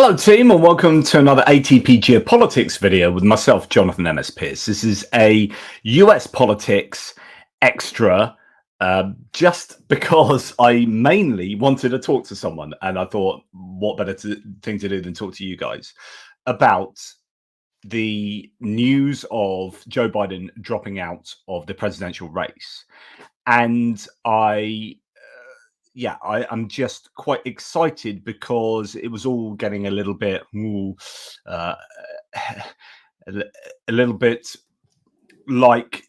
Hello team and welcome to another ATP Geopolitics video with myself, Jonathan MS Pierce. This is a US politics extra just because I mainly wanted to talk to someone and I thought what better thing to do than talk to you guys about the news of Joe Biden dropping out of the presidential race. And I'm just quite excited because it was all getting a little bit, uh, a little bit like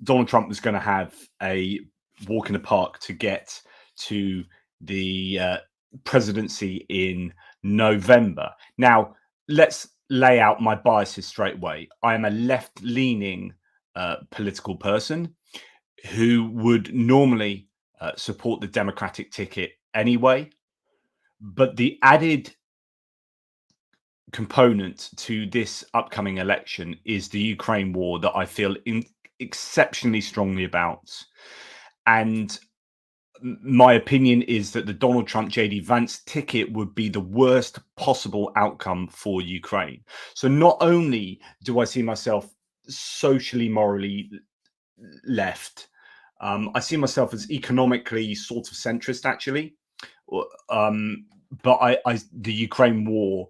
Donald Trump was going to have a walk in the park to get to the presidency in November. Now, let's lay out my biases straight away. I am a left-leaning political person who would normally support the Democratic ticket anyway. But the added component to this upcoming election is the Ukraine war that I feel exceptionally strongly about. And my opinion is that the Donald Trump JD Vance ticket would be the worst possible outcome for Ukraine. So not only do I see myself socially, morally left, I see myself as economically sort of centrist, actually. But the Ukraine war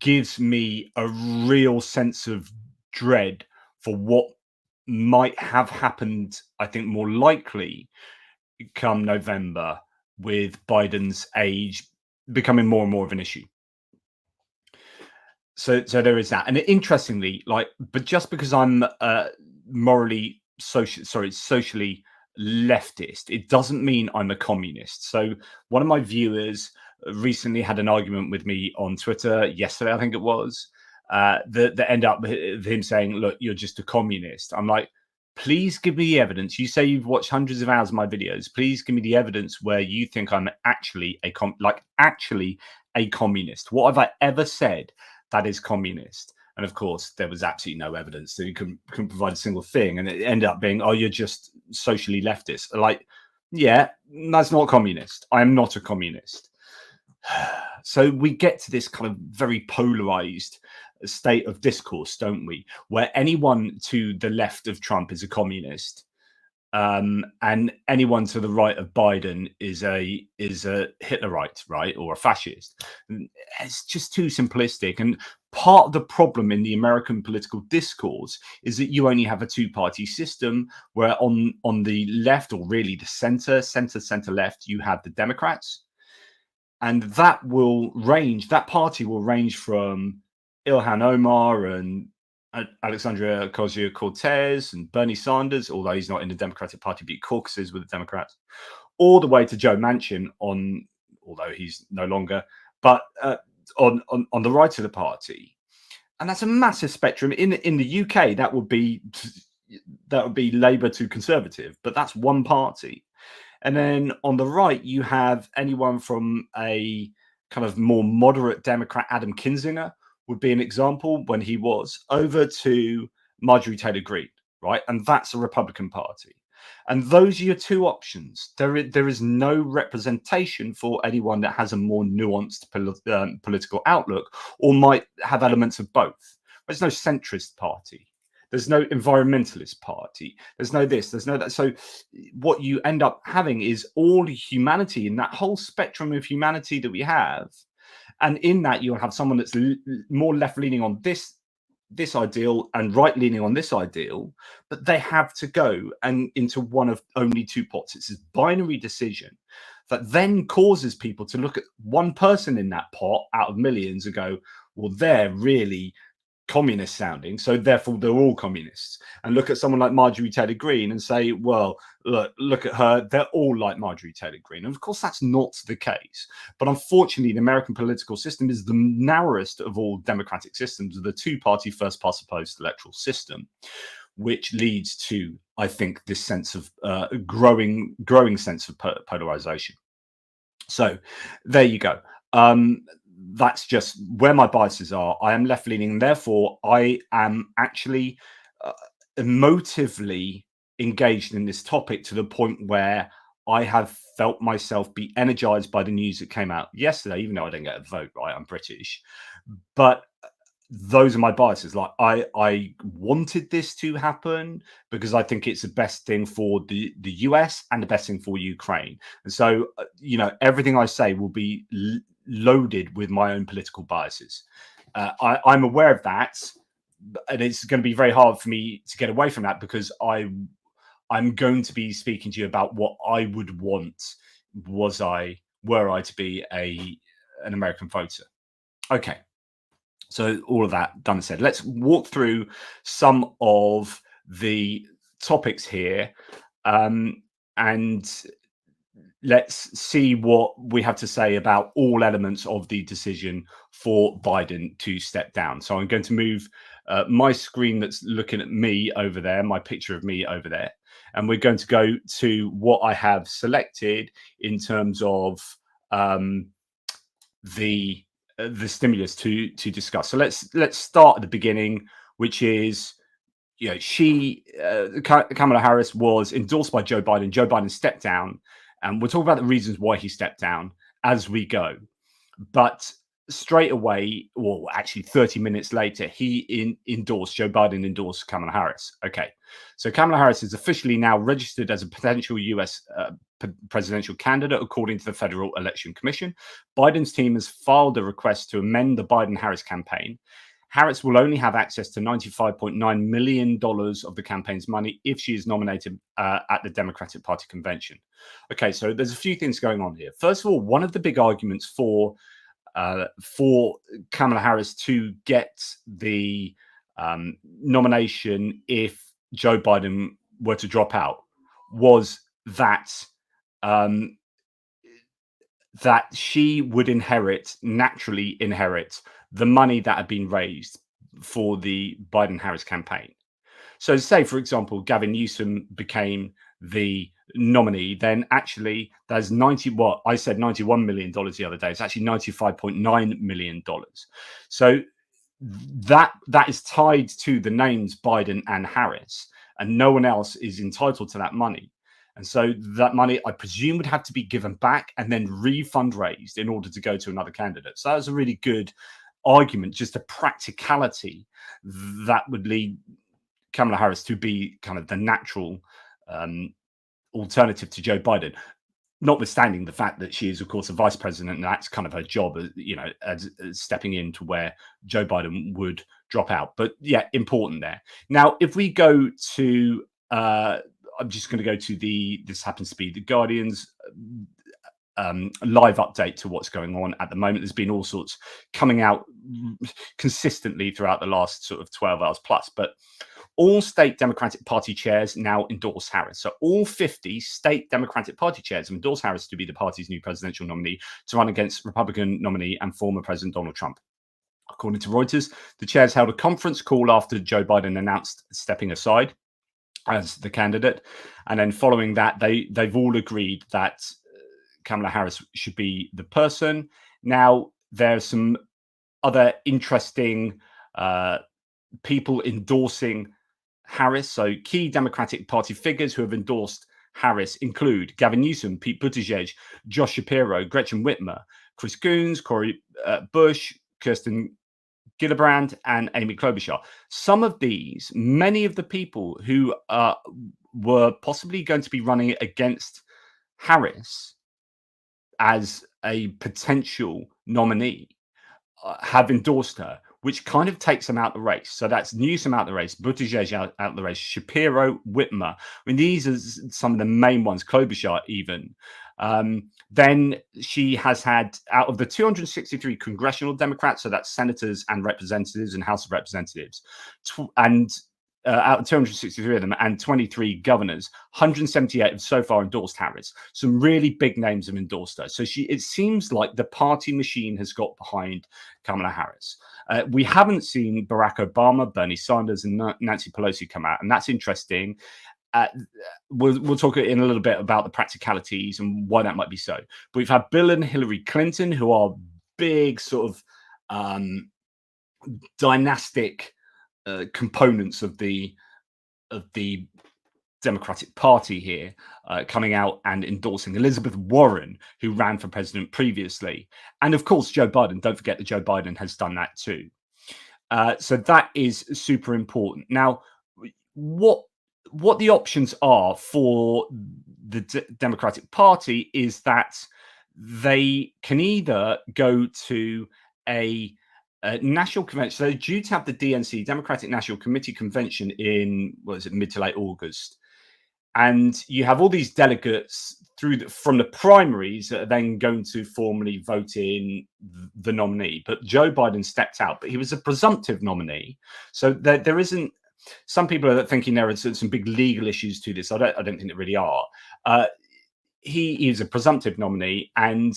gives me a real sense of dread for what might have happened, I think more likely come November, with Biden's age becoming more and more of an issue. So there is that. And interestingly, but just because I'm socially leftist, it doesn't mean I'm a communist. So one of my viewers recently had an argument with me on Twitter yesterday, I think it was, that end up with him saying, look, you're just a communist. I'm like, please give me the evidence. You say you've watched hundreds of hours of my videos. Please give me the evidence where you think I'm actually a communist. What have I ever said that is communist? And of course, there was absolutely no evidence that you couldn't provide a single thing. And it ended up being, oh, you're just socially leftist. Like, yeah, that's not communist. I am not a communist. So we get to this kind of very polarized state of discourse, don't we? Where anyone to the left of Trump is a communist. And anyone to the right of Biden is a Hitlerite, right, or a fascist. It's just too simplistic. And part of the problem in the American political discourse is that you only have a two-party system, where on the left, or really the center left, you have the Democrats, and that party will range from Ilhan Omar and Alexandria Ocasio-Cortez and Bernie Sanders, although he's not in the Democratic Party, but he caucuses with the Democrats, all the way to Joe Manchin, although he's no longer, but on the right of the party. And that's a massive spectrum. In the UK, that would be Labour to Conservative, but that's one party. And then on the right, you have anyone from a kind of more moderate Democrat, Adam Kinzinger would be an example when he was, over to Marjorie Taylor Greene, right? And that's a Republican Party. And those are your two options. There is no representation for anyone that has a more nuanced political outlook, or might have elements of both. There's no centrist party. There's no environmentalist party. There's no this, there's no that. So what you end up having is all humanity, in that whole spectrum of humanity that we have. And in that, you'll have someone that's more left-leaning on this ideal and right-leaning on this ideal, but they have to go into one of only two pots. It's this binary decision that then causes people to look at one person in that pot out of millions and go, well, they're really communist sounding, so therefore they're all communists. And look at someone like Marjorie Taylor Greene and say, well, look at her, they're all like Marjorie Taylor Greene. And of course that's not the case, but unfortunately the American political system is the narrowest of all democratic systems, the two-party first past the post electoral system, which leads to, I think, this sense of growing sense of polarization. So there you go. That's just where my biases are. I am left-leaning, and therefore I am actually emotively engaged in this topic to the point where I have felt myself be energized by the news that came out yesterday, even though I didn't get a vote, right? I'm British. But those are my biases. Like I wanted this to happen because I think it's the best thing for the US and the best thing for Ukraine. And so, everything I say will be loaded with my own political biases. I'm aware of that, and it's going to be very hard for me to get away from that because I'm going to be speaking to you about what I would want were I to be an American voter. Okay. So all of that done and said, let's walk through some of the topics here, and let's see what we have to say about all elements of the decision for Biden to step down. So I'm going to move my screen that's looking at me over there, my picture of me over there, and we're going to go to what I have selected in terms of the stimulus to discuss. So let's start at the beginning, which is Kamala Harris was endorsed by Joe Biden. Joe Biden stepped down, and we'll talk about the reasons why he stepped down as we go. But straight away, or actually 30 minutes later, Joe Biden endorsed Kamala Harris. Okay, so Kamala Harris is officially now registered as a potential US presidential candidate, according to the Federal Election Commission. Biden's team has filed a request to amend the Biden-Harris campaign. Harris will only have access to $95.9 million of the campaign's money if she is nominated at the Democratic Party convention. Okay, so there's a few things going on here. First of all, one of the big arguments for Kamala Harris to get the nomination if Joe Biden were to drop out was that that she would naturally inherit the money that had been raised for the Biden-Harris campaign. So say, for example, Gavin Newsom became the nominee, then actually there's I said $91 million the other day. It's actually $95.9 million. So that is tied to the names Biden and Harris, and no one else is entitled to that money. And so that money, I presume, would have to be given back and then re-fundraised in order to go to another candidate. So that was a really good argument, just a practicality that would lead Kamala Harris to be kind of the natural alternative to Joe Biden, notwithstanding the fact that she is, of course, a vice president, and that's kind of her job, as stepping in to where Joe Biden would drop out. But yeah, important there. Now, if we go to I'm just going to go to this happens to be the Guardian's live update to what's going on at the moment. There's been all sorts coming out consistently throughout the last sort of 12 hours plus, but all state Democratic Party chairs now endorse Harris. So all 50 state Democratic Party chairs have endorsed Harris to be the party's new presidential nominee to run against Republican nominee and former President Donald Trump. According to Reuters, the chairs held a conference call after Joe Biden announced stepping aside as the candidate, and then following that, they've all agreed that Kamala Harris should be the person. Now, there's some other interesting people endorsing Harris. So key Democratic Party figures who have endorsed Harris include Gavin Newsom, Pete Buttigieg, Josh Shapiro, Gretchen Whitmer, Chris Coons, Cori Bush, Kirsten Gillibrand, and Amy Klobuchar. Many of the people who were possibly going to be running against Harris as a potential nominee have endorsed her, which kind of takes them out the race. So that's Newsom out the race, Buttigieg out the race, Shapiro, Whitmer. I mean, these are some of the main ones, Klobuchar even. Then she has had, out of the 263 congressional Democrats, so that's senators and representatives and House of Representatives, out of 263 of them and 23 governors, 178 have so far endorsed Harris. Some really big names have endorsed her. So it seems like the party machine has got behind Kamala Harris. We haven't seen Barack Obama, Bernie Sanders, and Nancy Pelosi come out, and that's interesting. We'll talk in a little bit about the practicalities and why that might be so. But we've had Bill and Hillary Clinton, who are big sort of dynastic components of the Democratic Party here, coming out and endorsing Elizabeth Warren, who ran for president previously. And of course, Joe Biden. Don't forget that Joe Biden has done that too. So that is super important. Now, what the options are for the Democratic Party is that they can either go to a national convention. So they're due to have the DNC, Democratic National Committee convention in, mid to late August. And you have all these delegates from the primaries that are then going to formally vote in the nominee. But Joe Biden stepped out, but he was a presumptive nominee. So there isn't, some people are thinking there are some big legal issues to this. I don't think there really are. He is a presumptive nominee, and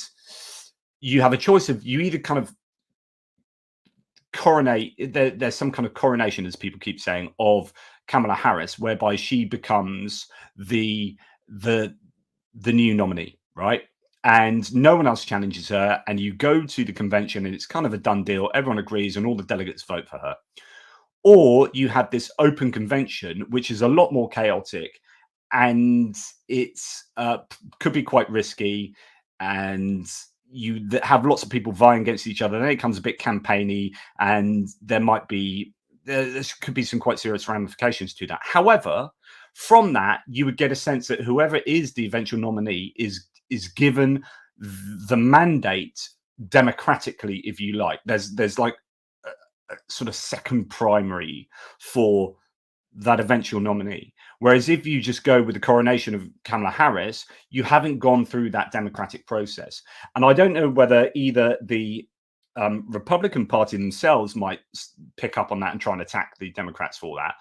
you have a choice of, you either kind of coronate, there's some kind of coronation, as people keep saying, of Kamala Harris, whereby she becomes the new nominee, right? And no one else challenges her, and you go to the convention and it's kind of a done deal. Everyone agrees and all the delegates vote for her. Or you have this open convention, which is a lot more chaotic, and it's could be quite risky, and you have lots of people vying against each other. Then it becomes a bit campaigny, and there could be some quite serious ramifications to that. However, from that, you would get a sense that whoever is the eventual nominee is given the mandate democratically, if you like. There's like a sort of second primary for that eventual nominee. Whereas if you just go with the coronation of Kamala Harris, you haven't gone through that democratic process. And I don't know whether either the Republican Party themselves might pick up on that and try and attack the Democrats for that,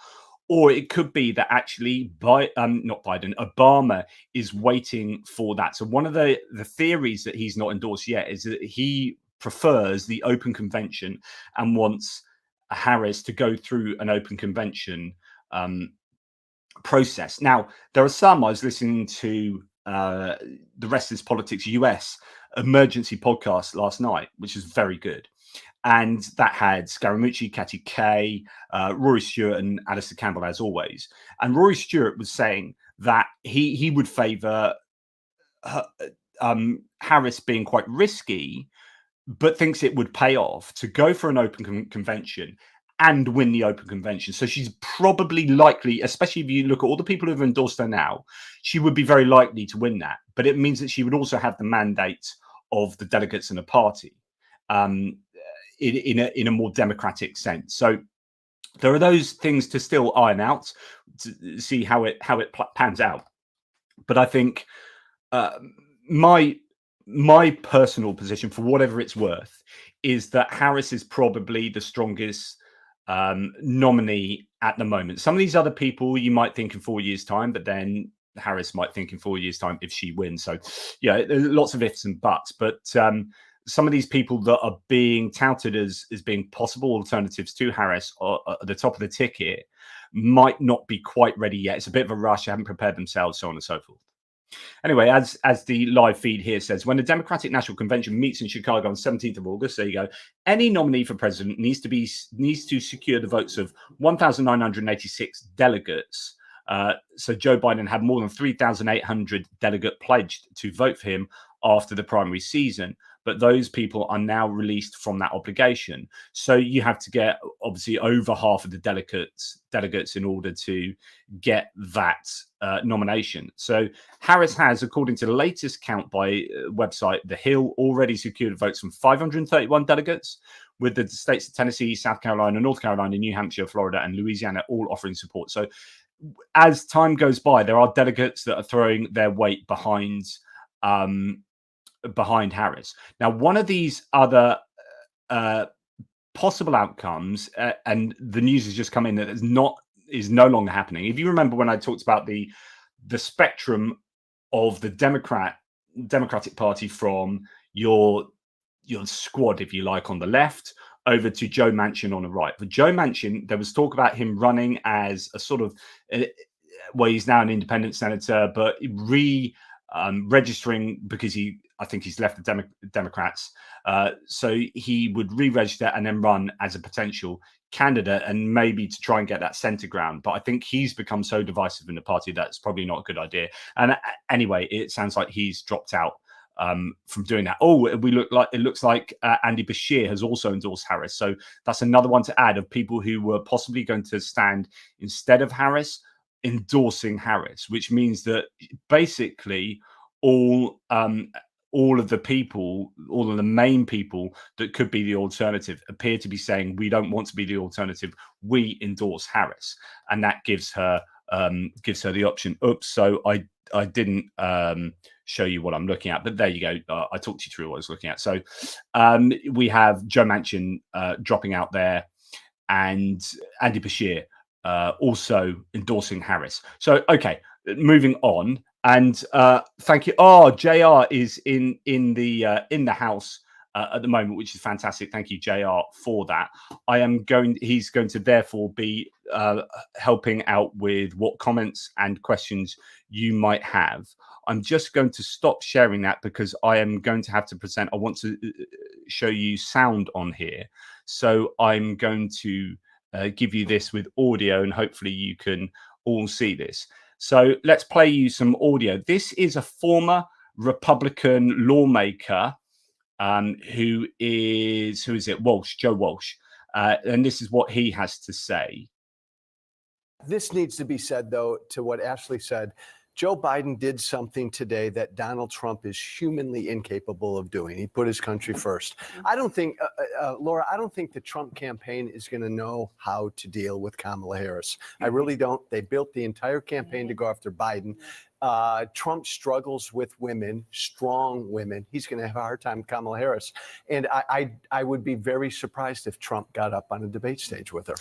or it could be that actually not Biden, Obama is waiting for that. So one of the theories that he's not endorsed yet is that he prefers the open convention and wants Harris to go through an open convention process. Now, there are some, I was listening to the Rest is Politics US emergency podcast last night, which is very good. And that had Scaramucci, Katy Kay, Rory Stewart, and Alistair Campbell, as always. And Rory Stewart was saying that he would favour Harris being quite risky, but thinks it would pay off to go for an open convention and win the open convention. So she's probably likely, especially if you look at all the people who have endorsed her now, she would be very likely to win that. But it means that she would also have the mandate of the delegates in a party in a more democratic sense. So there are those things to still iron out to see how it pans out. But I think my personal position, for whatever it's worth, is that Harris is probably the strongest nominee at the moment. Some of these other people you might think in 4 years' time, but then Harris might think in 4 years' time if she wins. So, yeah, there's lots of ifs and buts. But some of these people that are being touted as being possible alternatives to Harris or at the top of the ticket might not be quite ready yet. It's a bit of a rush. They haven't prepared themselves, so on and so forth. Anyway, as the live feed here says, when the Democratic National Convention meets in Chicago on 17th of August, there you go, any nominee for president needs to secure the votes of 1,986 delegates. So Joe Biden had more than 3,800 delegates pledged to vote for him after the primary season. But those people are now released from that obligation. So you have to get obviously over half of the delegates in order to get that nomination. So Harris has, according to the latest count by website The Hill, already secured votes from 531 delegates, with the states of Tennessee, South Carolina, North Carolina, New Hampshire, Florida, and Louisiana all offering support. So as time goes by, there are delegates that are throwing their weight behind Harris. Now, one of these other possible outcomes, and the news has just come in that is no longer happening. If you remember when I talked about the spectrum of the Democratic Party from your squad, if you like, on the left over to Joe Manchin on the right. For Joe Manchin, there was talk about him running as a sort of, well, he's now an independent senator, but registering because I think he's left the Democrats. So he would re-register and then run as a potential candidate, and maybe to try and get that center ground. But I think he's become so divisive in the party that's probably not a good idea. And anyway, it sounds like he's dropped out from doing that. Oh, it looks like Andy Bashir has also endorsed Harris. So that's another one to add of people who were possibly going to stand instead of Harris endorsing Harris, which means that basically all of the people, all of the main people that could be the alternative appear to be saying, we don't want to be the alternative, we endorse Harris. And that gives her the option. Oops, so I didn't show you what I'm looking at, but there you go. I talked you through what I was looking at. So we have Joe Manchin dropping out there, and Andy Bashir also endorsing Harris. So, okay, moving on. And thank you. Oh, JR is in the house at the moment, which is fantastic. Thank you, JR, for that. He's going to therefore be helping out with what comments and questions you might have. I'm just going to stop sharing that because I am going to have to present. I want to show you sound on here. So I'm going to give you this with audio, and hopefully you can all see this. So let's play you some audio. This is a former Republican lawmaker who is it? Walsh, Joe Walsh. And this is what he has to say. This needs to be said, though, to what Ashley said. Joe Biden did something today that Donald Trump is humanly incapable of doing. He put his country first. I don't think, Laura, I don't think the Trump campaign is going to know how to deal with Kamala Harris. I really don't. They built the entire campaign to go after Biden. Trump struggles with women, strong women. He's going to have a hard time with Kamala Harris. And I would be very surprised if Trump got up on a debate stage with her.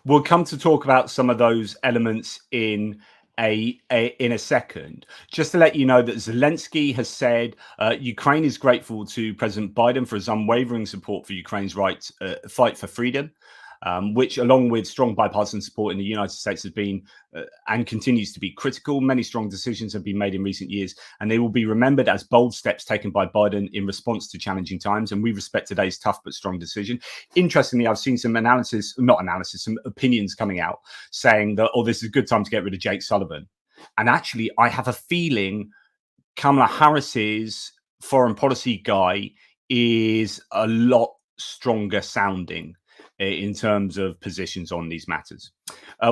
We'll come to talk about some of those elements in a second. Just to let you know that Zelensky has said Ukraine is grateful to President Biden for his unwavering support for Ukraine's fight for freedom, which, along with strong bipartisan support in the United States, has been and continues to be critical. Many strong decisions have been made in recent years, and they will be remembered as bold steps taken by Biden in response to challenging times. And we respect today's tough but strong decision. Interestingly, I've seen some some opinions coming out saying that, oh, this is a good time to get rid of Jake Sullivan. And actually, I have a feeling Kamala Harris's foreign policy guy is a lot stronger sounding in terms of positions on these matters.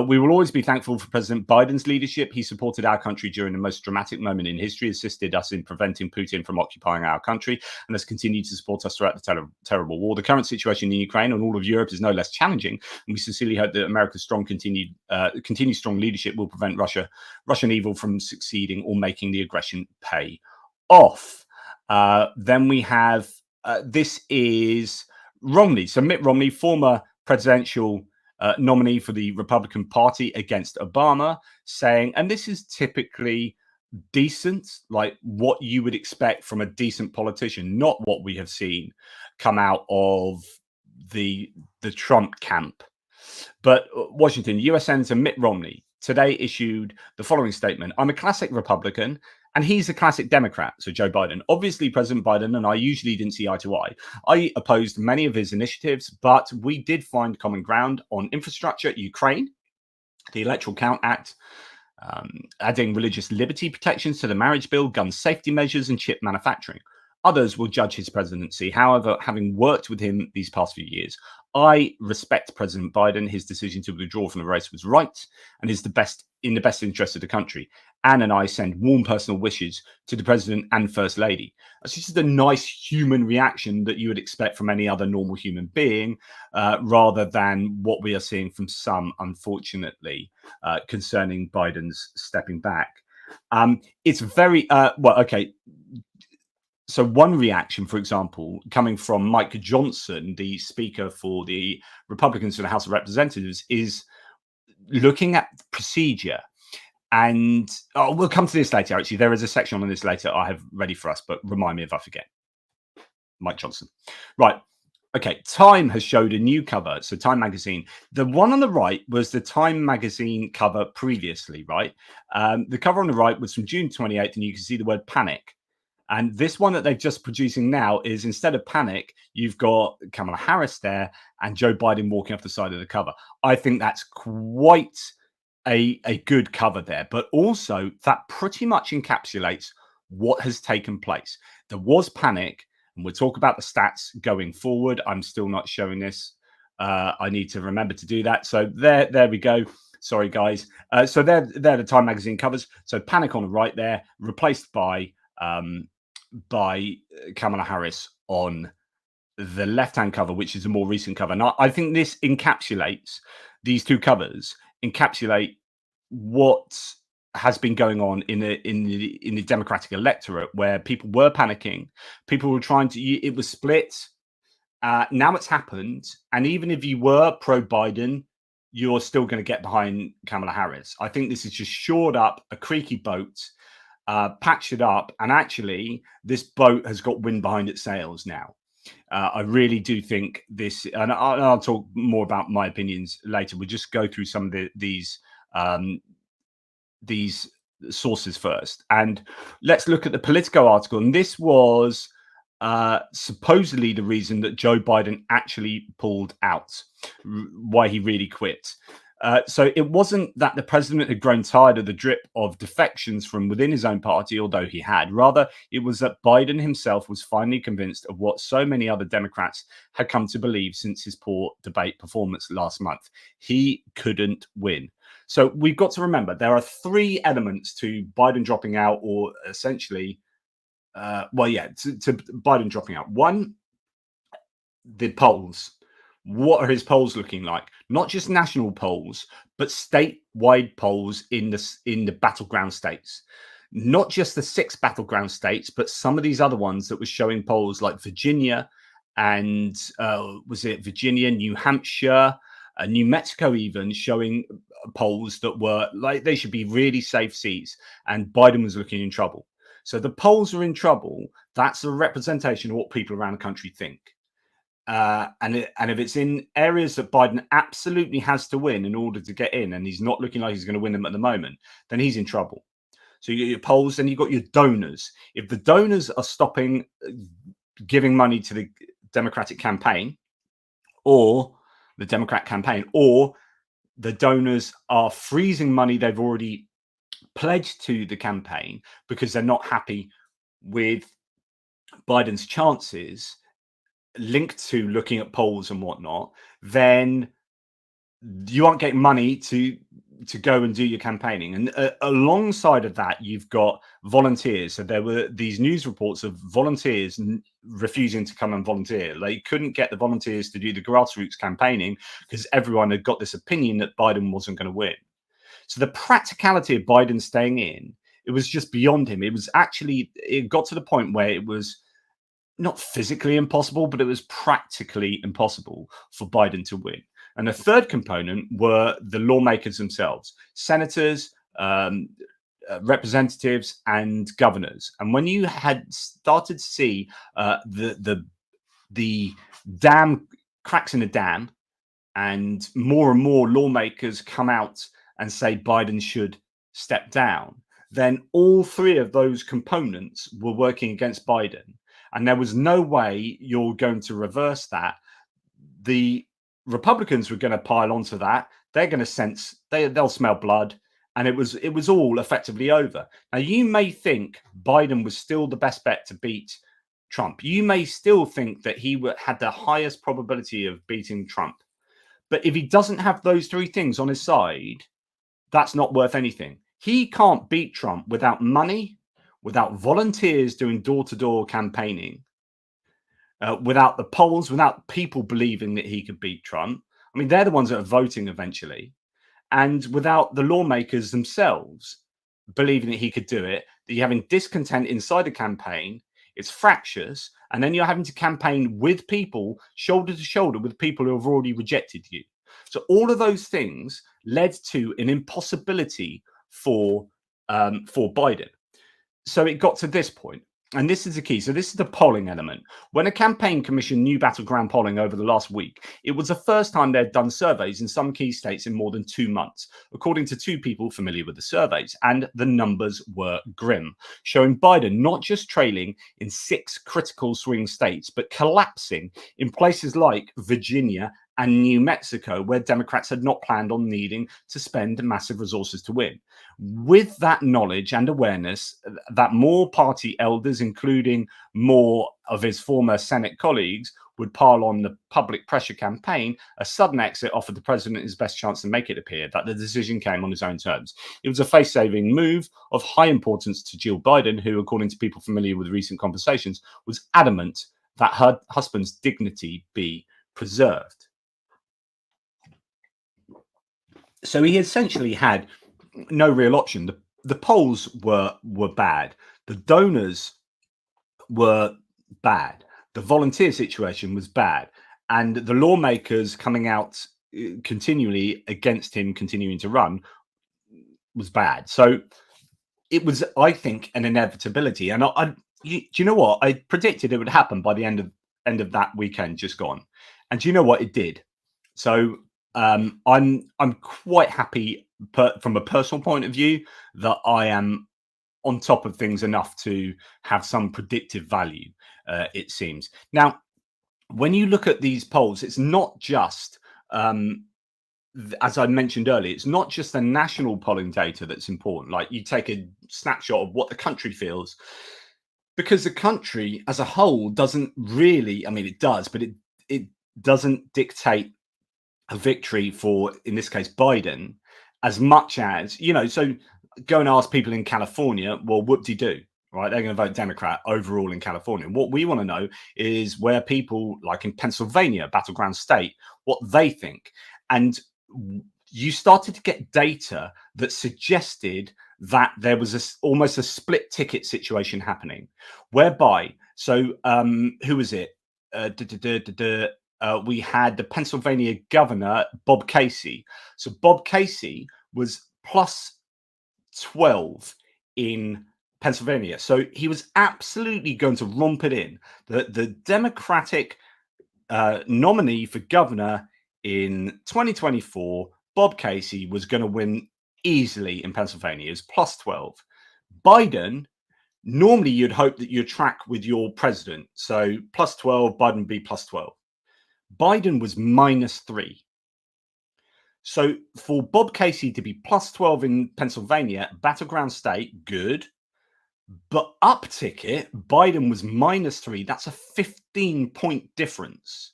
We will always be thankful for President Biden's leadership. He supported our country during the most dramatic moment in history, assisted us in preventing Putin from occupying our country, and has continued to support us throughout the terrible war. The current situation in Ukraine and all of Europe is no less challenging, and we sincerely hope that America's continued strong leadership will prevent Russian evil from succeeding or making the aggression pay off. Then we have, this is Romney. So Mitt Romney, former presidential nominee for the Republican Party against Obama, saying, and this is typically decent, like what you would expect from a decent politician, not what we have seen come out of the Trump camp. But Washington, U.S. Senator Mitt Romney today issued the following statement: "I'm a classic Republican, and he's a classic Democrat," so Joe Biden. "Obviously, President Biden and I usually didn't see eye to eye. I opposed many of his initiatives, but we did find common ground on infrastructure, Ukraine, the Electoral Count Act, adding religious liberty protections to the marriage bill, gun safety measures, and chip manufacturing. Others will judge his presidency. However, having worked with him these past few years, I respect President Biden. His decision to withdraw from the race was right and is in the best interest of the country. Anne and I send warm personal wishes to the President and First Lady." That's just a nice human reaction that you would expect from any other normal human being, rather than what we are seeing from some, unfortunately, concerning Biden's stepping back. It's very, okay. So one reaction, for example, coming from Mike Johnson, the Speaker for the Republicans in the House of Representatives, is looking at procedure. And we'll come to this later, actually. There is a section on this later I have ready for us, but remind me if I forget. Mike Johnson. Right. Okay, Time has showed a new cover. So Time magazine, the one on the right was the Time magazine cover previously, right? The cover on the right was from June 28th, and you can see the word panic. And this one that they're just producing now is, instead of panic, you've got Kamala Harris there and Joe Biden walking off the side of the cover. I think that's quite a good cover there, but also that pretty much encapsulates what has taken place. There was panic, and we'll talk about the stats going forward. I'm still not showing this. I need to remember to do that. So there we go. Sorry, guys. So they're the Time magazine covers. So panic on the right there, replaced by Kamala Harris on the left-hand cover, which is a more recent cover. And I think this encapsulates, these two covers encapsulate what has been going on in the Democratic electorate, where people were panicking, people were trying to. It was split. Now it's happened, and even if you were pro-Biden, you're still going to get behind Kamala Harris. I think this has just shored up a creaky boat, patched it up, and actually this boat has got wind behind its sails now. I really do think this, and I'll talk more about my opinions later. We'll just go through some of these sources first, and let's look at the Politico article. And this was supposedly the reason that Joe Biden actually pulled out, why he really quit. So it wasn't that the president had grown tired of the drip of defections from within his own party, although he had. Rather, it was that Biden himself was finally convinced of what so many other Democrats had come to believe since his poor debate performance last month. He couldn't win. So we've got to remember there are three elements to Biden dropping out, or essentially, to Biden dropping out. One, the polls. What are his polls looking like? Not just national polls, but statewide polls in the battleground states. Not just the 6 battleground states, but some of these other ones that were showing polls like Virginia and was it Virginia, New Hampshire, New Mexico, even showing polls that were like they should be really safe seats, and Biden was looking in trouble. So the polls are in trouble. That's a representation of what people around the country think. And if it's in areas that Biden absolutely has to win in order to get in, and he's not looking like he's going to win them at the moment, then he's in trouble. So you get your polls, then you've got your donors. If the donors are stopping giving money to the Democratic campaign, or the Democrat campaign, or the donors are freezing money they've already pledged to the campaign because they're not happy with Biden's chances, linked to looking at polls and whatnot, then you aren't getting money to go and do your campaigning. And alongside of that, you've got volunteers. So there were these news reports of volunteers refusing to come and volunteer. They couldn't get the volunteers to do the grassroots campaigning because everyone had got this opinion that Biden wasn't going to win. So the practicality of Biden staying in, it was just beyond him. It was actually, it got to the point where it was not physically impossible, but it was practically impossible for Biden to win. And the third component were the lawmakers themselves, senators, representatives, and governors. And when you had started to see the dam cracks in the dam, and more lawmakers come out and say Biden should step down, then all three of those components were working against Biden. And there was no way you're going to reverse that. The Republicans were going to pile onto that. They're going to sense, they'll smell blood. And it was all effectively over. Now, you may think Biden was still the best bet to beat Trump. You may still think that he had the highest probability of beating Trump. But if he doesn't have those three things on his side, that's not worth anything. He can't beat Trump without money, without volunteers doing door-to-door campaigning, without the polls, without people believing that he could beat Trump. I mean, they're the ones that are voting eventually. And without the lawmakers themselves believing that he could do it, that you're having discontent inside the campaign, it's fractious, and then you're having to campaign with people, shoulder to shoulder with people who have already rejected you. So all of those things led to an impossibility for Biden. So it got to this point. and this is the key. So this is the polling element. When a campaign commissioned new battleground polling over the last week, it was the first time they'd done surveys in some key states in more than 2 months, according to 2 people familiar with the surveys. And the numbers were grim, showing Biden not just trailing in 6 critical swing states, but collapsing in places like Virginia and New Mexico, where Democrats had not planned on needing to spend massive resources to win. With that knowledge and awareness that more party elders, including more of his former Senate colleagues, would pile on the public pressure campaign, a sudden exit offered the president his best chance to make it appear that the decision came on his own terms. It was a face-saving move of high importance to Jill Biden, who, according to people familiar with recent conversations, was adamant that her husband's dignity be preserved. So he essentially had no real option. The polls were bad. The donors were bad. The volunteer situation was bad. And the lawmakers coming out continually against him continuing to run was bad. So it was, I think, an inevitability. And do you know what? I predicted it would happen by the end of that weekend just gone. And do you know what? It did. So I'm quite happy from a personal point of view that I am on top of things enough to have some predictive value, it seems. Now, when you look at these polls, it's not just, as I mentioned earlier, it's not just the national polling data that's important. Like, you take a snapshot of what the country feels, because the country as a whole doesn't really, I mean, it does, but it doesn't dictate a victory for, in this case, Biden, as much as, so go and ask people in California, well, whoop-de-doo, right? They're going to vote Democrat overall in California. What we want to know is where people, like in Pennsylvania, battleground state, what they think. And you started to get data that suggested that there was almost a split ticket situation happening, whereby, so who was it? We had the Pennsylvania governor, Bob Casey. So Bob Casey was plus 12 in Pennsylvania. So he was absolutely going to romp it in. The Democratic nominee for governor in 2024, Bob Casey, was going to win easily in Pennsylvania. He was plus 12. Biden, normally you'd hope that you'd track with your president. So plus 12, Biden be plus 12. Biden was minus 3. So for Bob Casey to be plus 12 in Pennsylvania, battleground state, good. But up ticket, Biden was minus 3. That's a 15-point difference.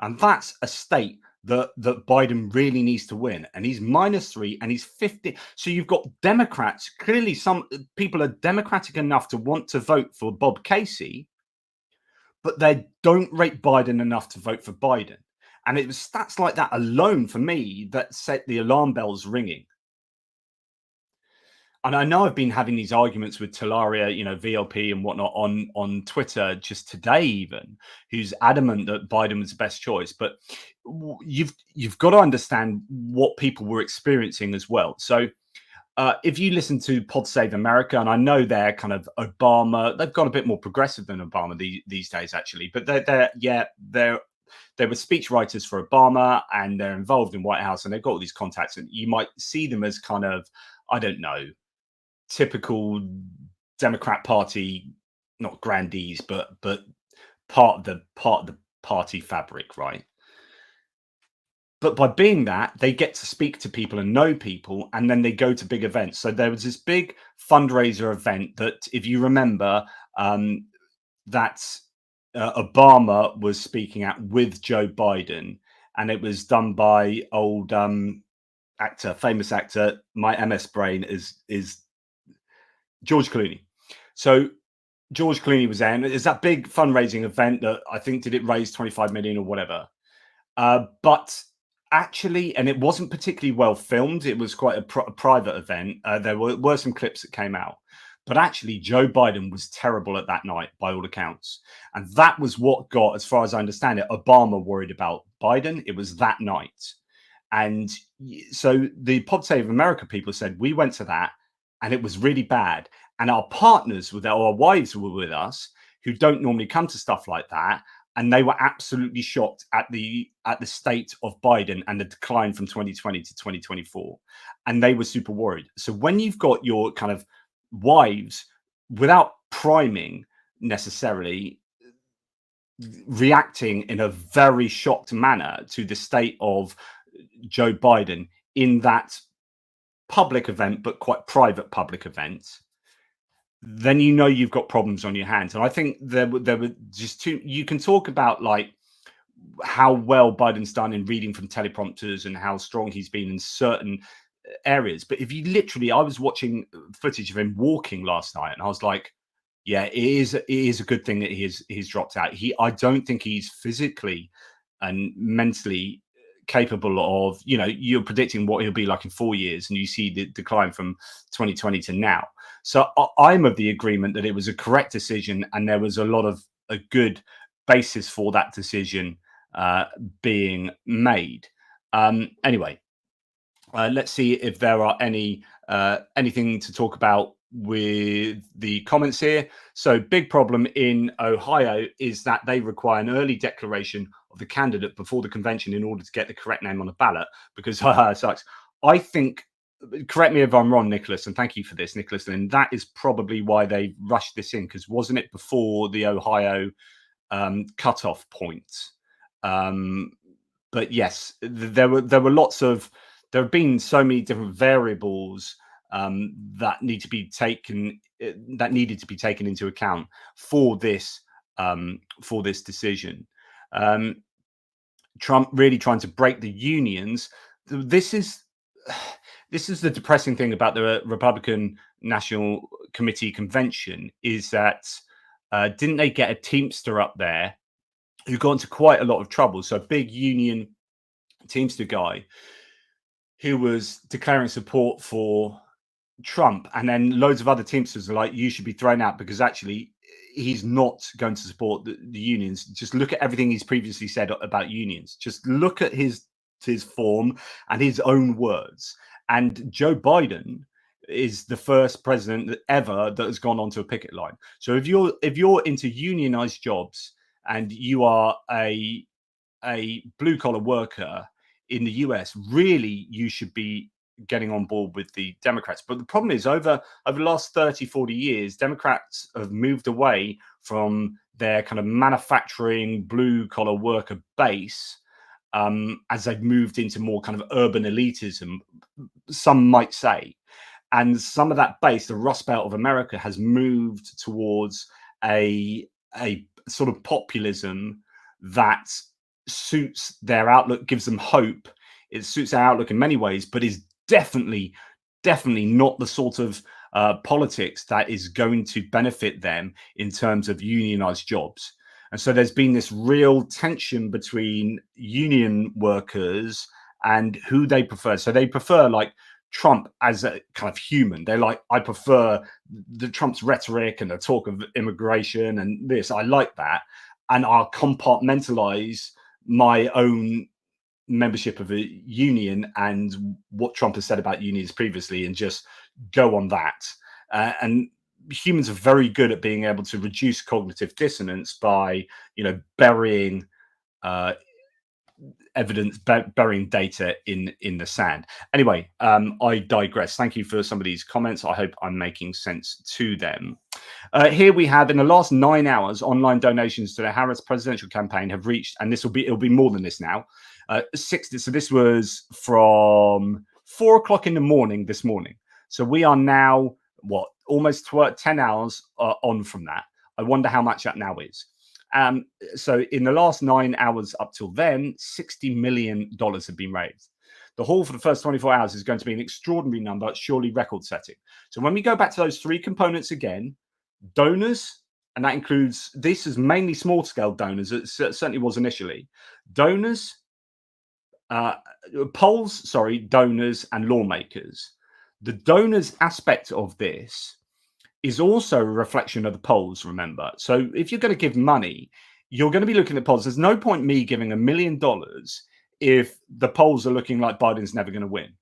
And that's a state that Biden really needs to win. And he's minus 3 and he's 50. So you've got Democrats. Clearly, some people are democratic enough to want to vote for Bob Casey, but they don't rate Biden enough to vote for Biden. And it was stats like that alone for me that set the alarm bells ringing. And I know I've been having these arguments with Talaria, VLP and whatnot on Twitter just today, even, who's adamant that Biden was the best choice. But you've got to understand what people were experiencing as well. So if you listen to Pod Save America, and I know they're kind of Obama, they've got a bit more progressive than Obama these days, actually. But they were speech writers for Obama, and they're involved in White House, and they've got all these contacts, and you might see them as kind of, I don't know, typical Democrat Party, not grandees, but part of the party fabric, right? But by being that, they get to speak to people and know people, and then they go to big events. So there was this big fundraiser event that, if you remember, that Obama was speaking at with Joe Biden, and it was done by old famous actor. My MS brain is George Clooney. So George Clooney was there, and it's that big fundraising event that I think did it raise 25 million or whatever. But actually, and it wasn't particularly well filmed. It was quite a private event. There were some clips that came out. But actually, Joe Biden was terrible at that night, by all accounts. And that was what got, as far as I understand it, Obama worried about Biden. It was that night. And so the Pod Save America people said, we went to that, and it was really bad. and our partners were there, or our wives were with us, who don't normally come to stuff like that, and they were absolutely shocked at the state of Biden and the decline from 2020 to 2024, and they were super worried. So when you've got your kind of wives, without priming necessarily, reacting in a very shocked manner to the state of Joe Biden in that public event, but quite private public event, then you know you've got problems on your hands. And I think there were just two. You can talk about like how well Biden's done in reading from teleprompters and how strong he's been in certain areas, but if you literally, I was watching footage of him walking last night, and I was like, yeah, it is a good thing that he's dropped out. I don't think he's physically and mentally capable of, you're predicting what he'll be like in 4 years, and you see the decline from 2020 to now. So I'm of the agreement that it was a correct decision, and there was a lot of a good basis for that decision being made. Anyway, let's see if there are anything to talk about with the comments here. So big problem in Ohio is that they require an early declaration of the candidate before the convention in order to get the correct name on the ballot, because it sucks. I think, correct me if I'm wrong, Nicholas, and thank you for this, Nicholas, and that is probably why they rushed this in, because wasn't it before the Ohio cutoff point? But yes, there were lots of, there have been so many different variables that needed to be taken into account for this decision. Trump really trying to break the unions. This is the depressing thing about the Republican National Committee convention, is that didn't they get a Teamster up there who got into quite a lot of trouble? So a big union Teamster guy who was declaring support for Trump, and then loads of other Teamsters are like, you should be thrown out because actually he's not going to support the unions. Just look at everything he's previously said about unions. Just look at his form and his own words. And Joe Biden is the first president ever that has gone onto a picket line. So if you're into unionized jobs and you are a blue collar worker in the US, really you should be getting on board with the Democrats. But the problem is, over the last 30, 40 years, Democrats have moved away from their kind of manufacturing blue collar worker base as they've moved into more kind of urban elitism, some might say. And some of that base, the Rust Belt of America, has moved towards a sort of populism that suits their outlook, gives them hope. It suits their outlook in many ways, but is definitely not the sort of politics that is going to benefit them in terms of unionized jobs. And so there's been this real tension between union workers and who they prefer. So they prefer like Trump as a kind of human. They're like, I prefer the Trump's rhetoric and the talk of immigration and this. I like that. And I'll compartmentalize my own membership of a union and what Trump has said about unions previously and just go on that. And humans are very good at being able to reduce cognitive dissonance by, burying evidence, burying data in the sand. Anyway, I digress. Thank you for some of these comments. I hope I'm making sense to them. Here we have, in the last 9 hours, online donations to the Harris presidential campaign have reached, and it'll be more than this now, 60. So this was from 4 o'clock in the morning this morning. So we are now, almost 10 hours on from that. I wonder how much that now is. So in the last 9 hours up till then, $60 million have been raised. The haul for the first 24 hours is going to be an extraordinary number, surely record setting. So when we go back to those three components again, donors, and that includes, this is mainly small scale donors, it certainly was initially, donors, donors and lawmakers. The donors aspect of this is also a reflection of the polls, remember. So if you're going to give money, you're going to be looking at polls. There's no point me giving $1 million if the polls are looking like Biden's never going to win.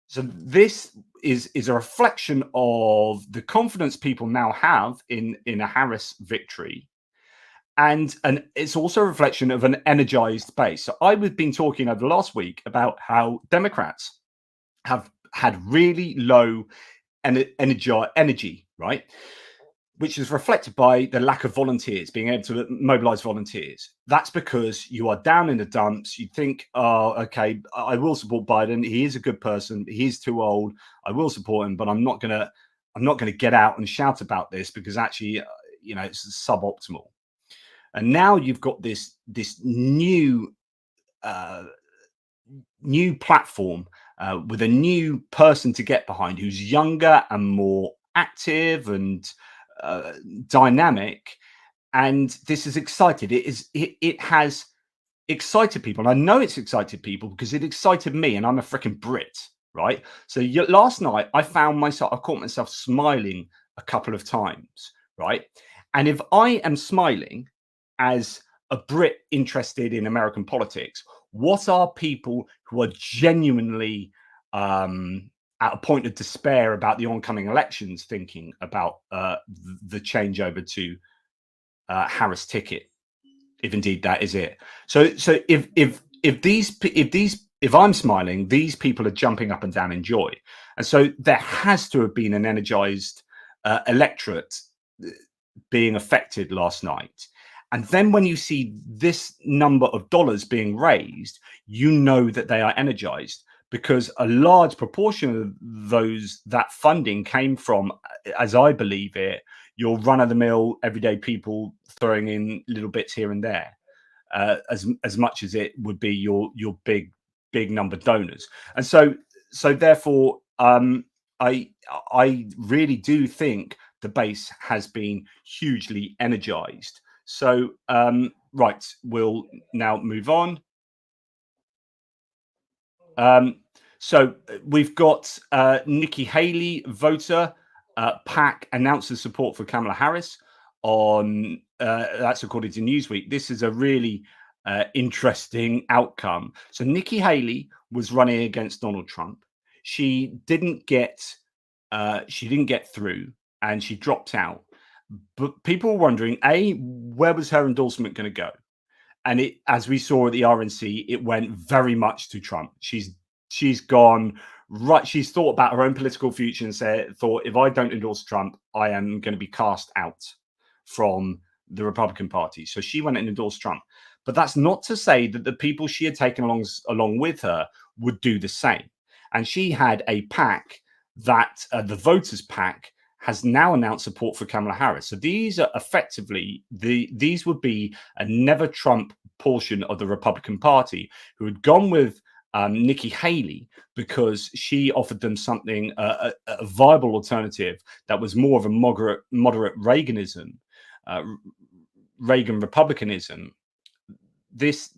So this is a reflection of the confidence people now have in a Harris victory. And it's also a reflection of an energized base. So I've been talking over the last week about how Democrats have had really low energy, right? Which is reflected by the lack of volunteers, being able to mobilize volunteers. That's because you are down in the dumps. You think, oh, okay, I will support Biden. He is a good person. He's too old. I will support him, but I'm not gonna get out and shout about this because actually, it's suboptimal. And now you've got this new platform with a new person to get behind who's younger and more active and dynamic, and this is excited. It has excited people, and I know it's excited people because it excited me, and I'm a freaking Brit, right? So last night I caught myself smiling a couple of times, right? And if I am smiling as a Brit interested in American politics, what are people who are genuinely at a point of despair about the oncoming elections thinking about the changeover to Harris ticket, if indeed that is it? So if I'm smiling, these people are jumping up and down in joy, and so there has to have been an energized electorate being affected last night. And then when you see this number of dollars being raised, you know that they are energized, because a large proportion of that funding came from, as I believe it, your run-of-the-mill everyday people throwing in little bits here and there, as much as it would be your big number donors. And so therefore, I really do think the base has been hugely energized. So, right, we'll now move on. So we've got Nikki Haley, voter, PAC announces support for Kamala Harris on, that's according to Newsweek. This is a really interesting outcome. So Nikki Haley was running against Donald Trump. She didn't get through, and she dropped out. But people were wondering, where was her endorsement going to go? And it, as we saw at the RNC, it went very much to Trump. She's gone right. She's thought about her own political future and thought, if I don't endorse Trump, I am going to be cast out from the Republican Party. So she went and endorsed Trump. But that's not to say that the people she had taken along with her would do the same. And she had a PAC that the Voters PAC has now announced support for Kamala Harris. So these are effectively these would be a never Trump portion of the Republican Party who had gone with Nikki Haley because she offered them something, a viable alternative that was more of a moderate Reaganism, Reagan Republicanism. This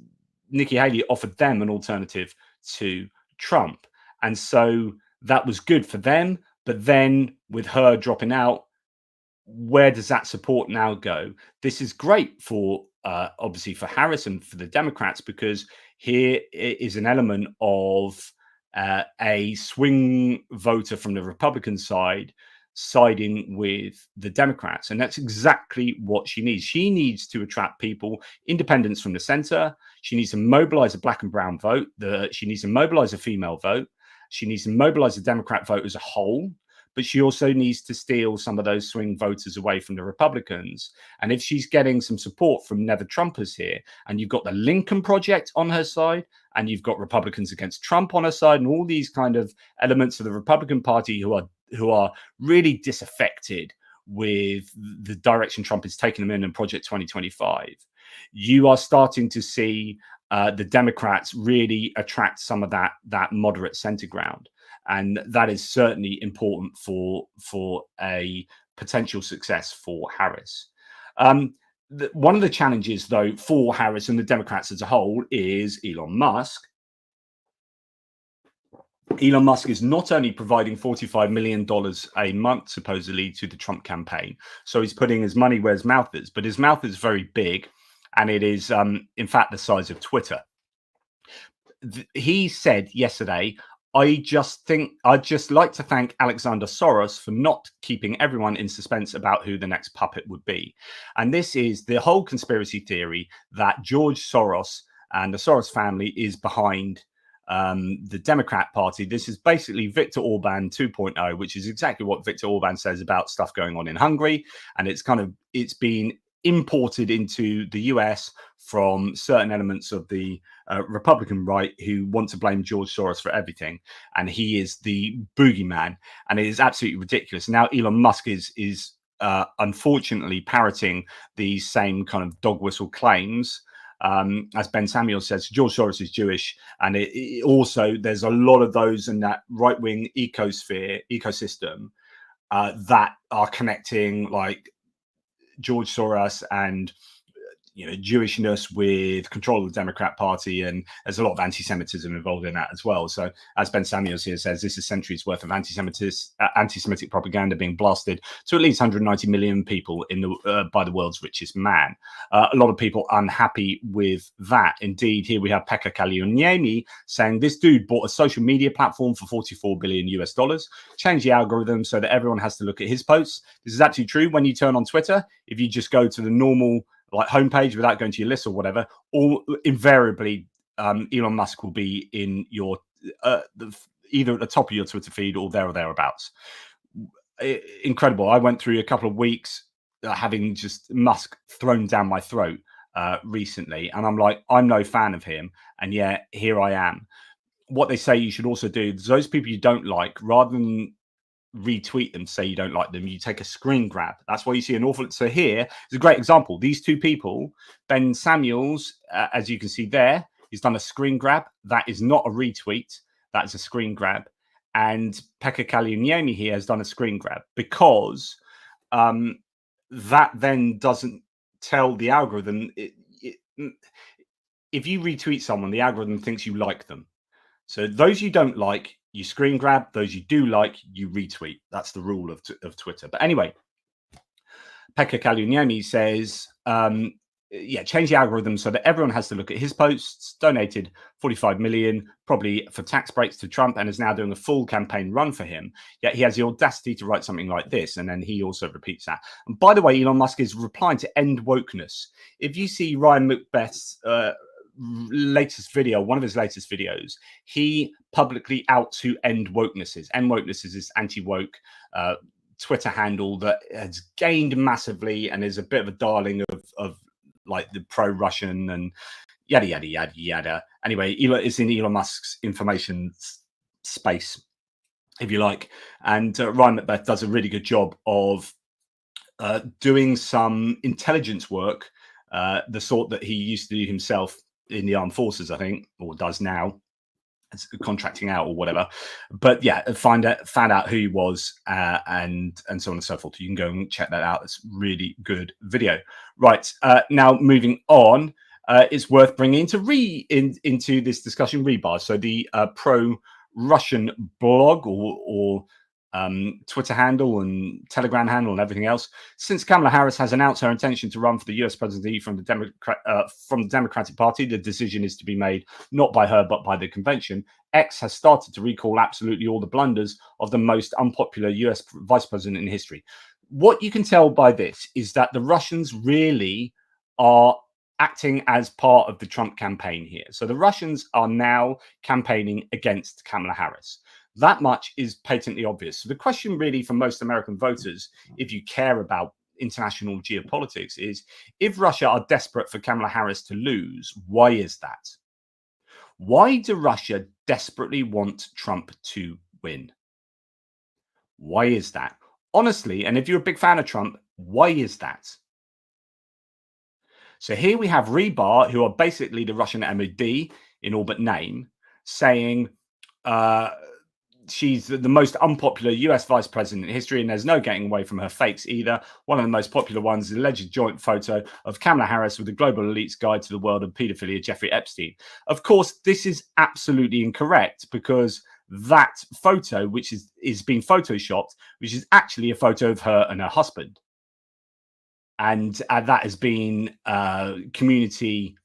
Nikki Haley offered them an alternative to Trump, and so that was good for them. But then with her dropping out, where does that support now go? This is great for obviously for Harris and for the Democrats, because here is an element of a swing voter from the Republican side siding with the Democrats. And that's exactly what she needs. She needs to attract people, independents from the center. She needs to mobilize a black and brown vote. She needs to mobilize a female vote. She needs to mobilize the Democrat vote as a whole, but she also needs to steal some of those swing voters away from the Republicans. And if she's getting some support from never Trumpers here, and you've got the Lincoln Project on her side, and you've got Republicans against Trump on her side, and all these kind of elements of the Republican Party who are really disaffected with the direction Trump is taking them in Project 2025, you are starting to see the Democrats really attract some of that moderate center ground. And that is certainly important for a potential success for Harris. One of the challenges, though, for Harris and the Democrats as a whole is Elon Musk. Elon Musk is not only providing $45 million a month, supposedly, to the Trump campaign. So he's putting his money where his mouth is. But his mouth is very big, and it is, in fact, the size of Twitter. He said yesterday, I'd just like to thank Alexander Soros for not keeping everyone in suspense about who the next puppet would be. And this is the whole conspiracy theory that George Soros and the Soros family is behind the Democrat Party. This is basically Viktor Orban 2.0, which is exactly what Viktor Orban says about stuff going on in Hungary. And it's been imported into the US from certain elements of the Republican right who want to blame George Soros for everything. And he is the boogeyman. And it is absolutely ridiculous. Now, Elon Musk is unfortunately parroting these same kind of dog whistle claims. As Ben Samuel says, George Soros is Jewish, and it also there's a lot of those in that right-wing ecosystem that are connecting like George Soros and Jewishness with control of the Democrat Party, and there's a lot of anti-Semitism involved in that as well. So, as Ben Samuels here says, this is centuries worth of anti-Semitic propaganda being blasted to at least 190 million people by the world's richest man. A lot of people unhappy with that. Indeed, here we have Pekka Kallioniemi saying this dude bought a social media platform for $44 billion US, changed the algorithm so that everyone has to look at his posts. This is actually true when you turn on Twitter. If you just go to the normal homepage without going to your list or whatever, all invariably Elon Musk will be in your either at the top of your Twitter feed or there or thereabouts. Incredible. I went through a couple of weeks having just Musk thrown down my throat recently, and I'm like, I'm no fan of him, and yet here I am. What they say you should also do, those people you don't like, rather than retweet them, say you don't like them, you take a screen grab. That's why you see an awful. So here is a great example. These two people, Ben Samuels, as you can see there, he's done a screen grab. That is not a retweet. That is a screen grab. And Pekka Kallioniemi here has done a screen grab because that then doesn't tell the algorithm. If you retweet someone, the algorithm thinks you like them. So those you don't like, you screen grab. Those you do like, you retweet. That's the rule of Twitter. But anyway, Pekka Kallioniemi says, change the algorithm so that everyone has to look at his posts. Donated 45 million, probably for tax breaks to Trump, and is now doing a full campaign run for him. Yet he has the audacity to write something like this, and then he also repeats that. And by the way, Elon Musk is replying to end wokeness. If you see Ryan Macbeth's latest video, one of his latest videos, he publicly out to end wokenesses. End wokenesses is anti-woke Twitter handle that has gained massively and is a bit of a darling of like the pro-Russian and yada yada yada yada. Anyway, it's in Elon Musk's information space, if you like, and Ryan Macbeth does a really good job of doing some intelligence work, the sort that he used to do himself in the armed forces, I think, or does now. It's contracting out or whatever. But yeah, found out who he was and so on and so forth. You can go and check that out. It's really good video. Right, now moving on, it's worth bringing into this discussion Rebar. So the pro-Russian blog or Twitter handle and Telegram handle and everything else. Since Kamala Harris has announced her intention to run for the US presidency from the Democratic Party, the decision is to be made not by her but by the convention. X has started to recall absolutely all the blunders of the most unpopular US vice president in history. What you can tell by this is that the Russians really are acting as part of the Trump campaign here. So the Russians are now campaigning against Kamala Harris. That much is patently obvious. So the question really for most American voters, if you care about international geopolitics, is if Russia are desperate for Kamala Harris to lose, why is that? Why do Russia desperately want Trump to win? Why is that? Honestly, and if you're a big fan of Trump, why is that? So here we have Rebar, who are basically the Russian MOD in all but name, saying she's the most unpopular US vice president in history, and there's no getting away from her fakes either. One of the most popular ones is the alleged joint photo of Kamala Harris with the global elite's guide to the world of paedophilia, Jeffrey Epstein. Of course, this is absolutely incorrect because that photo, which is being photoshopped, which is actually a photo of her and her husband. And that has been community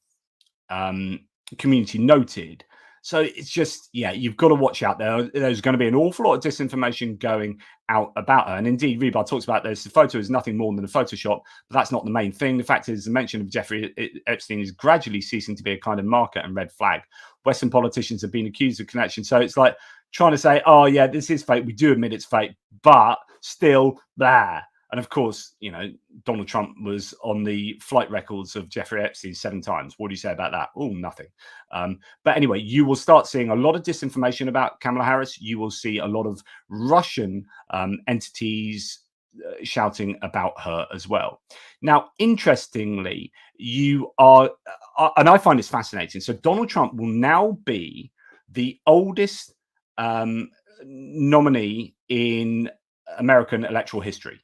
noted. So it's just, yeah, you've got to watch out there. There's going to be an awful lot of disinformation going out about her. And indeed, Rebar talks about this. The photo is nothing more than a Photoshop, but that's not the main thing. The fact is, the mention of Jeffrey Epstein is gradually ceasing to be a kind of marker and red flag. Western politicians have been accused of connection. So it's like trying to say, oh, yeah, this is fake. We do admit it's fake, but still, blah. And of course, you know, Donald Trump was on the flight records of Jeffrey Epstein 7 times. What do you say about that? Oh, nothing. But anyway, you will start seeing a lot of disinformation about Kamala Harris. You will see a lot of Russian entities shouting about her as well. Now, interestingly, you are, and I find this fascinating. So Donald Trump will now be the oldest nominee in American electoral history.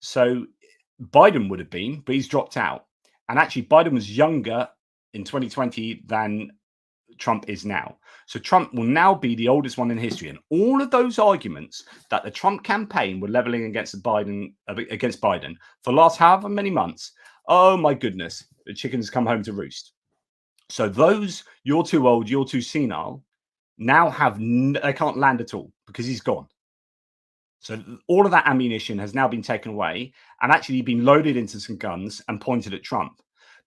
So Biden would have been, but he's dropped out. And actually, Biden was younger in 2020 than Trump is now. So Trump will now be the oldest one in history. And all of those arguments that the Trump campaign were leveling against Biden for the last however many months, oh my goodness, the chickens come home to roost. So those, you're too old, you're too senile, now they can't land at all because he's gone. So all of that ammunition has now been taken away and actually been loaded into some guns and pointed at Trump,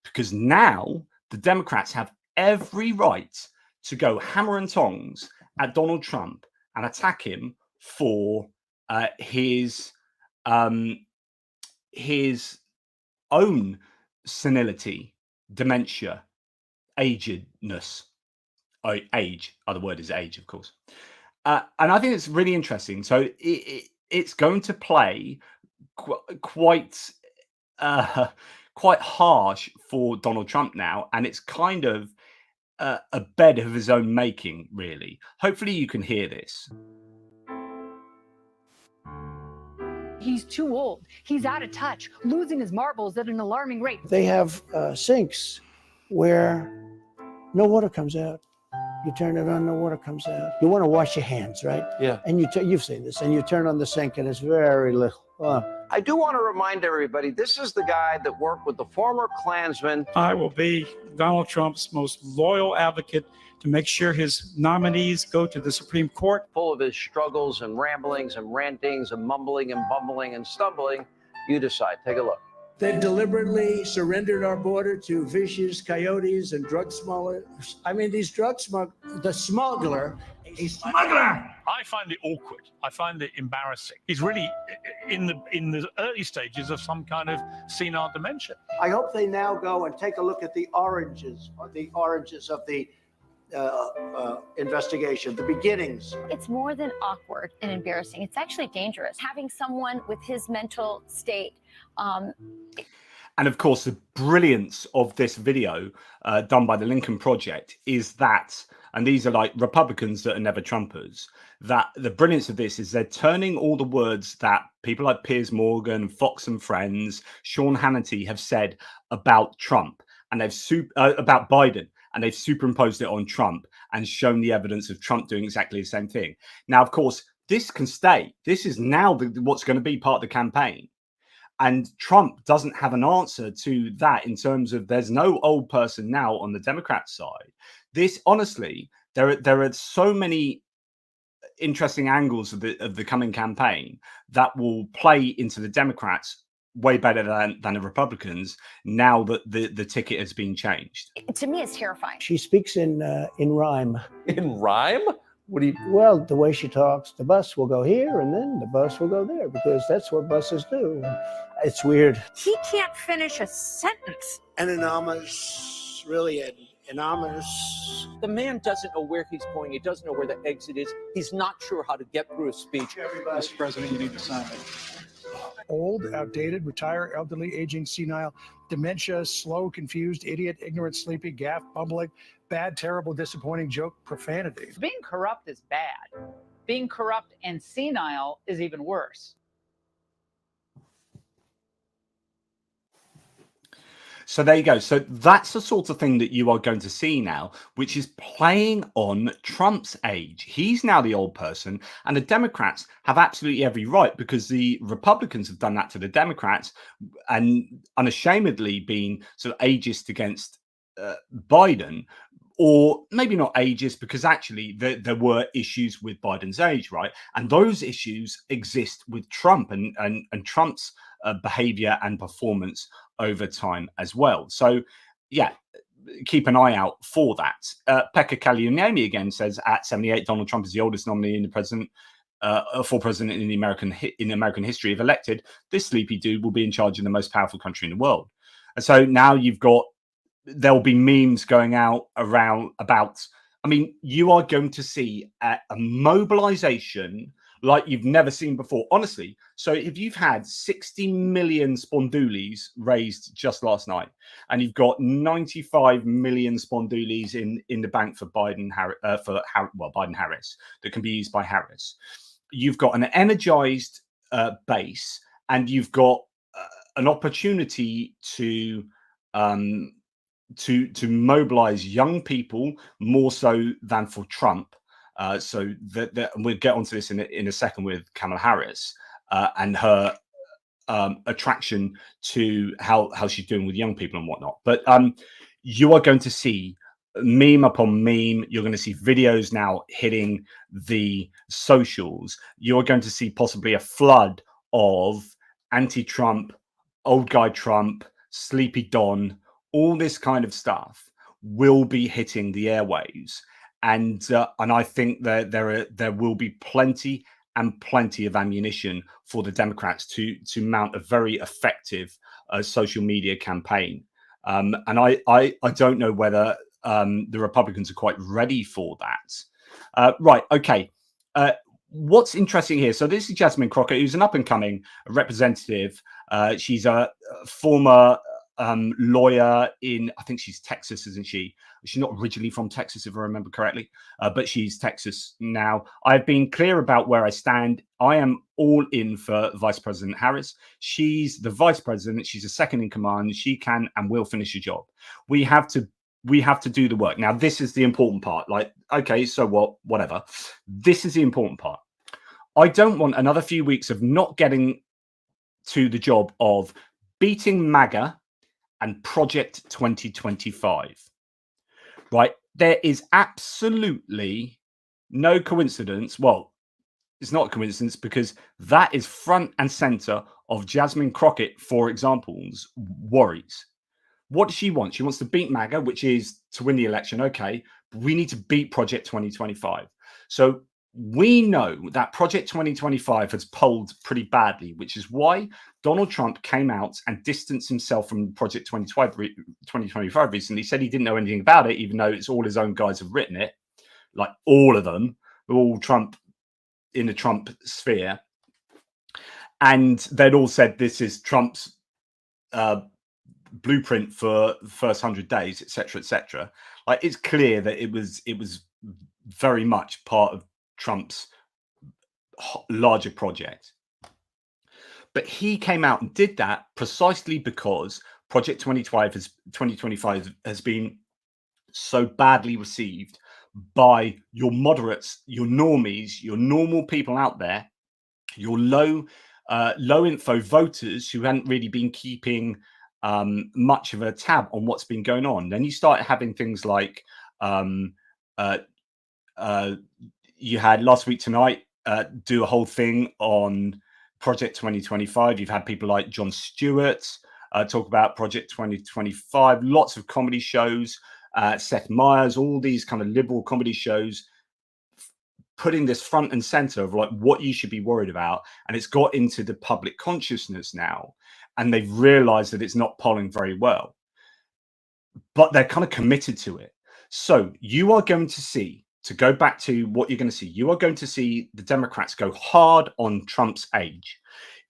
because now the Democrats have every right to go hammer and tongs at Donald Trump and attack him for his own senility, dementia, agedness. Age, other word is age, of course. And I think it's really interesting. So it's going to play quite harsh for Donald Trump now, and it's kind of a bed of his own making, really. Hopefully you can hear this. He's too old. He's out of touch, losing his marbles at an alarming rate. They have sinks where no water comes out. You turn it on, no water comes out. You want to wash your hands, right? Yeah. And you've seen this, and you turn on the sink, and it's very little. I do want to remind everybody, this is the guy that worked with the former Klansman. I will be Donald Trump's most loyal advocate to make sure his nominees go to the Supreme Court. Full of his struggles and ramblings and rantings and mumbling and bumbling and stumbling. You decide. Take a look. They've deliberately surrendered our border to vicious coyotes and drug smugglers. I mean, the smuggler. I find it awkward. I find it embarrassing. He's really in the early stages of some kind of senile dementia. I hope they now go and take a look at the oranges of the investigation, the beginnings. It's more than awkward and embarrassing. It's actually dangerous. Having someone with his mental state. And of course, the brilliance of this video done by the Lincoln Project is that, and these are like Republicans that are never Trumpers, that the brilliance of this is they're turning all the words that people like Piers Morgan, Fox and Friends, Sean Hannity have said about Trump, and they've about Biden, and they've superimposed it on Trump and shown the evidence of Trump doing exactly the same thing. Now, of course, this can stay. This is now what's going to be part of the campaign. And Trump doesn't have an answer to that in terms of there's no old person now on the Democrat side. This, honestly, there are so many interesting angles of the coming campaign that will play into the Democrats way better than the Republicans now that the ticket has been changed. To me, it's terrifying. She speaks in rhyme. In rhyme? What do you? Well, the way she talks, the bus will go here and then the bus will go there, because that's what buses do. It's weird. He can't finish a sentence. Anonymous, really anonymous. The man doesn't know where he's going. He doesn't know where the exit is. He's not sure how to get through a speech. Mr. President, you need to sign it. Old, outdated, retired, elderly, aging, senile, dementia, slow, confused, idiot, ignorant, sleepy, gaff, bumbling, bad, terrible, disappointing, joke, profanity. Being corrupt is bad. Being corrupt and senile is even worse. So there you go. So that's the sort of thing that you are going to see now, which is playing on Trump's age. He's now the old person, and the Democrats have absolutely every right, because the Republicans have done that to the Democrats and unashamedly been sort of ageist against Biden or maybe not ageist, because actually there were issues with Biden's age, right? And those issues exist with Trump and Trump's behavior and performance over time as well. So, yeah, keep an eye out for that. Pekka Kallioniemi again says at 78, Donald Trump is the oldest nominee in the president. For president in American history. If elected, this sleepy dude will be in charge of the most powerful country in the world. And so now there'll be memes going out around about, I mean, you are going to see a mobilization like you've never seen before, honestly. So if you've had 60 million spondoolies raised just last night, and you've got 95 million spondoolies in the bank for Biden Harris that can be used by Harris, you've got an energized base, and you've got an opportunity to mobilize young people more so than for Trump. So that we'll get onto this in a second with Kamala Harris and her attraction to how she's doing with young people and whatnot. But you are going to see meme upon meme. You're going to see videos now hitting the socials. You're going to see possibly a flood of anti-Trump, old guy Trump, sleepy Don, all this kind of stuff will be hitting the airwaves. And I think that there will be plenty of ammunition for the Democrats to mount a very effective social media campaign. And I don't know whether the Republicans are quite ready for that. Right. Okay. What's interesting here? So this is Jasmine Crockett, who's an up-and-coming representative. She's a former lawyer in, I think she's Texas, isn't she? She's not originally from Texas, if I remember correctly, but she's Texas now. I've been clear about where I stand. I am all in for Vice President Harris. She's the vice president. She's a second in command. She can and will finish the job. We have to do the work. Now, this is the important part. Like, okay, so what? Whatever. This is the important part. I don't want another few weeks of not getting to the job of beating MAGA and Project 2025, right? There is absolutely no coincidence. Well, it's not a coincidence because that is front and center of Jasmine Crockett, for example's worries. What does she want? She wants to beat MAGA, which is to win the election. Okay, but we need to beat Project 2025. So we know that Project 2025 has polled pretty badly, which is why Donald Trump came out and distanced himself from Project 2025 recently. He said he didn't know anything about it, even though it's all his own guys have written it, like all of them, all Trump in the Trump sphere. And they'd all said this is Trump's blueprint for the first 100 days, etc., etc. Like, it's clear that it was very much part of Trump's larger project. But he came out and did that precisely because Project 2025 has been so badly received by your moderates, your normies, your normal people out there, your low info voters who hadn't really been keeping much of a tab on what's been going on. Then you start having things like you had last week tonight do a whole thing on Project 2025. You've had people like Jon Stewart talk about Project 2025, lots of comedy shows, Seth Meyers, all these kind of liberal comedy shows putting this front and center of like what you should be worried about. And it's got into the public consciousness now, and they've realized that it's not polling very well, but they're kind of committed to it. So you are going to see, to go back to what you're going to see, you are going to see the Democrats go hard on Trump's age,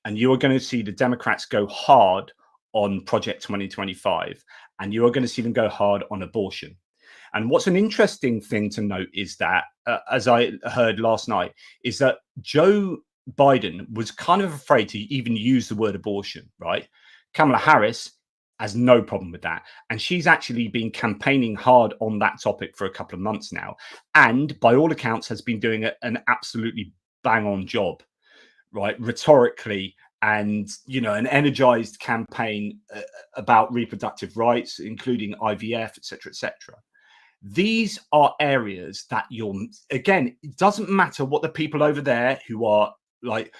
and you are going to see the Democrats go hard on Project 2025, and you are going to see them go hard on abortion. And what's an interesting thing to note is that, as I heard last night, is that Joe Biden was kind of afraid to even use the word abortion, right? Kamala Harris has no problem with that. And she's actually been campaigning hard on that topic for a couple of months now. And by all accounts has been doing an absolutely bang on job, right? Rhetorically, and, you know, an energized campaign about reproductive rights, including IVF, et cetera, et cetera. These are areas that again, it doesn't matter what the people over there who are like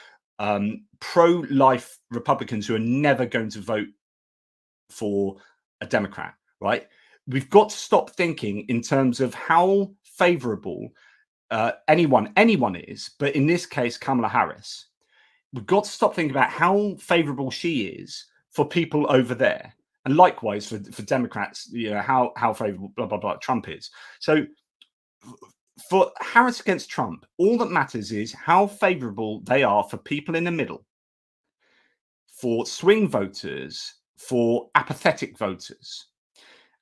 pro-life Republicans who are never going to vote for a Democrat, right? We've got to stop thinking in terms of how favorable anyone is, but in this case, Kamala Harris. We've got to stop thinking about how favorable she is for people over there. And likewise for Democrats, how favorable blah, blah, blah Trump is. So for Harris against Trump, all that matters is how favorable they are for people in the middle, for swing voters, for apathetic voters.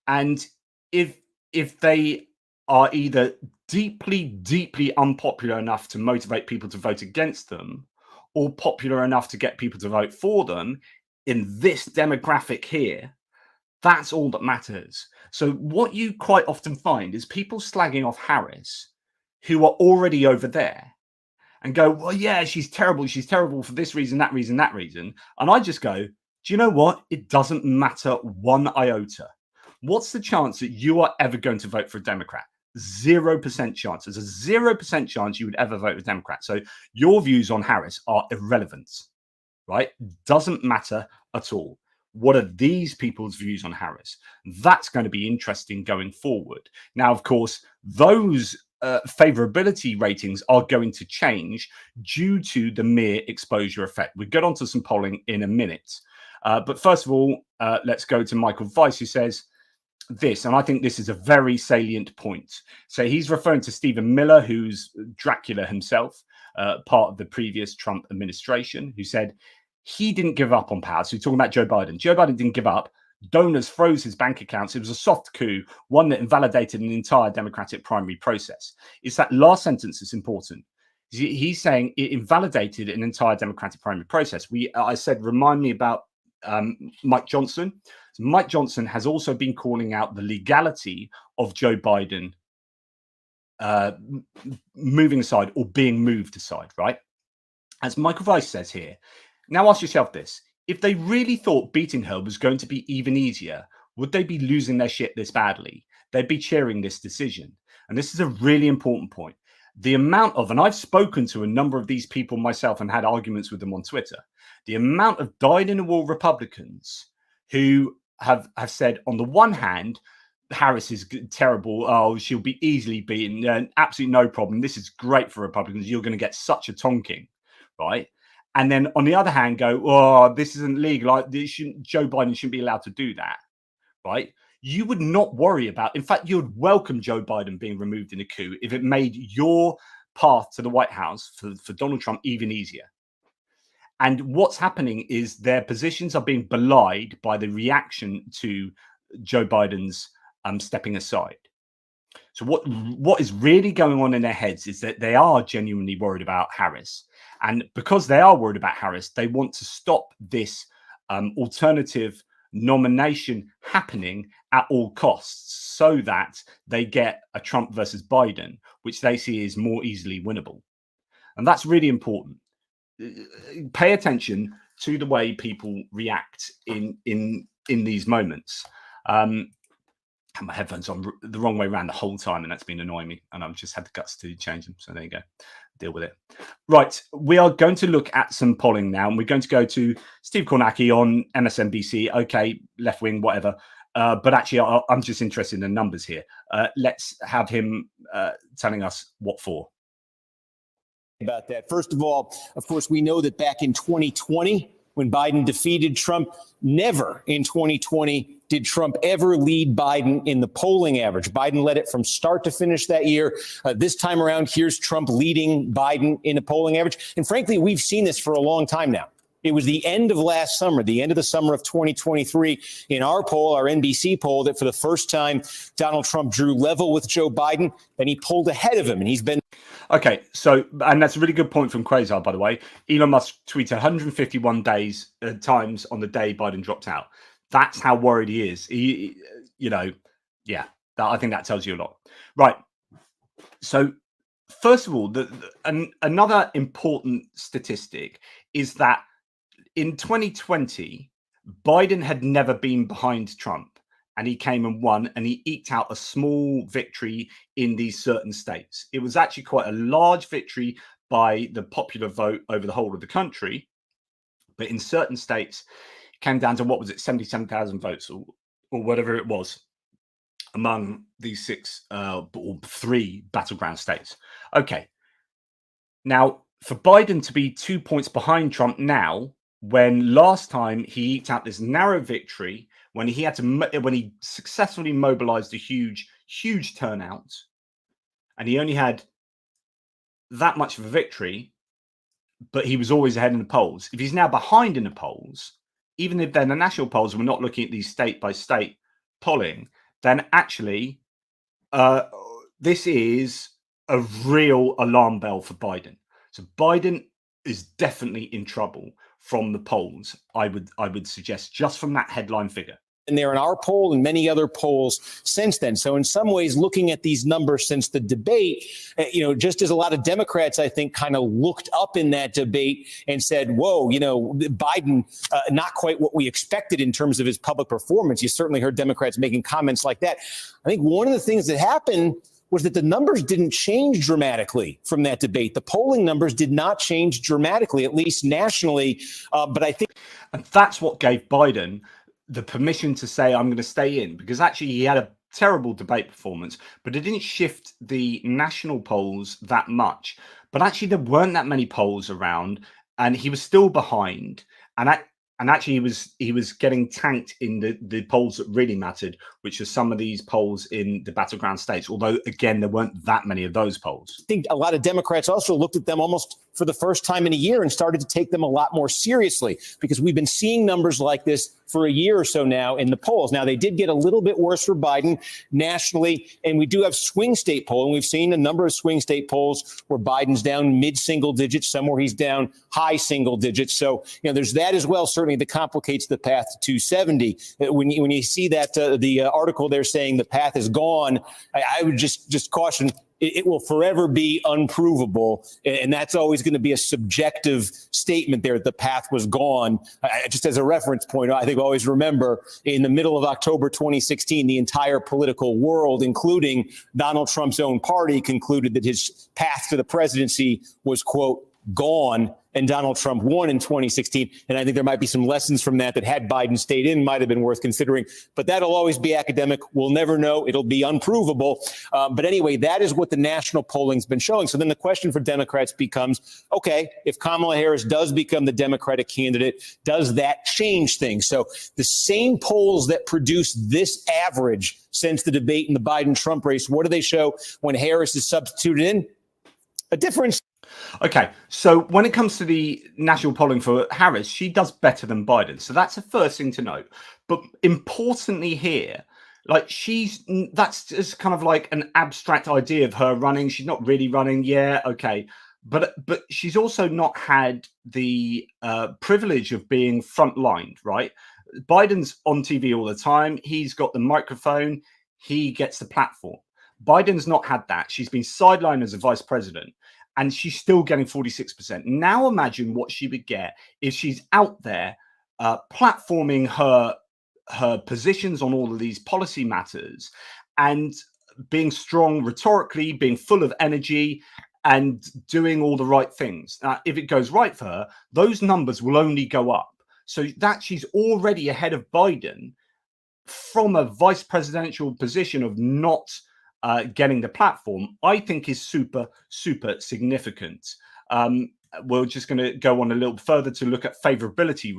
And if they are either deeply unpopular enough to motivate people to vote against them, or popular enough to get people to vote for them in this demographic here, that's all that matters. So what you quite often find is people slagging off Harris who are already over there and go, well, yeah, she's terrible for this reason, that reason, that reason. And I just go, do you know what? It doesn't matter one iota. What's the chance that you are ever going to vote for a Democrat? 0% chance. There's a 0% chance you would ever vote for a Democrat. So your views on Harris are irrelevant, right? Doesn't matter at all. What are these people's views on Harris? That's going to be interesting going forward. Now, of course, those favorability ratings are going to change due to the mere exposure effect. We'll get onto some polling in a minute. But first of all, let's go to Michael Weiss, who says this, and I think this is a very salient point. So he's referring to Stephen Miller, who's Dracula himself, part of the previous Trump administration, who said he didn't give up on power. So he's talking about Joe Biden. Joe Biden didn't give up. Donors froze his bank accounts. It was a soft coup, one that invalidated an entire Democratic primary process. It's that last sentence that's important. He's saying it invalidated an entire Democratic primary process. I said, remind me about Mike Johnson. So Mike Johnson has also been calling out the legality of Joe Biden moving aside or being moved aside, right? As Michael Weiss says here, now ask yourself this. If they really thought beating her was going to be even easier, would they be losing their shit this badly? They'd be cheering this decision. And this is a really important point. The amount of, and I've spoken to a number of these people myself and had arguments with them on Twitter, the amount of dyed-in-the-wool Republicans who have said, on the one hand, Harris is terrible. Oh, she'll be easily beaten. Absolutely no problem. This is great for Republicans. You're going to get such a tonking, right? And then on the other hand, go, oh, this isn't legal. Joe Biden shouldn't be allowed to do that, right? You would not worry about, in fact, you would welcome Joe Biden being removed in a coup if it made your path to the White House for Donald Trump even easier. And what's happening is their positions are being belied by the reaction to Joe Biden's stepping aside. So what is really going on in their heads is that they are genuinely worried about Harris. And because they are worried about Harris, they want to stop this alternative nomination happening at all costs so that they get a Trump versus Biden, which they see is more easily winnable. And that's really important. Pay attention to the way people react in these moments. Had my headphones on the wrong way around the whole time, and that's been annoying me, and I've just had the guts to change them. So there you go. Deal with it. Right. We are going to look at some polling now, and we're going to go to Steve Kornacki on MSNBC. Okay, left wing, whatever. But actually, I'm just interested in the numbers here. Let's have him telling us what for. About that. First of all, of course, we know that back in 2020, when Biden defeated Trump, never in 2020 did Trump ever lead Biden in the polling average. Biden led it from start to finish that year. This time around, here's Trump leading Biden in a polling average. And frankly, we've seen this for a long time now. It was the end of last summer, the end of the summer of 2023, in our poll, our NBC poll, that for the first time, Donald Trump drew level with Joe Biden, and he pulled ahead of him, and he's been... Okay, so, and that's a really good point from Quasar, by the way. Elon Musk tweeted 151 times on the day Biden dropped out. That's how worried he is. I think that tells you a lot. Right. So, first of all, another important statistic is that in 2020, Biden had never been behind Trump. and he came and won, and he eked out a small victory in these certain states. It was actually quite a large victory by the popular vote over the whole of the country, but in certain states, it came down to, what was it, 77,000 votes or whatever it was among these six or three battleground states. Okay. Now, for Biden to be 2 points behind Trump now, when last time he eked out this narrow victory, when he successfully mobilized a huge turnout, and he only had that much of a victory, but he was always ahead in the polls. If he's now behind in the polls, even if they're the national polls, and we're not looking at these state by state polling, then actually this is a real alarm bell for Biden. So Biden is definitely in trouble from the polls, I would suggest, just from that headline figure. And they're in our poll and many other polls since then. So in some ways, looking at these numbers since the debate, just as a lot of Democrats, I think, kind of looked up in that debate and said, whoa, Biden, not quite what we expected in terms of his public performance. You certainly heard Democrats making comments like that. I think one of the things that happened was that the numbers didn't change dramatically from that debate. The polling numbers did not change dramatically, at least nationally. But I think, and that's what gave Biden the permission to say, I'm going to stay in, because actually he had a terrible debate performance, but it didn't shift the national polls that much. But actually there weren't that many polls around, and he was still behind. And actually he was getting tanked in the polls that really mattered, which are some of these polls in the battleground states. Although, again, there weren't that many of those polls. I think a lot of Democrats also looked at them almost for the first time in a year and started to take them a lot more seriously, because we've been seeing numbers like this for a year or so now in the polls. Now, they did get a little bit worse for Biden nationally, and we do have swing state polling. We've seen a number of swing state polls where Biden's down mid-single digits, somewhere he's down high single digits. So, there's that as well, certainly, that complicates the path to 270. When you see that the article there saying the path is gone, I would just caution, it will forever be unprovable. And that's always going to be a subjective statement there. The path was gone. Just as a reference point, I think always remember, in the middle of October 2016, the entire political world, including Donald Trump's own party, concluded that his path to the presidency was, quote, gone, and Donald Trump won in 2016. And I think there might be some lessons from that had Biden stayed in might have been worth considering. But that'll always be academic. We'll never know. It'll be unprovable. But anyway, that is what the national polling's been showing. So then the question for Democrats becomes, okay, if Kamala Harris does become the Democratic candidate, does that change things? So the same polls that produce this average since the debate in the Biden-Trump race, what do they show when Harris is substituted in? A difference. Okay, so when it comes to the national polling for Harris, she does better than Biden. So that's the first thing to note. But importantly here, that's just kind of like an abstract idea of her running. She's not really running. Yeah, okay. But she's also not had the privilege of being frontlined, right? Biden's on TV all the time. He's got the microphone. He gets the platform. Biden's not had that. She's been sidelined as a vice president, and she's still getting 46%. Now imagine what she would get if she's out there platforming her positions on all of these policy matters and being strong rhetorically, being full of energy and doing all the right things. If it goes right for her, those numbers will only go up. So that she's already ahead of Biden from a vice presidential position of not getting the platform, I think is super, super significant. We're just going to go on a little further to look at favorability.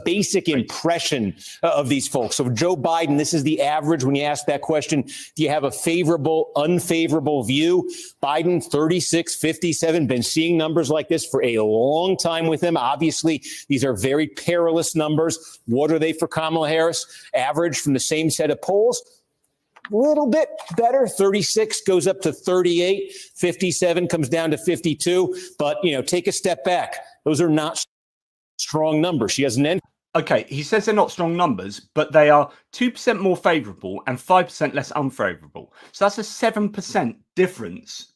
Basic impression of these folks. So Joe Biden, this is the average. When you ask that question, do you have a favorable, unfavorable view? Biden, 36, 57, been seeing numbers like this for a long time with him. Obviously, these are very perilous numbers. What are they for Kamala Harris? Average from the same set of polls? Little bit better. 36 goes up to 38. 57 comes down to 52. But, take a step back. Those are not strong numbers. She has an end. Okay, he says they're not strong numbers, but they are 2% more favorable and 5% less unfavorable. So that's a 7% difference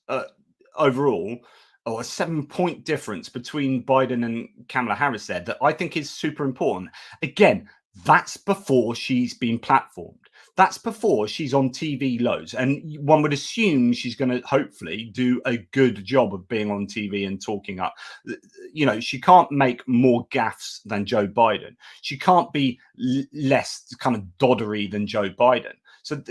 overall, or a 7-point difference between Biden and Kamala Harris there that I think is super important. Again, that's before she's been platformed. That's before she's on TV loads. And one would assume she's going to hopefully do a good job of being on TV and talking up. You know, she can't make more gaffes than Joe Biden. She can't be less kind of doddery than Joe Biden. So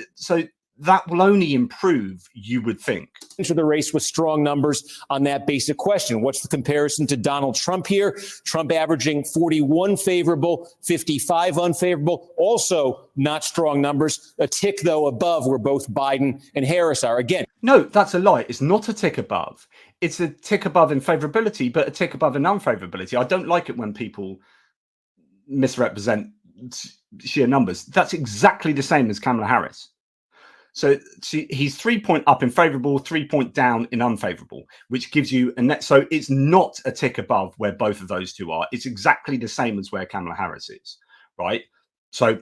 that will only improve, you would think. Enter the race with strong numbers on that basic question. What's the comparison to Donald Trump here? Trump averaging 41 favorable, 55 unfavorable. Also not strong numbers. A tick, though, above where both Biden and Harris are. Again. No, that's a lie. It's not a tick above. It's a tick above in favorability, but a tick above in unfavorability. I don't like it when people misrepresent sheer numbers. That's exactly the same as Kamala Harris. So he's 3 point up in favorable, 3 point down in unfavorable, which gives you a net. So it's not a tick above where both of those two are. It's exactly the same as where Kamala Harris is, right? So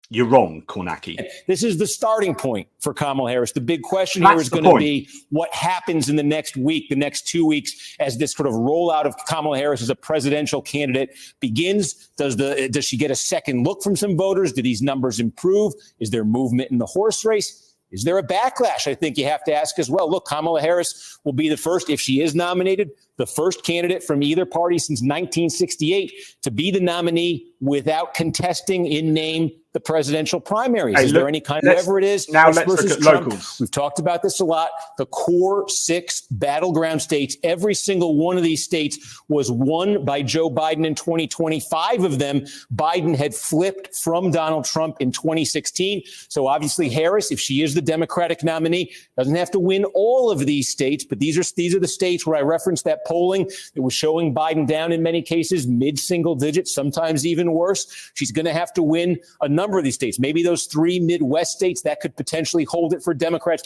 you're wrong, Kornacki. This is the starting point for Kamala Harris. The big question here is going to be what happens in the next week, the next 2 weeks, as this sort of rollout of Kamala Harris as a presidential candidate begins. Does she get a second look from some voters? Do these numbers improve? Is there movement in the horse race? Is there a backlash? I think you have to ask as well. Look, Kamala Harris will be the first, if she is nominated, the first candidate from either party since 1968 to be the nominee without contesting in name the presidential primaries. Is there any kind, whatever it is? Now let's look at locals. We've talked about this a lot. The core 6 battleground states, every single one of these states was won by Joe Biden in 2020. 5 of them, Biden had flipped from Donald Trump in 2016. So obviously Harris, if she is the Democratic nominee, doesn't have to win all of these states, but these are the states where I referenced that polling that was showing Biden down in many cases, mid-single digits, sometimes even worse. She's going to have to win a number of these states, maybe those 3 Midwest states that could potentially hold it for Democrats.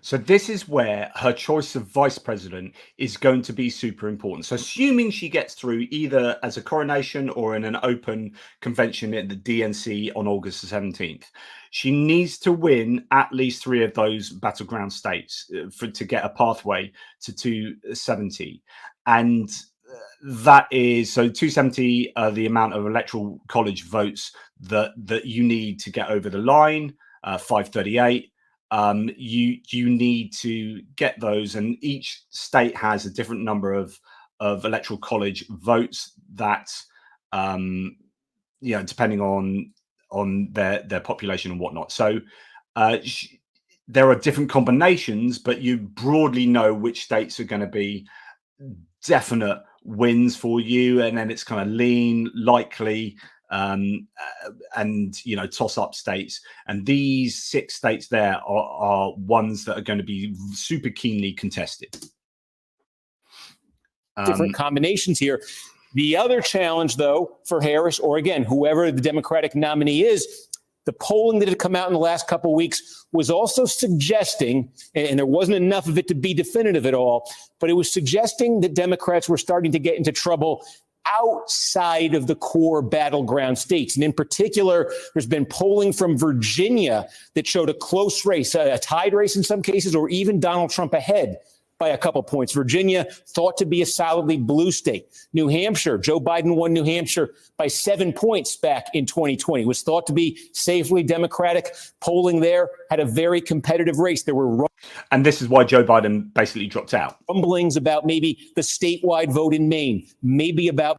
So this is where her choice of vice president is going to be super important. So assuming she gets through either as a coronation or in an open convention at the DNC on August the 17th, she needs to win at least 3 of those battleground states to get a pathway to 270. And that is, so 270 are the amount of electoral college votes that you need to get over the line, 538. You need to get those, and each state has a different number of electoral college votes that, depending on their population and whatnot. So there are different combinations, but you broadly know which states are going to be definite wins for you, and then it's kind of lean, likely, and toss up states. And these 6 states there are ones that are going to be super keenly contested. Different combinations here. The other challenge, though, for Harris, or again, whoever the Democratic nominee is, the polling that had come out in the last couple of weeks was also suggesting, and there wasn't enough of it to be definitive at all, but it was suggesting that Democrats were starting to get into trouble outside of the core battleground states. And in particular, there's been polling from Virginia that showed a close race, a tied race in some cases, or even Donald Trump ahead by a couple points. Virginia thought to be a solidly blue state. New Hampshire, Joe Biden won New Hampshire by 7 points back in 2020. It was thought to be safely Democratic. Polling there had a very competitive race. There were and this is why Joe Biden basically dropped out. Rumblings about maybe the statewide vote in Maine, maybe about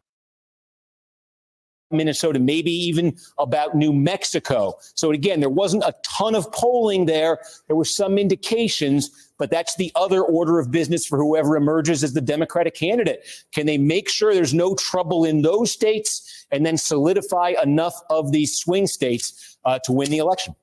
Minnesota, maybe even about New Mexico. So again, there wasn't a ton of polling there. There were some indications, but that's the other order of business for whoever emerges as the Democratic candidate. Can they make sure there's no trouble in those states and then solidify enough of these swing states to win the election?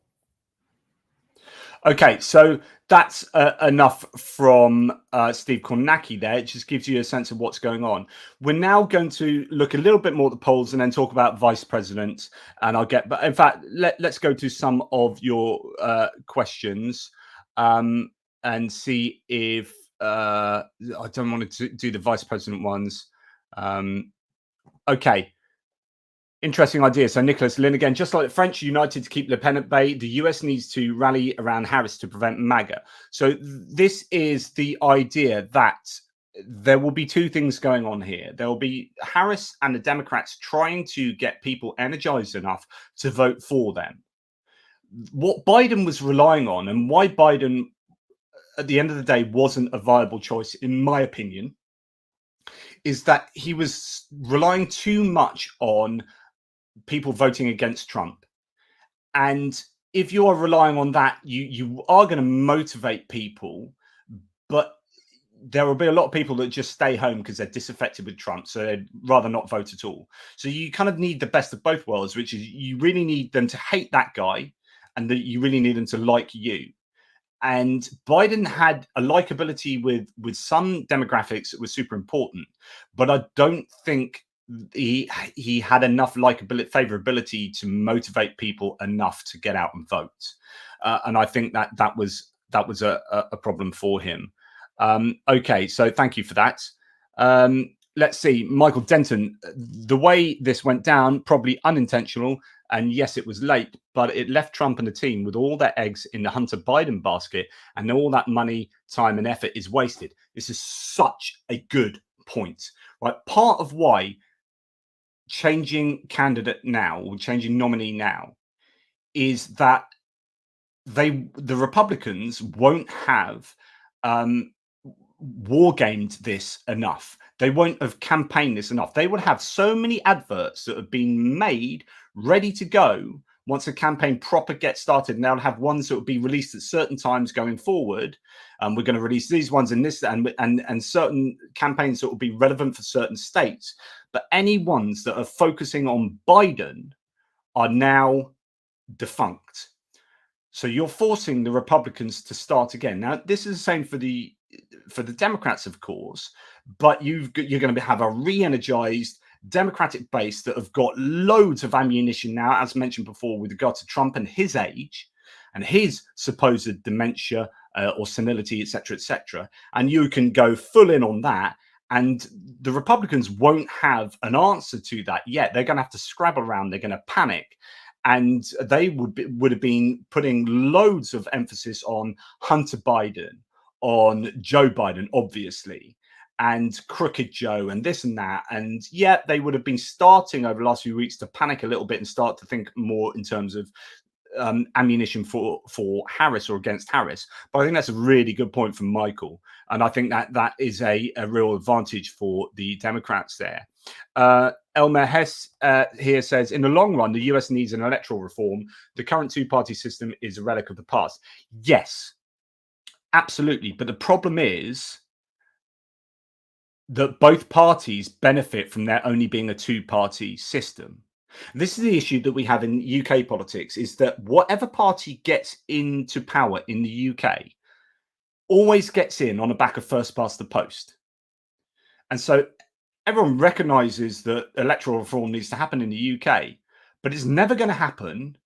Okay, so that's enough from Steve Kornacki there. It just gives you a sense of what's going on. We're now going to look a little bit more at the polls and then talk about vice president. And but in fact, let's go to some of your questions and see if I don't want to do the vice president ones. Okay. Interesting idea. So Nicholas Lynn again, just like the French united to keep Le Pen at bay, the US needs to rally around Harris to prevent MAGA. So this is the idea that there will be 2 things going on here. There will be Harris and the Democrats trying to get people energized enough to vote for them. what Biden was relying on, and why Biden, at the end of the day, wasn't a viable choice, in my opinion, is that he was relying too much on people voting against Trump. And if you are relying on that, you are going to motivate people, but there will be a lot of people that just stay home because they're disaffected with Trump, so they'd rather not vote at all. So you kind of need the best of both worlds, which is you really need them to hate that guy and that you really need them to like you. And Biden had a likability with some demographics that was super important, but I don't think he had enough likability, favorability to motivate people enough to get out and vote. And I think that was a problem for him. Okay, so thank you for that. Let's see, Michael Denton, the way this went down, probably unintentional. And yes, it was late, but it left Trump and the team with all their eggs in the Hunter Biden basket, and all that money, time, and effort is wasted. This is such a good point, right? Part of why changing candidate now or changing nominee now is that the Republicans won't have war gamed this enough. They won't have campaigned this enough. They would have so many adverts that have been made ready to go once a campaign proper gets started, and they'll have ones that will be released at certain times going forward. We're going to release these ones in this and certain campaigns that will be relevant for certain states. But any ones that are focusing on Biden are now defunct. So you're forcing the Republicans to start again. Now, this is the same for the Democrats, of course, but you're going to have a re-energized Democratic base that have got loads of ammunition now, as mentioned before, with regard to Trump and his age and his supposed dementia or senility, etc., etc. And you can go full in on that. And the Republicans won't have an answer to that yet. They're going to have to scrabble around. They're going to panic. And they would have been putting loads of emphasis on Hunter Biden, on Joe Biden, obviously, and Crooked Joe and this and that. And yet they would have been starting over the last few weeks to panic a little bit and start to think more in terms of ammunition for Harris or against Harris. But I think that's a really good point from Michael. And I think that is a real advantage for the Democrats there. Elmer Hess here says, in the long run, the US needs an electoral reform. The current two-party system is a relic of the past. Yes, absolutely. But the problem is that both parties benefit from there only being a two-party system. This is the issue that we have in UK politics, is that whatever party gets into power in the UK always gets in on the back of first past the post. And so everyone recognizes that electoral reform needs to happen in the UK, but it's never going to happen.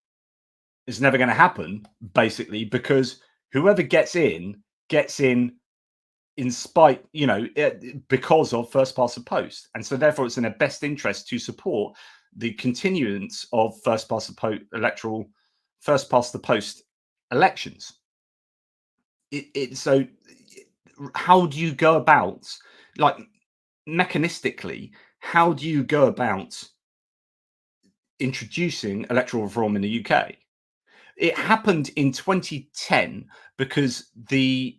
It's never going to happen, basically, because whoever gets in spite, because of first past the post. And so therefore it's in their best interest to support the continuance of first past the post elections. So how do you go about, like, mechanistically, how do you go about introducing electoral reform in the UK? It happened in 2010 because the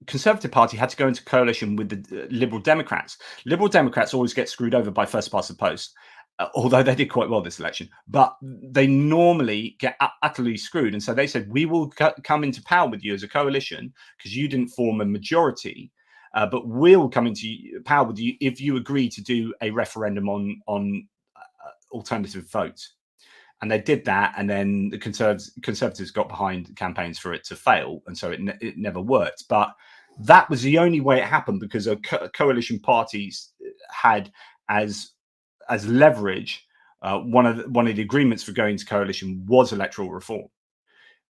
Conservative Party had to go into coalition with the Liberal Democrats. Liberal Democrats always get screwed over by first past the post, although they did quite well this election. But they normally get utterly screwed. And so they said, we will come into power with you as a coalition because you didn't form a majority. But we'll come into power with you if you agree to do a referendum on alternative vote. And they did that, and then the Conservatives got behind campaigns for it to fail, and so it never worked. But that was the only way it happened, because a coalition parties had as leverage one of the agreements for going to coalition was electoral reform.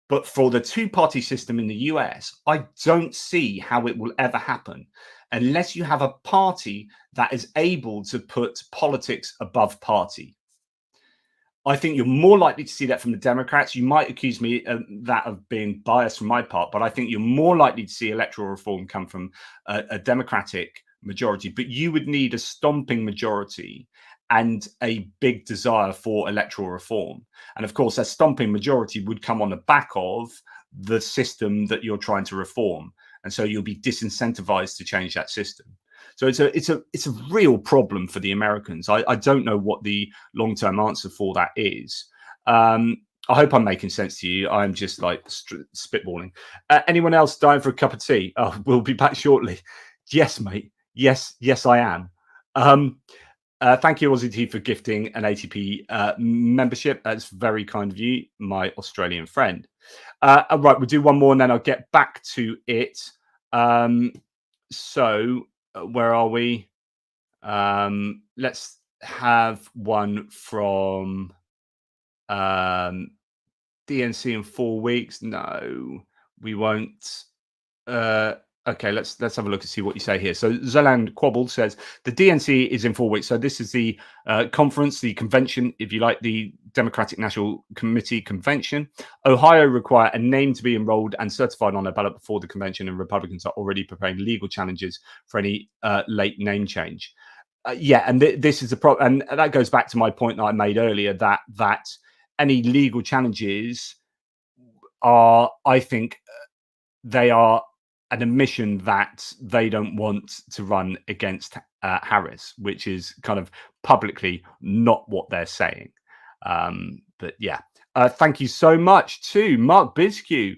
But for the two-party system in the US, I don't see how it will ever happen unless you have a party that is able to put politics above party. I think you're more likely to see that from the Democrats. You might accuse me of being biased from my part, but I think you're more likely to see electoral reform come from a Democratic majority. But you would need a stomping majority and a big desire for electoral reform. And of course, a stomping majority would come on the back of the system that you're trying to reform. And so you'll be disincentivized to change that system. So it's a real problem for the Americans. I don't know what the long-term answer for that is. I hope I'm making sense to you. I'm just like spitballing. Anyone else dying for a cup of tea? Oh, we'll be back shortly. Yes, mate. Yes, I am. Thank you, Aussie T, for gifting an ATP membership. That's very kind of you, my Australian friend. Right, we'll do one more and then I'll get back to it. So where are we? Let's have one from DNC in 4 weeks. No, we won't. Okay, let's have a look and see what you say here. So Zoland Quabble says the DNC is in 4 weeks. So this is the conference, the convention, if you like, the Democratic National Committee convention. Ohio require a name to be enrolled and certified on a ballot before the convention, and Republicans are already preparing legal challenges for any late name change. Yeah, and this is a problem, and that goes back to my point that I made earlier, that any legal challenges are, I think, they are an admission that they don't want to run against Harris, which is kind of publicly not what they're saying. But yeah, thank you so much to Mark Bisque,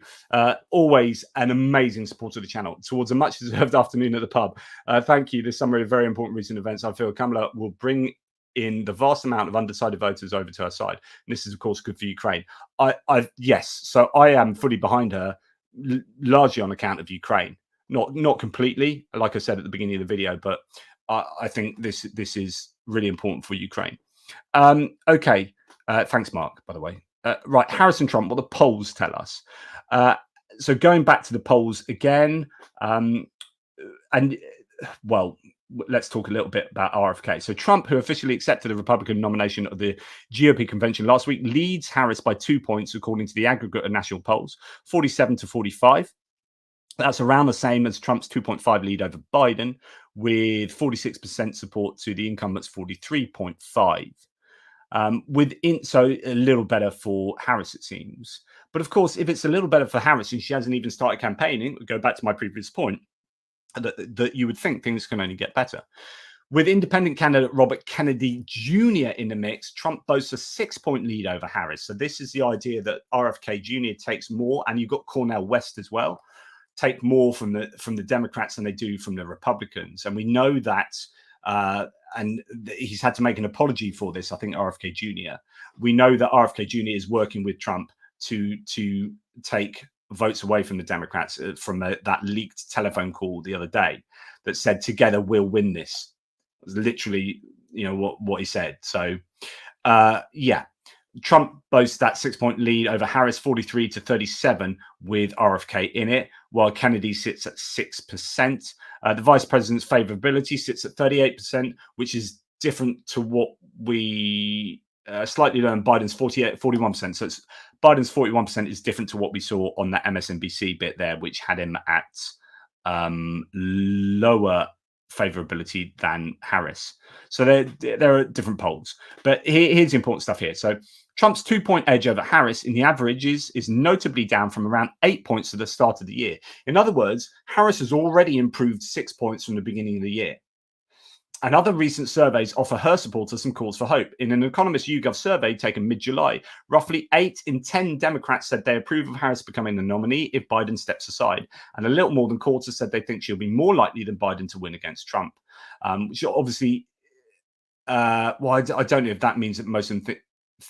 always an amazing supporter of the channel, towards a much deserved afternoon at the pub. Thank you. This summary of very important recent events, I feel Kamala will bring in the vast amount of undecided voters over to her side. And this is, of course, good for Ukraine. Yes, so I am fully behind her, largely on account of Ukraine, not completely, like I said at the beginning of the video, but I think this is really important for Ukraine. Okay, thanks, Mark, by the way. Right, Harris and Trump, what the polls tell us. So going back to the polls again, and well, let's talk a little bit about RFK. So Trump, who officially accepted the Republican nomination of the GOP convention last week, leads Harris by 2 points, according to the aggregate of national polls, 47 to 45. That's around the same as Trump's 2.5 lead over Biden, with 46% support to the incumbent's 43.5. So a little better for Harris, it seems. But of course, if it's a little better for Harris and she hasn't even started campaigning, go back to my previous point, that you would think things can only get better. With independent candidate Robert Kennedy Jr. in the mix, Trump boasts a 6-point lead over Harris. So this is the idea that RFK Jr. takes more, and you've got Cornel West as well, take more from the Democrats than they do from the Republicans. And we know that, and he's had to make an apology for this, I think, RFK Jr. We know that RFK Jr. is working with Trump to take votes away from the Democrats from that leaked telephone call the other day that said, together we'll win this. It was literally, what he said. So, yeah, Trump boasts that 6-point lead over Harris, 43 to 37, with RFK in it, while Kennedy sits at 6%. The vice president's favorability sits at 38%, which is different to what we slightly lower than Biden's 41%. So Biden's 41% is different to what we saw on the MSNBC bit there, which had him at lower favorability than Harris. So there are different polls. But here's the important stuff here. So Trump's 2-point edge over Harris in the averages is notably down from around 8 points at the start of the year. In other words, Harris has already improved 6 points from the beginning of the year. And other recent surveys offer her supporters some cause for hope. In an Economist YouGov survey taken mid-July, roughly 8 in 10 Democrats said they approve of Harris becoming the nominee if Biden steps aside. And a little more than quarters said they think she'll be more likely than Biden to win against Trump. Which obviously, I don't know if that means that most of them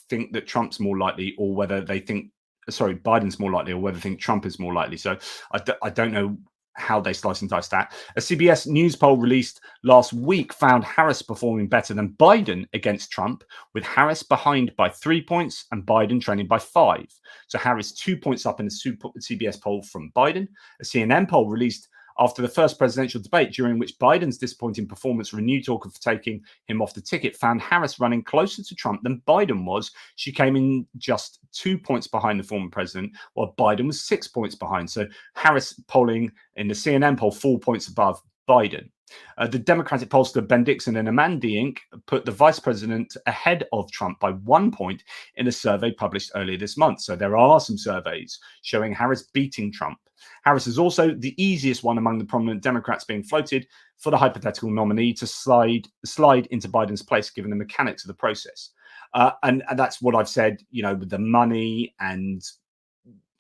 think that Trump's more likely, or whether they think, Biden's more likely, or whether they think Trump is more likely. So I don't know how they slice and dice that. A CBS News poll released last week found Harris performing better than Biden against Trump, with Harris behind by 3 points and Biden trailing by 5. So Harris 2 points up in a CBS poll from Biden. A CNN poll released after the first presidential debate, during which Biden's disappointing performance renewed talk of taking him off the ticket, found Harris running closer to Trump than Biden was. She came in just 2 points behind the former president, while Biden was 6 points behind. So Harris polling in the CNN poll 4 points above Biden. The Democratic pollster Ben Dixon and Amanda Inc. put the vice president ahead of Trump by 1 point in a survey published earlier this month. So there are some surveys showing Harris beating Trump. Harris is also the easiest one among the prominent Democrats being floated for the hypothetical nominee to slide into Biden's place, given the mechanics of the process. And that's what I've said, with the money and,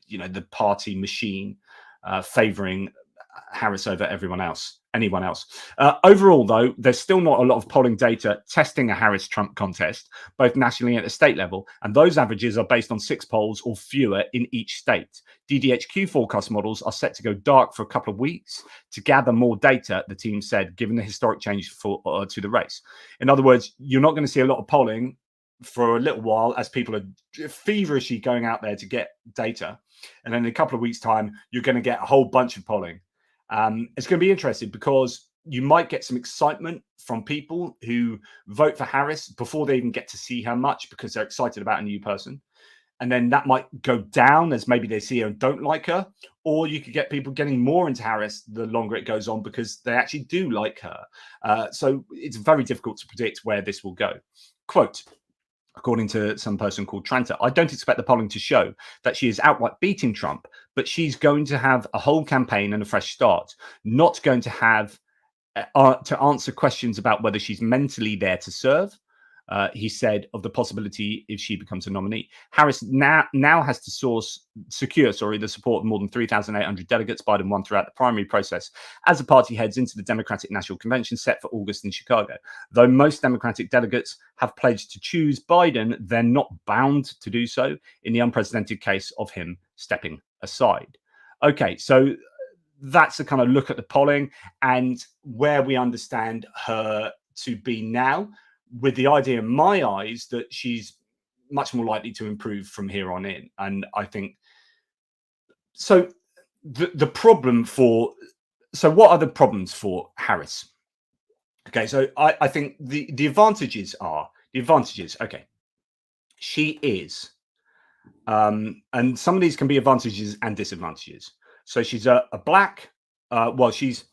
the party machine favoring Harris over anyone else. Overall, though, there's still not a lot of polling data testing a Harris-Trump contest, both nationally and at the state level, and those averages are based on 6 polls or fewer in each state. DDHQ forecast models are set to go dark for a couple of weeks to gather more data, the team said, given the historic change to the race. In other words, you're not going to see a lot of polling for a little while as people are feverishly going out there to get data. And then in a couple of weeks' time, you're going to get a whole bunch of polling. It's going to be interesting because you might get some excitement from people who vote for Harris before they even get to see her much because they're excited about a new person. And then that might go down as maybe they see her and don't like her. Or you could get people getting more into Harris the longer it goes on because they actually do like her. So it's very difficult to predict where this will go. Quote, according to some person called Tranter, I don't expect the polling to show that she is outright beating Trump, but she's going to have a whole campaign and a fresh start, not going to have to answer questions about whether she's mentally there to serve. He said of the possibility if she becomes a nominee. Harris now has to secure the support of more than 3,800 delegates. Biden won throughout the primary process as the party heads into the Democratic National Convention set for August in Chicago. Though most Democratic delegates have pledged to choose Biden, they're not bound to do so in the unprecedented case of him stepping aside. Okay, so that's a kind of look at the polling and where we understand her to be now, with the idea in my eyes that she's much more likely to improve from here on in. And I think so. The problem what are the problems for Harris? Okay, so I think the advantages are okay. She is, and some of these can be advantages and disadvantages. So she's a black, she's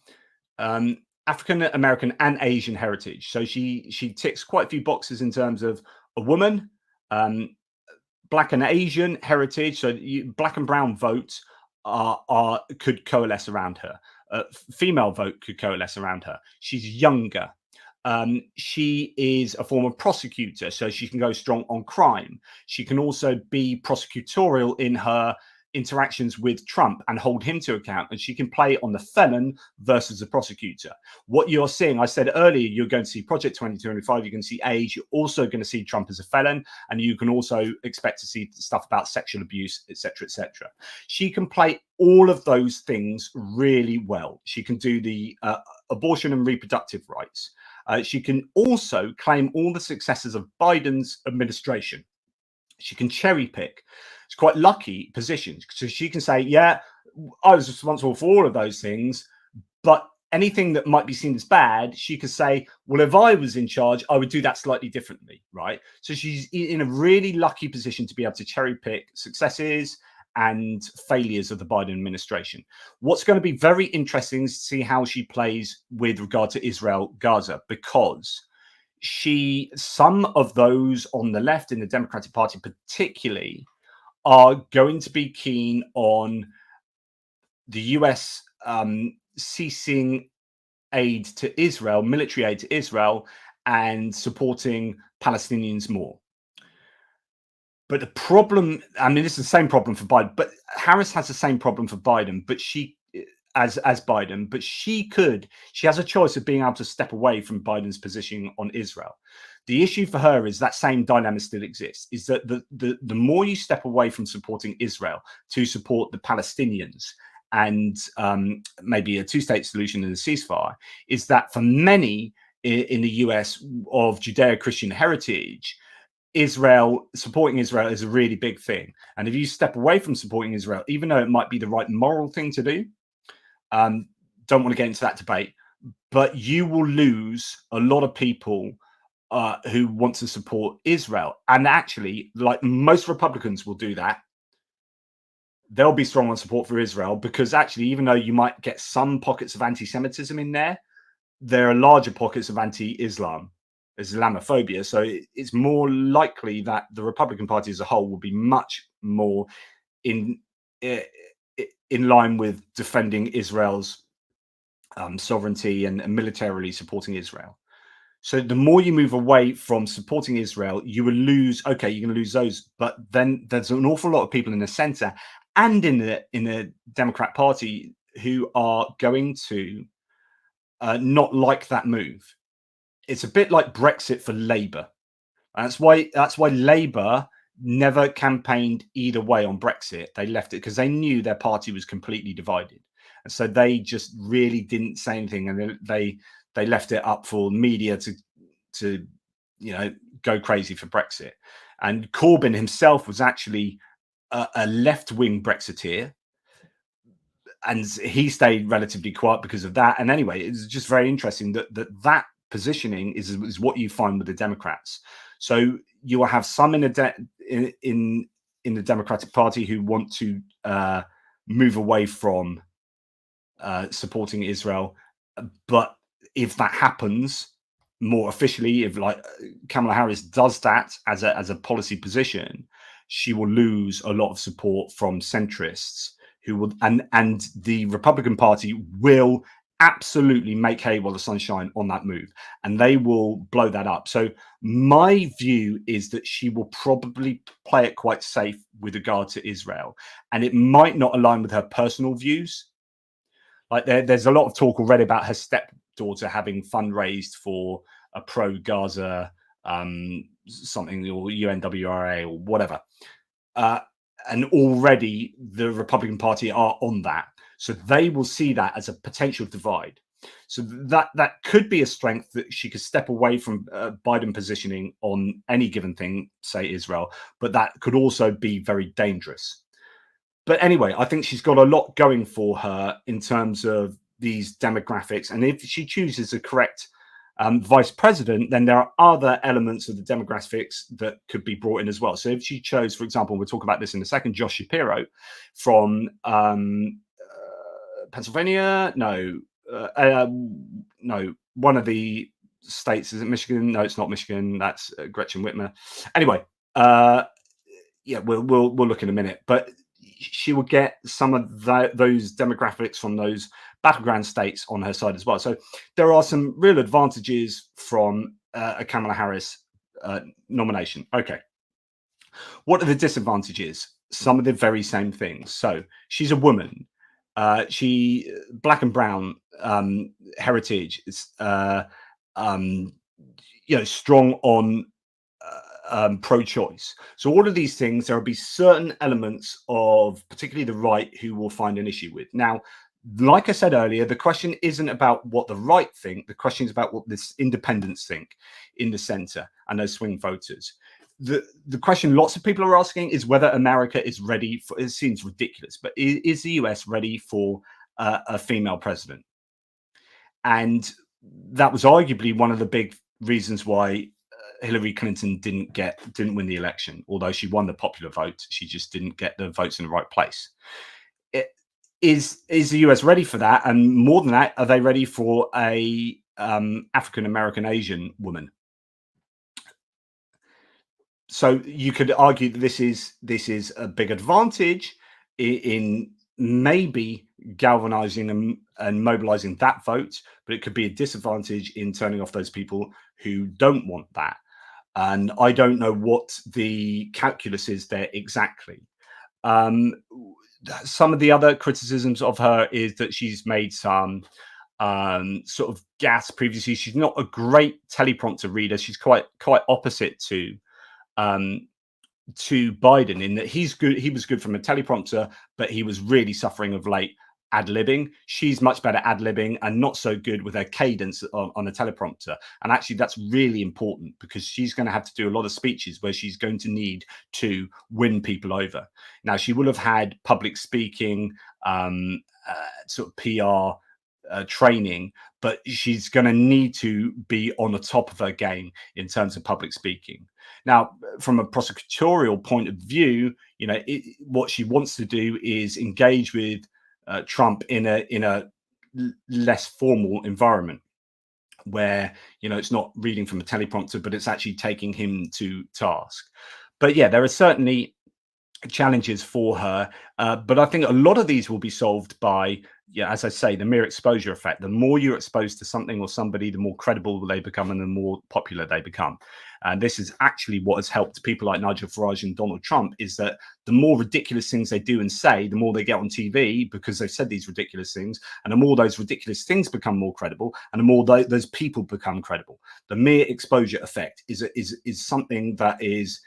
African American and Asian heritage. So she ticks quite a few boxes in terms of a woman, black and Asian heritage. So black and brown votes could coalesce around her. Female vote could coalesce around her. She's younger. She is a former prosecutor, so she can go strong on crime. She can also be prosecutorial in her interactions with Trump and hold him to account, and she can play on the felon versus the prosecutor. What you're seeing, I said earlier, you're going to see Project 2025, you're going to see age, you're also going to see Trump as a felon, and you can also expect to see stuff about sexual abuse, etc., etc. She can play all of those things really well. She can do the abortion and reproductive rights. She can also claim all the successes of Biden's administration. She can cherry pick. It's quite lucky position. So she can say, yeah, I was responsible for all of those things, but anything that might be seen as bad, she could say, well, if I was in charge, I would do that slightly differently, right? So she's in a really lucky position to be able to cherry pick successes and failures of the Biden administration. What's going to be very interesting is to see how she plays with regard to Israel, Gaza, because some of those on the left in the Democratic Party particularly are going to be keen on the US ceasing aid to Israel, military aid to Israel, and supporting Palestinians more. But the problem, this is the same problem for Biden, but Harris has the same problem for Biden, but she has a choice of being able to step away from Biden's position on Israel. The issue for her is that same dilemma still exists, is that the more you step away from supporting Israel to support the Palestinians and maybe a two-state solution and a ceasefire, is that for many in the US of Judeo-Christian heritage, supporting Israel is a really big thing. And if you step away from supporting Israel, even though it might be the right moral thing to do, don't want to get into that debate, but you will lose a lot of people who want to support Israel. And actually, like most Republicans will do that, they'll be strong on support for Israel, because actually, even though you might get some pockets of anti-Semitism in there, there are larger pockets of Islamophobia. So it's more likely that the Republican Party as a whole will be much more in line with defending Israel's sovereignty and militarily supporting Israel. So the more you move away from supporting Israel, you will lose. Okay, you're going to lose those, but then there's an awful lot of people in the center and in the Democrat Party who are going to not like that move. It's a bit like Brexit for Labour. That's why Labour never campaigned either way on Brexit. They left it because they knew their party was completely divided, and so they just really didn't say anything, and they left it up for media to go crazy for Brexit. And Corbyn himself was actually a left-wing Brexiteer, and he stayed relatively quiet because of that. And anyway, it's just very interesting that positioning is what you find with the Democrats. So you will have some in the Democratic Party who want to move away from supporting Israel, but if that happens more officially, if like Kamala Harris does that as a policy position, she will lose a lot of support from centrists who will, and the Republican Party will absolutely make hay while the sun shines on that move, and they will blow that up. So my view is that she will probably play it quite safe with regard to Israel, and it might not align with her personal views. Like there's a lot of talk already about her stepdaughter having fundraised for a pro-Gaza something, or UNWRA or whatever. And already the Republican Party are on that. So they will see that as a potential divide. So that could be a strength, that she could step away from Biden positioning on any given thing, say Israel, but that could also be very dangerous. But anyway, I think she's got a lot going for her in terms of these demographics. And if she chooses the correct vice president, then there are other elements of the demographics that could be brought in as well. So if she chose, for example, we'll talk about this in a second, Josh Shapiro from Pennsylvania, no, one of the states. Is it Michigan? No, it's not Michigan. That's Gretchen Whitmer. Anyway, yeah, we'll look in a minute, but she will get some of those demographics from those battleground states on her side as well. So there are some real advantages from a Kamala Harris nomination. Okay, what are the disadvantages? Some of the very same things. So she's a woman. She black and brown heritage. Is strong on pro-choice. So all of these things, there will be certain elements of particularly the right who will find an issue with. Now, like I said earlier, the question isn't about what the right think. The question is about what this independents think in the center and those swing voters. The question lots of people are asking is whether America is ready for, it seems ridiculous, but is the US ready for a female president? And that was arguably one of the big reasons why Hillary Clinton didn't win the election. Although she won the popular vote, she just didn't get the votes in the right place. Is the US ready for that? And more than that, are they ready for a African American Asian woman? So you could argue that this is a big advantage in maybe galvanizing and mobilizing that vote, but it could be a disadvantage in turning off those people who don't want that. And I don't know what the calculus is there exactly. Some of the other criticisms of her is that she's made some sort of gas previously. She's not a great teleprompter reader. She's quite opposite to Biden in that he's good. He was good from a teleprompter, but he was really suffering of late ad-libbing. She's much better ad-libbing and not so good with her cadence on a teleprompter. And actually that's really important because she's going to have to do a lot of speeches where she's going to need to win people over. Now, she will have had public speaking, sort of PR training, but she's going to need to be on the top of her game in terms of public speaking. Now, from a prosecutorial point of view, what she wants to do is engage with Trump in a less formal environment. where, you know, it's not reading from a teleprompter, but it's actually taking him to task. But yeah, there are certainly challenges for her. But I think a lot of these will be solved by, yeah, as I say, the mere exposure effect. The more you're exposed to something or somebody, the more credible they become and the more popular they become. And this is actually what has helped people like Nigel Farage and Donald Trump, is that the more ridiculous things they do and say, the more they get on TV because they've said these ridiculous things. And the more those ridiculous things become more credible and the more those people become credible. The mere exposure effect is something that is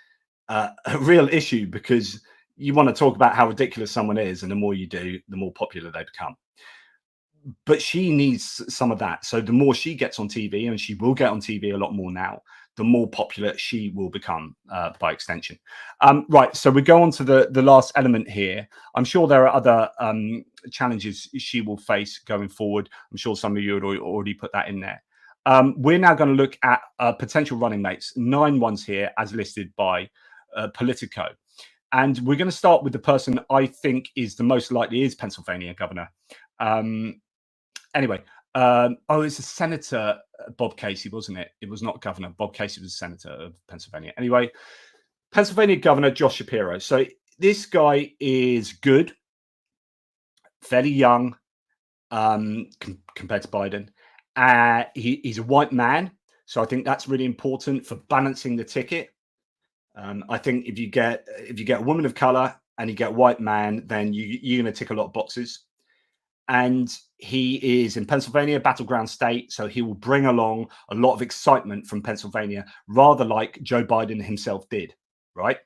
a real issue, because you want to talk about how ridiculous someone is, and the more you do, the more popular they become. But she needs some of that. So the more she gets on TV, and she will get on TV a lot more now, the more popular she will become by extension. Right, so we go on to the last element here. I'm sure there are other challenges she will face going forward. I'm sure some of you had already put that in there. We're now going to look at potential running mates, 9 ones here as listed by Politico. And we're going to start with the person I think is the most likely, is Pennsylvania governor. Anyway, oh, it's a senator, Bob Casey, wasn't it? It was not governor. Bob Casey was a senator of Pennsylvania. Anyway, Pennsylvania governor Josh Shapiro. So this guy is good, fairly young compared to Biden. He's a white man, so I think that's really important for balancing the ticket. I think if you get a woman of color and you get a white man, then you're going to tick a lot of boxes. And he is in Pennsylvania, battleground state, so he will bring along a lot of excitement from Pennsylvania, rather like Joe Biden himself did, right?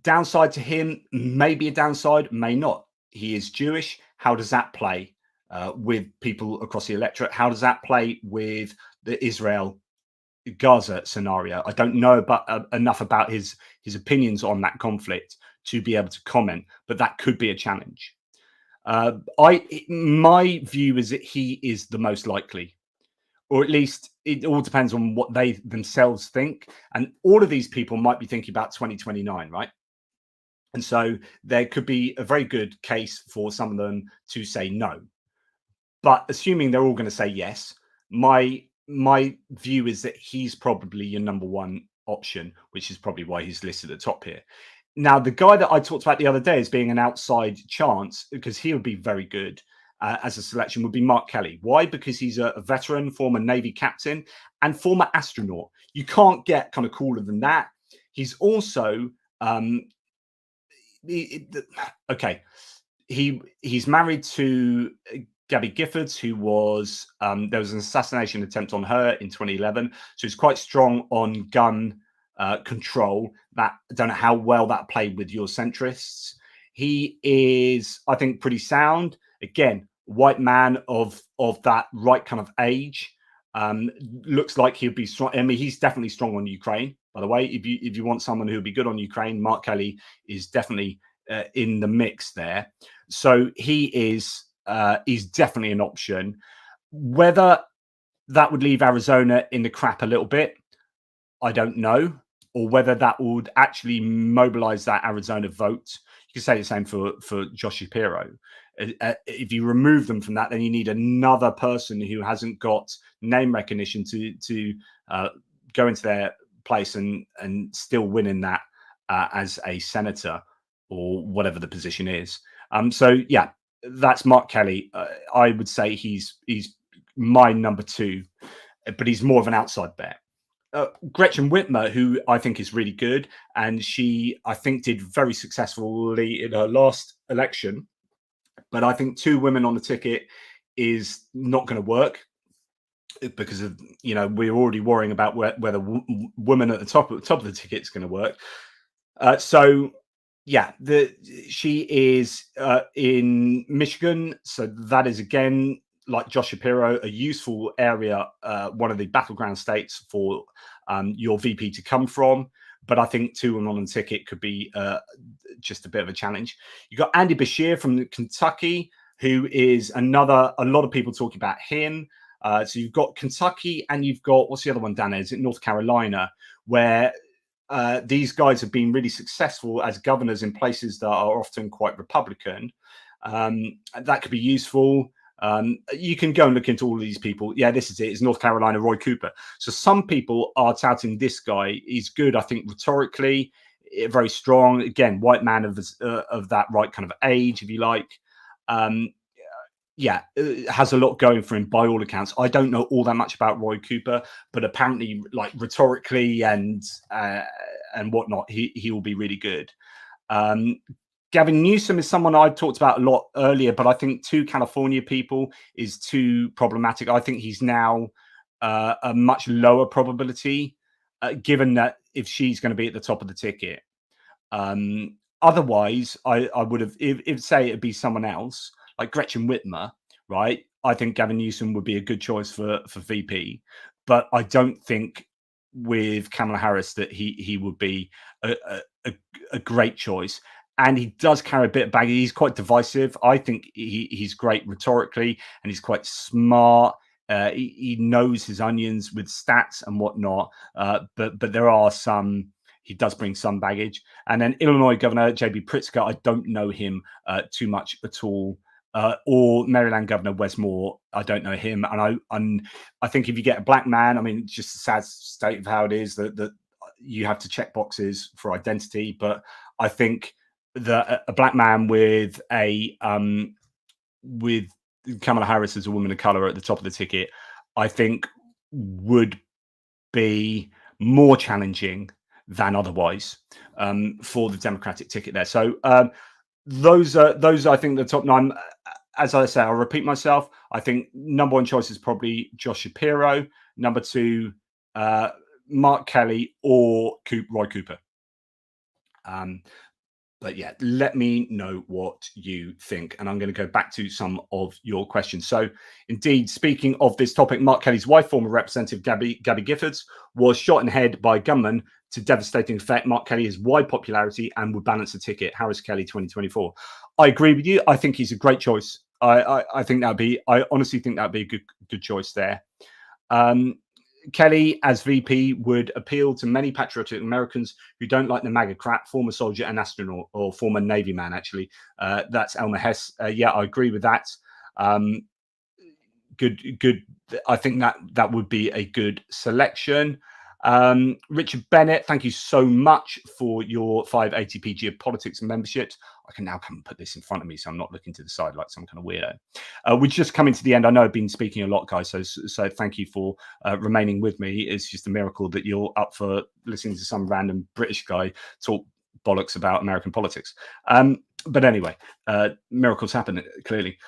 Downside to him, maybe a downside, may not. He is Jewish. How does that play with people across the electorate? How does that play with the Israel-Gaza scenario? I don't know enough about his opinions on that conflict to be able to comment, but that could be a challenge. My view is that he is the most likely, or at least it all depends on what they themselves think. And all of these people might be thinking about 2029, right? And so there could be a very good case for some of them to say no. But assuming they're all going to say yes, my view is that he's probably your number one option, which is probably why he's listed at the top here. Now, the guy that I talked about the other day as being an outside chance, because he would be very good as a selection, would be Mark Kelly. Why? Because he's a veteran, former Navy captain, and former astronaut. You can't get kind of cooler than that. He's also okay. He's married to Gabby Giffords, who was there was an assassination attempt on her in 2011. So he's quite strong on gun control. That, I don't know how well that played with your centrists. He is, I think, pretty sound. Again, white man of that right kind of age. Looks like he'll be strong. I mean, he's definitely strong on Ukraine. By the way, if you want someone who'll be good on Ukraine, Mark Kelly is definitely in the mix there. So he's definitely an option. Whether that would leave Arizona in the crap a little bit, I don't know, or whether that would actually mobilize that Arizona vote. You could say the same for Josh Shapiro. If you remove them from that, then you need another person who hasn't got name recognition to go into their place and still win in that as a senator or whatever the position is. So yeah, that's Mark Kelly. I would say he's my number 2, but he's more of an outside bet. Gretchen Whitmer, who I think is really good, and she, I think, did very successfully in her last election. But I think 2 women on the ticket is not going to work because of, you know, we're already worrying about whether women at the top of the ticket is going to work. So yeah, she is in Michigan, so that is again, like Josh Shapiro, a useful area, one of the battleground states for your VP to come from. But I think 2 women on the ticket could be just a bit of a challenge. You've got Andy Beshear from Kentucky, who is another, a lot of people talking about him. So you've got Kentucky and you've got, what's the other one down there? Is it North Carolina, where these guys have been really successful as governors in places that are often quite Republican. That could be useful. You can go and look into all of these people. Yeah, this is it. It's North Carolina, Roy Cooper. So some people are touting this guy. He's good, I think, rhetorically, very strong. Again, white man of that right kind of age, if you like. Yeah, has a lot going for him by all accounts. I don't know all that much about Roy Cooper, but apparently, like rhetorically and whatnot, he will be really good. Gavin Newsom is someone I talked about a lot earlier, but I think two California people is too problematic. I think he's now a much lower probability, given that if she's going to be at the top of the ticket. Otherwise, I would have, if say it'd be someone else, like Gretchen Whitmer, right? I think Gavin Newsom would be a good choice for VP, but I don't think with Kamala Harris that he would be a great choice. And he does carry a bit of baggage. He's quite divisive. I think he's great rhetorically, and he's quite smart. He knows his onions with stats and whatnot. But there are some. He does bring some baggage. And then Illinois Governor J.B. Pritzker, I don't know him too much at all. Or Maryland Governor Wes Moore, I don't know him. And I think if you get a black man, I mean, it's just a sad state of how it is that you have to check boxes for identity. But I think that a black man with Kamala Harris as a woman of color at the top of the ticket, I think would be more challenging than otherwise for the Democratic ticket there. So those I think the top 9. As I say, I'll repeat myself. I think number 1 choice is probably Josh Shapiro. Number 2, Mark Kelly or Roy Cooper. But yeah, let me know what you think. And I'm going to go back to some of your questions. So indeed, speaking of this topic, Mark Kelly's wife, former Representative Gabby Giffords, was shot in the head by a gunman to devastating effect. Mark Kelly has wide popularity and would balance the ticket. Harris Kelly 2024. I agree with you. I think he's a great choice. I think I honestly think that'd be a good choice there. Kelly as VP would appeal to many patriotic Americans who don't like the MAGA crap, former soldier and astronaut, or former Navy man, actually. That's Elmer Hess. Yeah, I agree with that. Good. I think that would be a good selection. Richard Bennett, thank you so much for your 5 ATP Geopolitics memberships. I can now come and put this in front of me so I'm not looking to the side like some kind of weirdo. We're just coming to the end. I know I've been speaking a lot, guys, so thank you for remaining with me. It's just a miracle that you're up for listening to some random British guy talk bollocks about American politics. But anyway, miracles happen, clearly.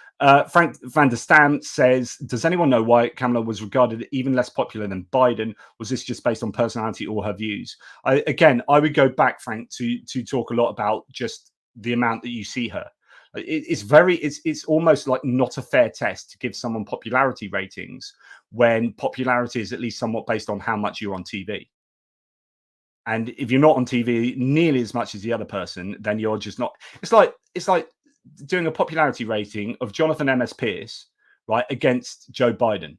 Frank van der Stam says, does anyone know why Kamala was regarded even less popular than Biden? Was this just based on personality or her views? I would go back, Frank, to talk a lot about just the amount that you see her. It's almost like not a fair test to give someone popularity ratings when popularity is at least somewhat based on how much you're on TV. And if you're not on TV nearly as much as the other person, then you're just not. It's like doing a popularity rating of Jonathan M.S. Pierce, right, against Joe Biden,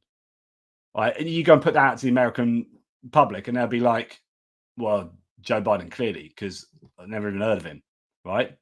right? And you go and put that out to the American public, and they'll be like, "Well, Joe Biden clearly, because I've never even heard of him," right?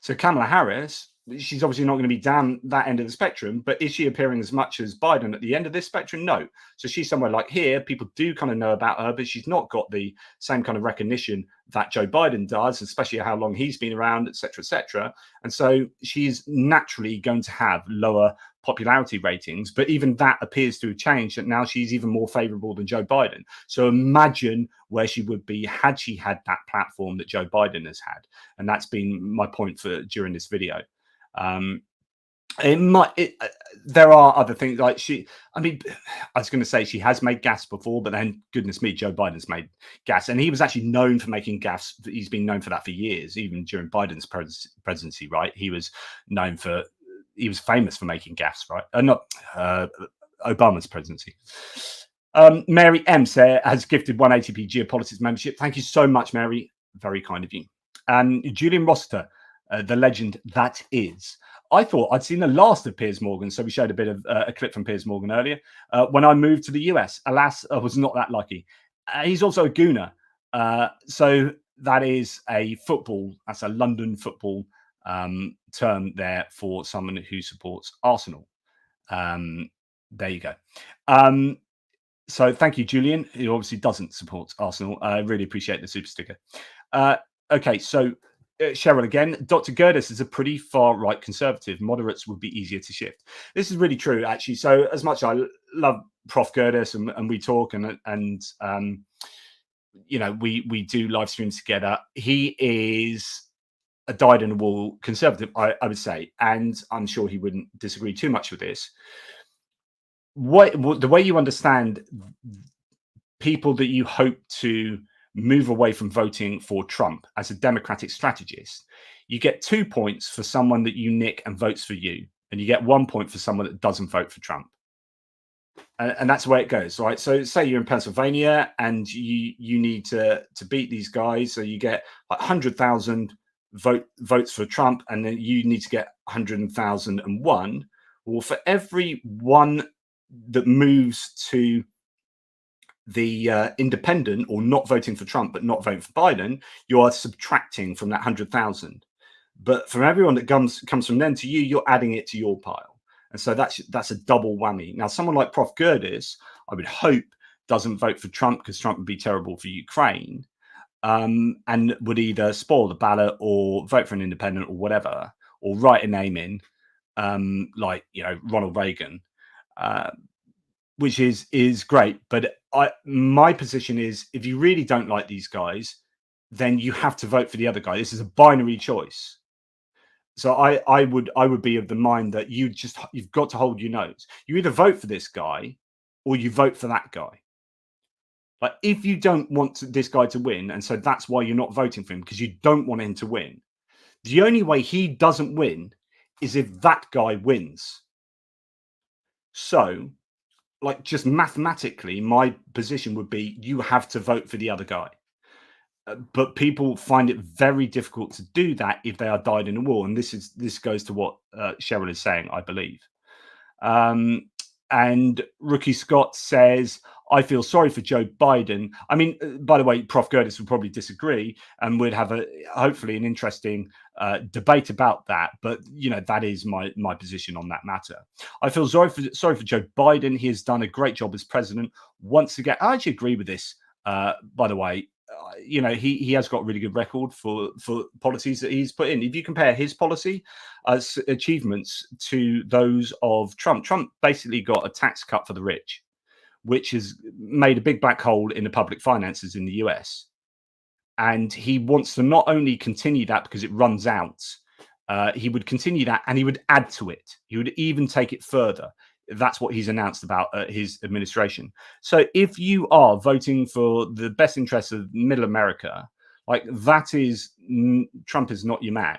So Kamala Harris, she's obviously not going to be down that end of the spectrum, but is she appearing as much as Biden at the end of this spectrum? No. So she's somewhere like here. People do kind of know about her, but she's not got the same kind of recognition that Joe Biden does, especially how long he's been around, et cetera, et cetera. And so she's naturally going to have lower popularity ratings, but even that appears to have changed, that now she's even more favorable than Joe Biden. So imagine where she would be had she had that platform that Joe Biden has had. And that's been my point during this video. There are other things like I was going to say she has made gas before, but then goodness me, Joe Biden's made gas, and he was actually known for making gas. He's been known for that for years, even during Biden's presidency, right? He was famous for making gas, right? Not Obama's presidency. Mary M has gifted 1 ATP Geopolitics membership. Thank you so much, Mary. Very kind of you. Julian Rossiter, the legend that is. I thought I'd seen the last of Piers Morgan, so we showed a bit of a clip from Piers Morgan earlier. When I moved to the US, alas, I was not that lucky. He's also a gooner. So that is that's a London football term there for someone who supports Arsenal. There you go. So thank you, Julian, who obviously doesn't support Arsenal. I really appreciate the super sticker. Okay, so Cheryl again. Dr. Gerdes is a pretty far-right conservative. Moderates would be easier to shift. This is really true, actually. So as much as I love Prof. Gerdes and we talk and you know, we do live streams together, he is a dyed-in-the-wool conservative, I would say, and I'm sure he wouldn't disagree too much with this. The way you understand people that you hope to move away from voting for Trump as a Democratic strategist, you get 2 points for someone that you nick and votes for you, and you get 1 point for someone that doesn't vote for Trump. And that's the way it goes, right? So say you're in Pennsylvania and you need to beat these guys, so you get like 100,000 votes for Trump, and then you need to get 100,001. Well, for every one that moves to the independent or not voting for Trump but not voting for Biden, you are subtracting from that 100,000. But from everyone that comes from then to you, you're adding it to your pile. And so that's a double whammy. Now, someone like Prof. Gerdes, I would hope, doesn't vote for Trump because Trump would be terrible for Ukraine, and would either spoil the ballot or vote for an independent or whatever, or write a name in, like, you know, Ronald Reagan, which is great. But my position is, if you really don't like these guys, then you have to vote for the other guy. This is a binary choice. So I would be of the mind that you've got to hold your nose. You either vote for this guy or you vote for that guy. Like, if you don't want this guy to win, and so that's why you're not voting for him, because you don't want him to win, the only way he doesn't win is if that guy wins. So, like, just mathematically, my position would be you have to vote for the other guy. But people find it very difficult to do that if they are dyed in the wool, and this goes to what Cheryl is saying, I believe. And Rookie Scott says, I feel sorry for Joe Biden. I mean, by the way, Prof. Gerdes would probably disagree, and we'd have hopefully an interesting debate about that. But, you know, that is my position on that matter. I feel sorry for Joe Biden. He has done a great job as president. Once again, I actually agree with this, by the way. You know, he has got a really good record for policies that he's put in. If you compare his policy achievements to those of Trump basically got a tax cut for the rich, which has made a big black hole in the public finances in the US. And he wants to not only continue that because it runs out, he would continue that, and he would add to it. He would even take it further. That's what he's announced about his administration. So if you are voting for the best interests of middle America, like, that is, Trump is not your man.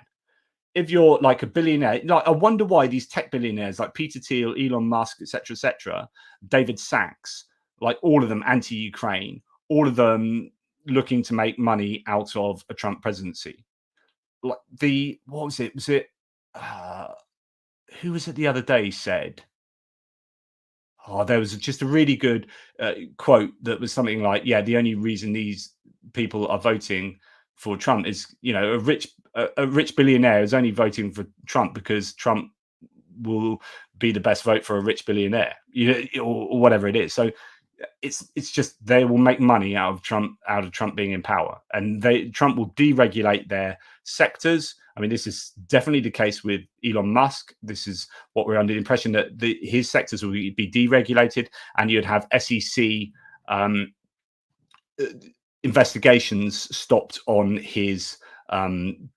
If you're like a billionaire, like, I wonder why these tech billionaires like Peter Thiel, Elon Musk, etc., David Sachs, like, all of them anti-Ukraine, all of them looking to make money out of a Trump presidency. Like, what was it? Was it who was it the other day said? Oh, there was just a really good quote that was something like, yeah, the only reason these people are voting for Trump is, you know, a rich billionaire is only voting for Trump because Trump will be the best vote for a rich billionaire, you know, or whatever it is. So it's just, they will make money out of Trump being in power, and Trump will deregulate their sectors. I mean, this is definitely the case with Elon Musk. This is what we're under the impression that his sectors will be deregulated, and you'd have SEC investigations stopped on his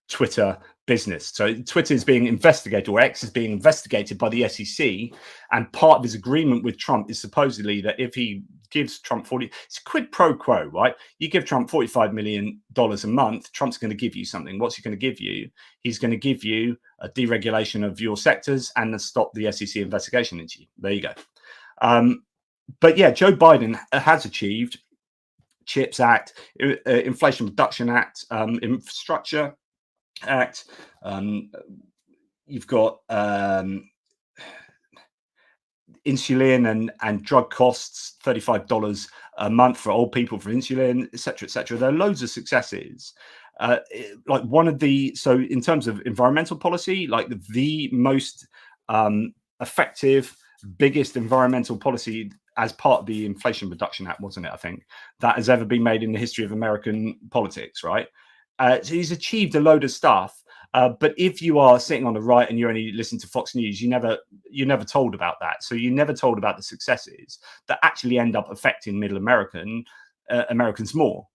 Twitter business. So Twitter is being investigated, or X is being investigated by the SEC, and part of his agreement with Trump is supposedly that if he gives Trump it's quid pro quo, right? You give Trump $45 million a month, Trump's going to give you something. What's he going to give you? He's going to give you a deregulation of your sectors and stop the SEC investigation into you. There you go. But yeah, Joe Biden has achieved CHIPS Act, Inflation Reduction Act, Infrastructure Act. You've got insulin and drug costs, $35 a month for old people for insulin, etc., etc. There are loads of successes. Like, so in terms of environmental policy, like the most effective biggest environmental policy as part of the Inflation Reduction Act, wasn't it? I think that has ever been made in the history of American politics, right? So he's achieved a load of stuff. But if you are sitting on the right and you only listen to Fox News, you're never told about that. So you're never told about the successes that actually end up affecting middle Americans more.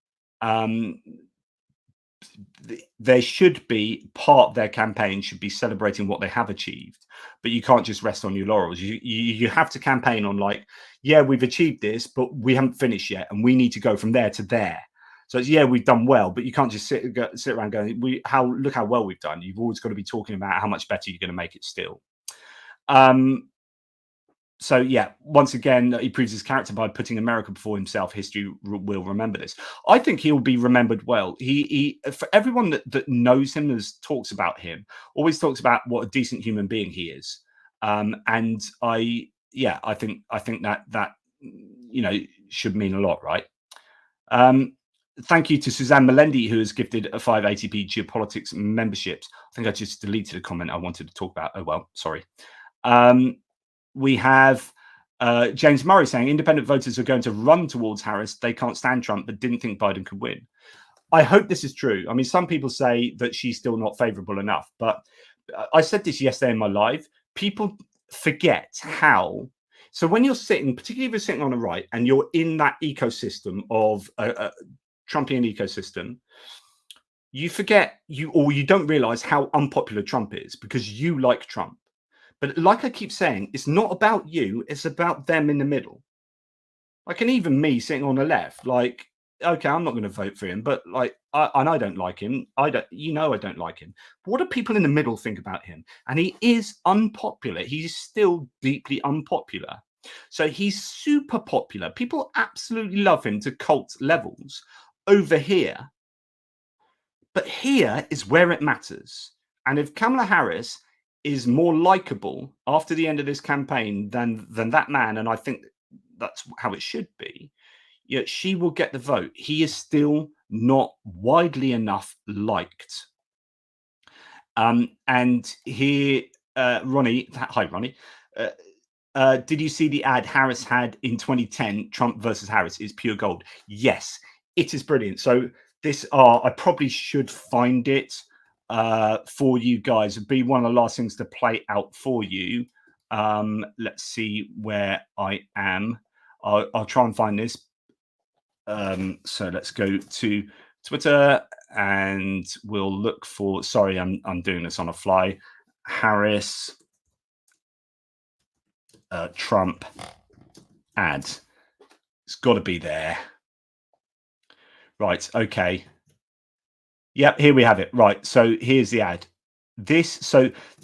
There should be part of their campaign should be celebrating what they have achieved, but you can't just rest on your laurels. You have to campaign on like, yeah, we've achieved this, but we haven't finished yet, and we need to go from there to there. So it's, yeah, we've done well, but you can't just sit around going, look how well we've done. You've always got to be talking about how much better you're going to make it still. So yeah, once again, he proves his character by putting America before himself. History will remember this. I think he'll be remembered well. He for everyone that knows him, talks about him, always talks about what a decent human being he is. And I think that should mean a lot, right? Thank you to Suzanne Melendi, who has gifted a 5 ATP Geopolitics memberships. I think I just deleted a comment I wanted to talk about. Oh well, sorry. We have James Murray saying independent voters are going to run towards Harris. They can't stand Trump, but didn't think Biden could win. I hope this is true. I mean, some people say that she's still not favorable enough, but I said this yesterday in my live. People forget how. So when you're sitting, particularly if you're sitting on the right and you're in that ecosystem of Trumpian ecosystem, you forget you don't realize how unpopular Trump is because you like Trump. But like I keep saying, it's not about you. It's about them in the middle. Like, and even me sitting on the left, like, okay, I'm not going to vote for him, but like, I don't like him. I don't like him. But what do people in the middle think about him? And he is unpopular. He's still deeply unpopular. So he's super popular. People absolutely love him to cult levels over here. But here is where it matters. And if Kamala Harris is more likable after the end of this campaign than that man, and I think that's how it should be, she will get the vote. He is still not widely enough liked. And here, Ronnie, hi Ronnie, did you see the ad Harris had in 2010? Trump versus Harris is pure gold. Yes, it is brilliant. So I probably should find it for you guys. It'd be one of the last things to play out for you. Let's see where I am. I'll try and find this. So let's go to Twitter and we'll look for, sorry, I'm doing this on a fly. Harris Trump ad. It's got to be there. Right. Okay. Yep, here we have it. Right, so here's the ad. This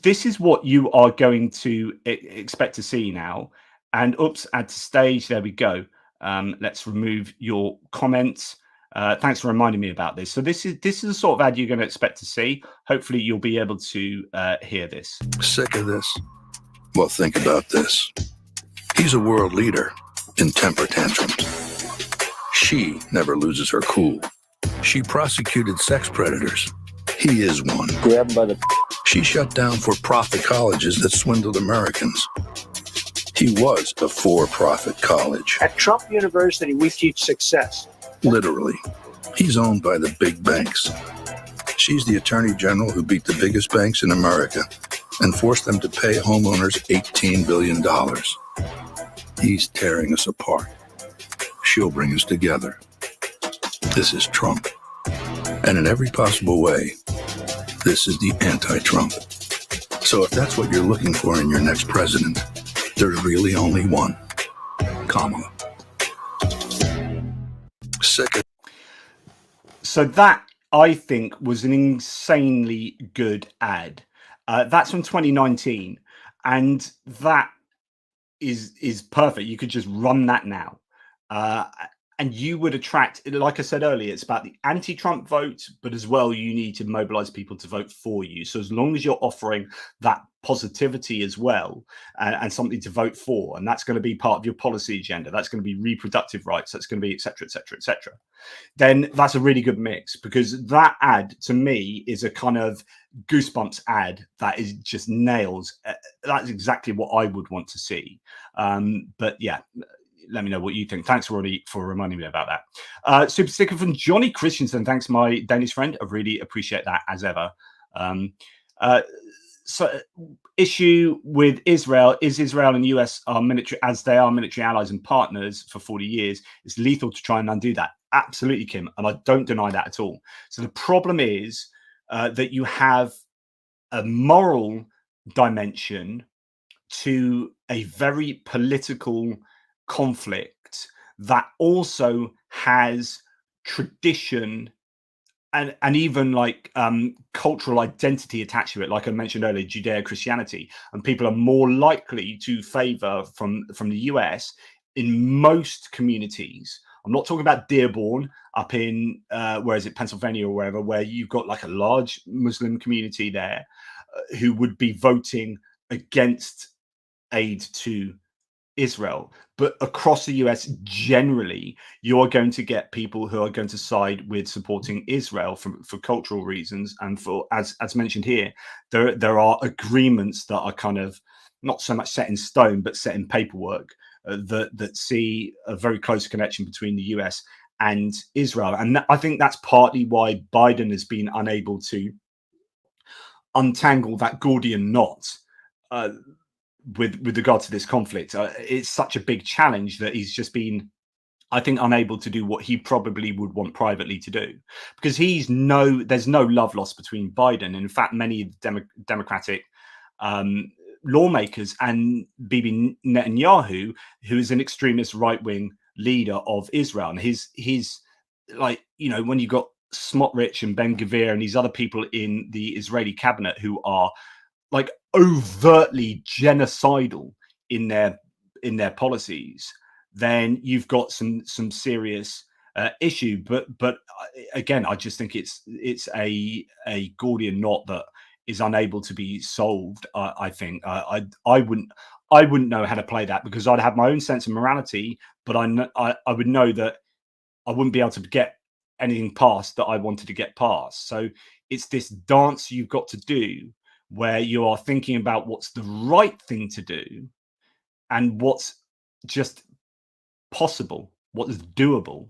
is what you are going to expect to see now. And oops, add to stage. There we go. Let's remove your comments. Thanks for reminding me about this. So this is the sort of ad you're going to expect to see. Hopefully, you'll be able to hear this. Sick of this? Well, think about this. He's a world leader in temper tantrums. She never loses her cool. She prosecuted sex predators. He is one. Grab him by the... She shut down for-profit colleges that swindled Americans. He was a for-profit college. At Trump University, we teach success. Literally. He's owned by the big banks. She's the attorney general who beat the biggest banks in America and forced them to pay homeowners $18 billion. He's tearing us apart. She'll bring us together. This is Trump. And in every possible way, this is the anti-Trump. So if that's what you're looking for in your next president, there's really only one. Kamala. Second. So that, I think, was an insanely good ad. That's from 2019. And that is perfect. You could just run that now. And you would attract, like I said earlier, it's about the anti-Trump vote, but as well, you need to mobilize people to vote for you. So as long as you're offering that positivity as well, and something to vote for, and that's going to be part of your policy agenda, that's going to be reproductive rights, that's going to be etc etc etc, then that's a really good mix, because that ad to me is a kind of goosebumps ad that is just nails. That's exactly what I would want to see. But yeah, let me know what you think. Thanks, Roddy, for reminding me about that. Super sticker from Johnny Christensen. Thanks, my Danish friend. I really appreciate that as ever. So issue with Israel is Israel and US are military, as they are military allies and partners for 40 years. It's lethal to try and undo that. Absolutely, Kim. And I don't deny that at all. So the problem is that you have a moral dimension to a very political conflict that also has tradition and even like cultural identity attached to it, like I mentioned earlier, Judeo-Christianity, and people are more likely to favor from the US in most communities. I'm not talking about Dearborn up in where is it, Pennsylvania or wherever, where you've got like a large Muslim community there who would be voting against aid to Israel. But across the US generally, you're going to get people who are going to side with supporting Israel for cultural reasons, and for, as mentioned here, there are agreements that are kind of not so much set in stone but set in paperwork that see a very close connection between the US and Israel. And I think that's partly why Biden has been unable to untangle that Gordian knot with regard to this conflict. It's such a big challenge that he's just been, I think, unable to do what he probably would want privately to do, because there's no love lost between Biden. And in fact, many Democratic lawmakers and Bibi Netanyahu, who is an extremist right-wing leader of Israel, and his like, you know, when you got Smotrich and Ben Gvir and these other people in the Israeli cabinet who are like overtly genocidal in their policies, then you've got some serious issue. But again, I just think it's a Gordian knot that is unable to be solved. I think I wouldn't know how to play that, because I'd have my own sense of morality, but I would know that I wouldn't be able to get anything passed that I wanted to get passed. So it's this dance you've got to do, where you are thinking about what's the right thing to do and what's just possible, what is doable.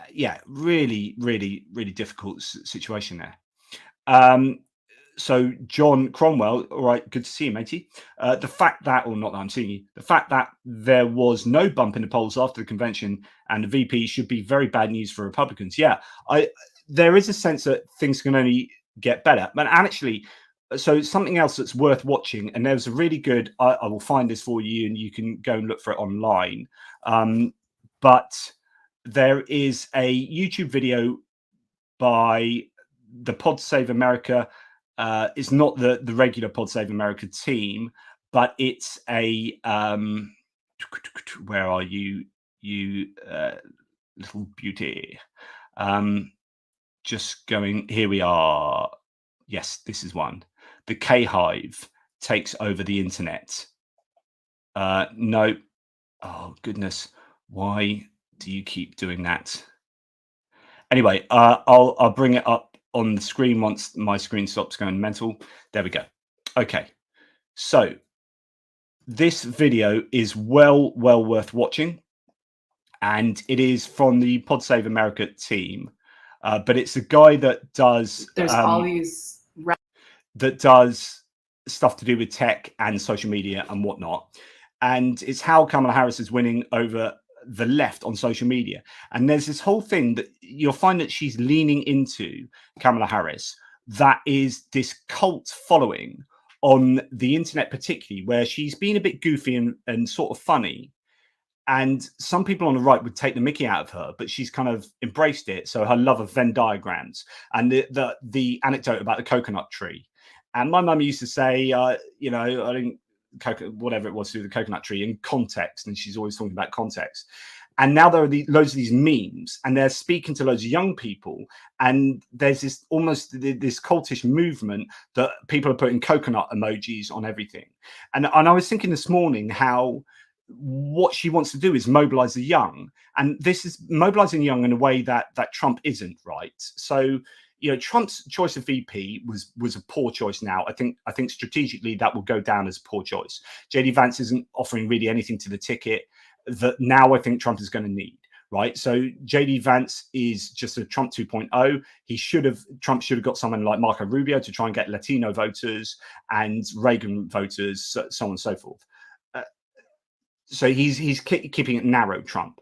Yeah, really, really, really difficult situation there. So John Cromwell, all right, good to see you, matey. The fact that, or not that I'm seeing you, the fact that there was no bump in the polls after the convention and the VP should be very bad news for Republicans. Yeah, there is a sense that things can only get better. But actually, so something else that's worth watching, and there's a really good, I will find this for you and you can go and look for it online. But there is a YouTube video by the Pod Save America. It's not the regular Pod Save America team, but it's a, where are you, little beauty? Just going, here we are. Yes, this is one. The K-Hive takes over the internet. No. Oh, goodness. Why do you keep doing that? Anyway, I'll bring it up on the screen once my screen stops going mental. There we go. Okay. So this video is well worth watching. And it is from the Pod Save America team. But it's a guy that does... There's all these... that does stuff to do with tech and social media and whatnot. And it's how Kamala Harris is winning over the left on social media. And there's this whole thing that you'll find that she's leaning into, Kamala Harris, that is this cult following on the internet particularly, where she's been a bit goofy and sort of funny. And some people on the right would take the mickey out of her, but she's kind of embraced it. So her love of Venn diagrams and the anecdote about the coconut tree. And my mum used to say, you know, I didn't whatever it was through the coconut tree in context, and she's always talking about context. And now there are loads of these memes, and they're speaking to loads of young people, and there's this almost this cultish movement that people are putting coconut emojis on everything. And I was thinking this morning how what she wants to do is mobilize the young, and this is mobilizing young in a way that Trump isn't, right? So, you know, Trump's choice of VP was a poor choice. Now I think strategically that will go down as a poor choice. JD Vance isn't offering really anything to the ticket that now I think Trump is going to need, right? So JD Vance is just a Trump 2.0. Trump should have got someone like Marco Rubio to try and get Latino voters and Reagan voters, so on and so forth. So he's keeping it narrow, Trump.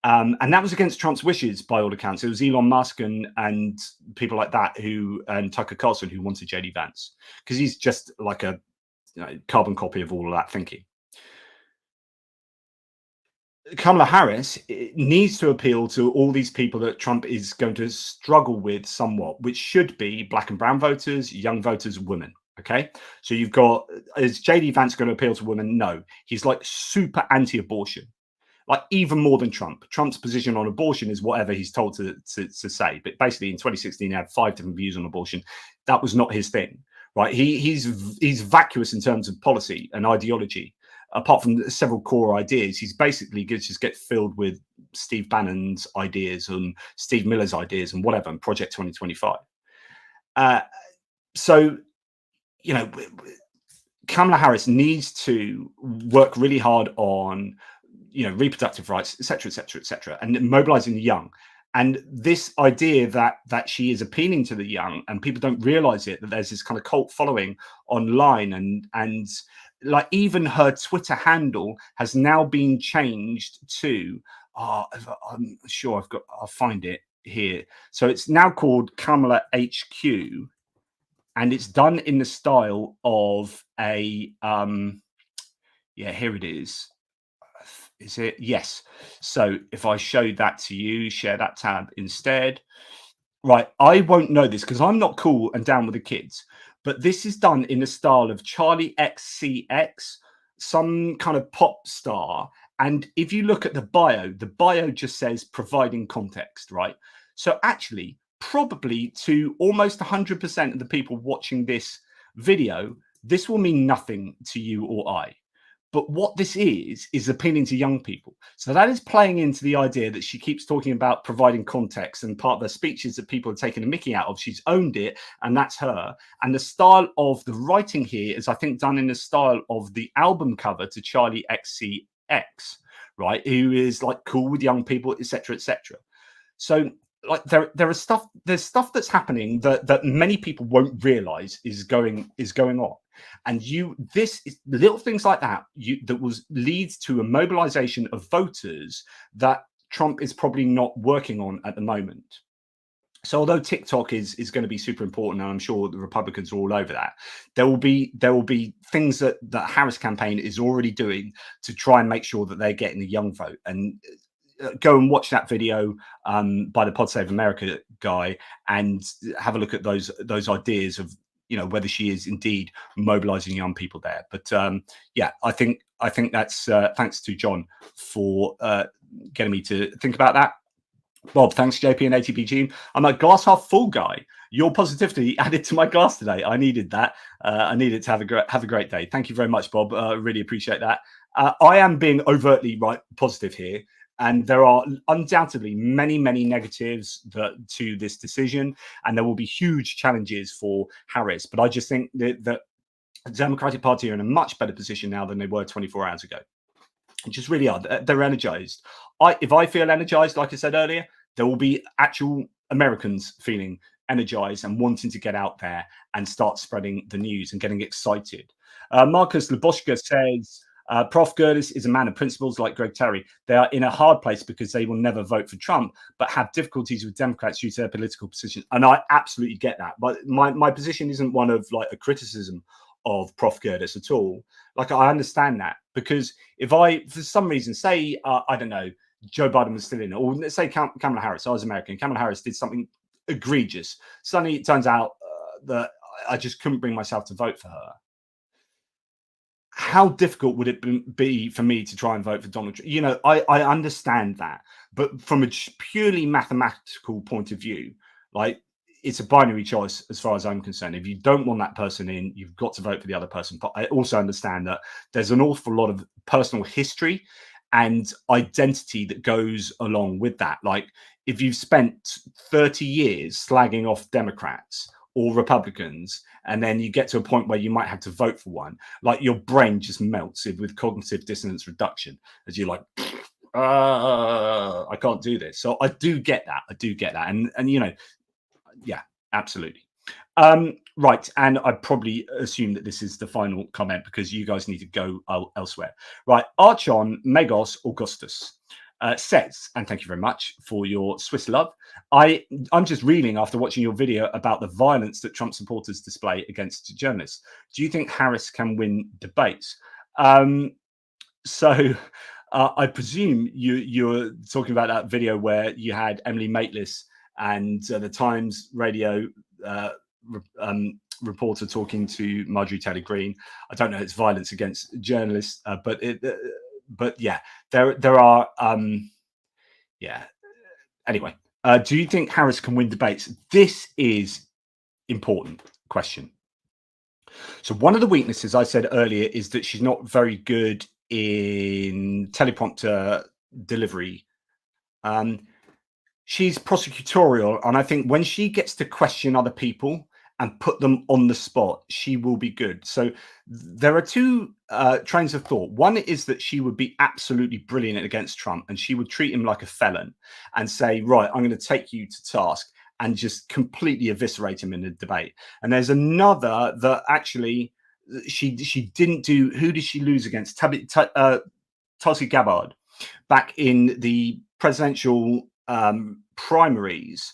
And that was against Trump's wishes, by all accounts. It was Elon Musk and people like that and Tucker Carlson who wanted JD Vance, because he's just like a carbon copy of all of that thinking. Kamala Harris needs to appeal to all these people that Trump is going to struggle with somewhat, which should be black and brown voters, young voters, women. Okay, so you've got, is JD Vance going to appeal to women? No, he's like super anti-abortion, like even more than Trump. Trump's position on abortion is whatever he's told to say, but basically in 2016 he had 5 different views on abortion. That was not his thing, right? He's vacuous in terms of policy and ideology. Apart from several core ideas, he's basically just get filled with Steve Bannon's ideas and Steve Miller's ideas and whatever, and Project 2025. So, you know, Kamala Harris needs to work really hard on, you know, reproductive rights, et cetera, and mobilizing the young. And this idea that she is appealing to the young, and people don't realize it, that there's this kind of cult following online, and like even her Twitter handle has now been changed to, I'm sure I'll find it here. So it's now called Kamala HQ, and it's done in the style of a, yeah, here it is. Is it? Yes. So if I show that to you, share that tab instead. Right. I won't know this because I'm not cool and down with the kids, but this is done in the style of Charlie XCX, some kind of pop star. And if you look at the bio just says providing context, right? So actually, probably to almost 100% of the people watching this video, this will mean nothing to you or I. But what this is appealing to young people. So that is playing into the idea that she keeps talking about providing context, and part of the speeches that people are taking a mickey out of, she's owned it, and that's her. And the style of the writing here is, I think, done in the style of the album cover to Charlie XCX, right? Who is like cool with young people, etc., etc. So like there's stuff that's happening that many people won't realize is going on. And this is little things like that that leads to a mobilization of voters that Trump is probably not working on at the moment. So although TikTok is going to be super important, and I'm sure the Republicans are all over that, there will be things that the Harris campaign is already doing to try and make sure that they're getting the young vote. And go and watch that video by the Pod Save America guy and have a look at those ideas of, you know, whether she is indeed mobilizing young people there. But yeah, I think that's thanks to John for getting me to think about that. Bob, thanks JP and ATP team. I'm a glass half full guy. Your positivity added to my glass today. I needed that. I needed to have a great day. Thank you very much, Bob. Really appreciate that. I am being overtly positive here. And there are undoubtedly many, many negatives to this decision, and there will be huge challenges for Harris. But I just think that the Democratic Party are in a much better position now than they were 24 hours ago. Just really are. They're energized. If I feel energized, like I said earlier, there will be actual Americans feeling energized and wanting to get out there and start spreading the news and getting excited. Marcus Luboshka says, Prof. Gerdes is a man of principles like Greg Terry. They are in a hard place because they will never vote for Trump, but have difficulties with Democrats due to their political position. And I absolutely get that. But my position isn't one of like a criticism of Prof. Gerdes at all. Like, I understand that, because if I, for some reason, say, I don't know, Joe Biden was still in it, or let's say Kamala Harris, I was American, Kamala Harris did something egregious. Suddenly it turns out that I just couldn't bring myself to vote for her. how difficult would it be for me to try and vote for Donald Trump? You know, I understand that, but from a purely mathematical point of view, like, it's a binary choice as far as I'm concerned. If you don't want that person in, you've got to vote for the other person. But I also understand that there's an awful lot of personal history and identity that goes along with that. Like, if you've spent 30 years slagging off Democrats or Republicans, and then you get to a point where you might have to vote for one, like, your brain just melts with cognitive dissonance reduction as you're like, I can't do this. So I do get that. And you know, yeah, absolutely. Right, and I probably assume that this is the final comment because you guys need to go elsewhere. Right, Archon Megos Augustus says, and thank you very much for your Swiss love. I'm just reeling after watching your video about the violence that Trump supporters display against journalists. Do you think Harris can win debates? So I presume you're talking about that video where you had Emily Maitlis and the Times radio reporter talking to Marjorie Taylor Greene. I don't know, it's violence against journalists, but yeah, there are yeah. Anyway, do you think Harris can win debates? This is important question. So one of the weaknesses I said earlier is that she's not very good in teleprompter delivery. She's prosecutorial, and I think when she gets to question other people and put them on the spot, she will be good. So there are two trains of thought. One is that she would be absolutely brilliant against Trump, and she would treat him like a felon and say, right, I'm going to take you to task, and just completely eviscerate him in a debate. And there's another that actually she didn't do. Who did she lose against? Tulsi Gabbard back in the presidential primaries.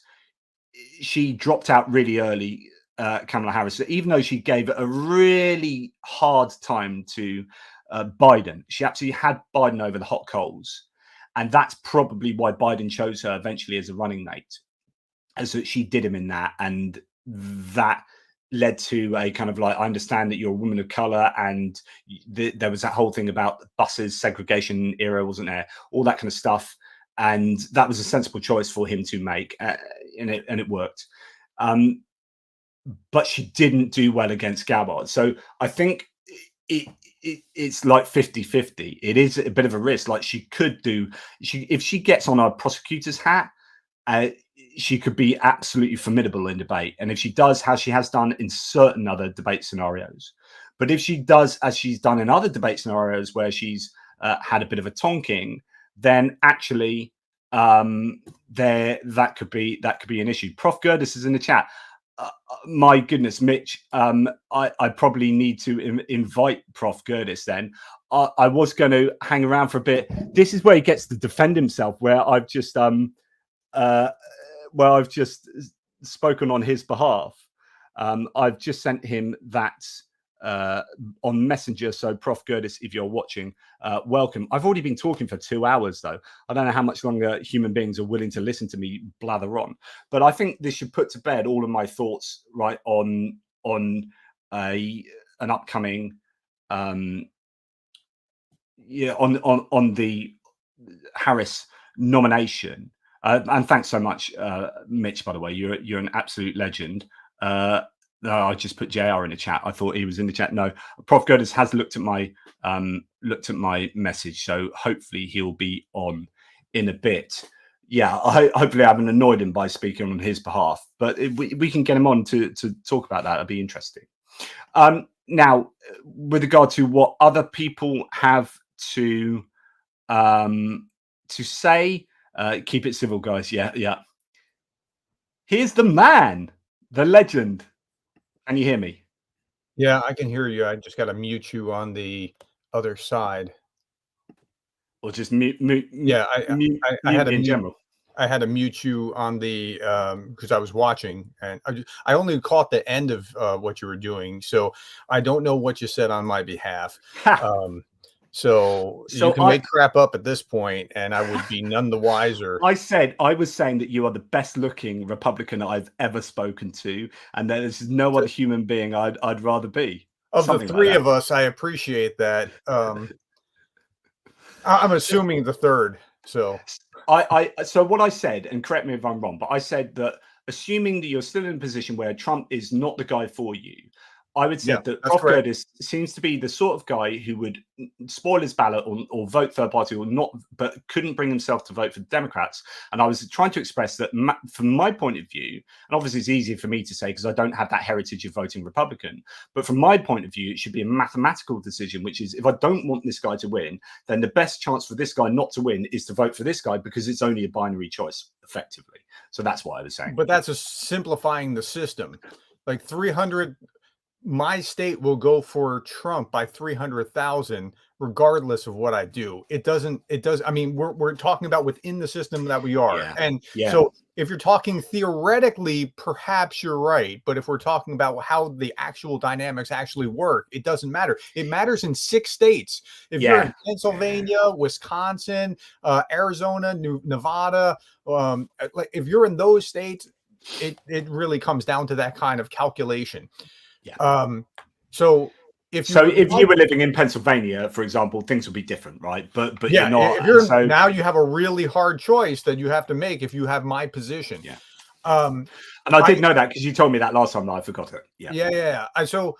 She dropped out really early, Kamala Harris, even though she gave a really hard time to Biden. She absolutely had Biden over the hot coals, and that's probably why Biden chose her eventually as a running mate, as that she did him in that, and that led to a kind of like, I understand that you're a woman of color, and there was that whole thing about buses, segregation era, wasn't there? All that kind of stuff. And that was a sensible choice for him to make, and it worked. But she didn't do well against Gabbard. So I think it's like 50-50. It is a bit of a risk. Like, she could do, if she gets on a prosecutor's hat, she could be absolutely formidable in debate. And if she does, how she has done in certain other debate scenarios. But if she does, as she's done in other debate scenarios where she's had a bit of a tonking, then actually that could be an issue. Prof Gerdes is in the chat. My goodness, Mitch, I probably need to invite Prof Gerdes then. I was going to hang around for a bit. This is where he gets to defend himself, where I've just spoken on his behalf. I've just sent him that on Messenger. So Prof Gerdes, if you're watching, welcome. I've already been talking for 2 hours though. I don't know how much longer human beings are willing to listen to me blather on, but I think this should put to bed all of my thoughts right on an upcoming on the Harris nomination. And thanks so much, Mitch, by the way. You're an absolute legend. I just put JR in the chat. I thought he was in the chat. No, Prof Gerdes has looked at my message, so hopefully he'll be on in a bit. Yeah, hopefully I haven't annoyed him by speaking on his behalf, but we can get him on to talk about that. That'd be interesting. Now, with regard to what other people have to say, keep it civil, guys. Yeah. Here's the man, the legend. Can you hear me? Yeah, I can hear you. I just got to mute you on the other side. Or just mute. Yeah, I had in general. I had to mute you on the because I was watching, and I only caught the end of what you were doing, so I don't know what you said on my behalf. So you can make crap up at this point, and I would be none the wiser. I was saying that you are the best looking Republican I've ever spoken to, and there is no other human being I'd rather be. of the Something like three that. of us, I appreciate that. I'm assuming the third. So So what I said, and correct me if I'm wrong, but I said that assuming that you're still in a position where Trump is not the guy for you, I would say Yeah, that that's Prof. correct. Curtis seems to be the sort of guy who would spoil his ballot or vote third party or not, but couldn't bring himself to vote for the Democrats. And I was trying to express that from my point of view, and obviously it's easier for me to say because I don't have that heritage of voting Republican, but from my point of view, it should be a mathematical decision, which is if I don't want this guy to win, then the best chance for this guy not to win is to vote for this guy because it's only a binary choice, effectively. So that's what I was saying. But that's a simplifying the system. Like 300, my state will go for Trump by 300,000, regardless of what I do. It does. I mean, we're talking about within the system that we are. Yeah. And Yeah. so if you're talking theoretically, perhaps you're right. But if we're talking about how the actual dynamics actually work, it doesn't matter. It matters in 6 states. If you're in Pennsylvania, Wisconsin, Arizona, Nevada, like if you're in those states, it really comes down to that kind of calculation. Yeah. So if you were living in Pennsylvania, for example, things would be different, right? But yeah, you're not. if you're so now you have a really hard choice that you have to make if you have my position. Yeah. And I did know that because you told me that last time, and I forgot it. Yeah. So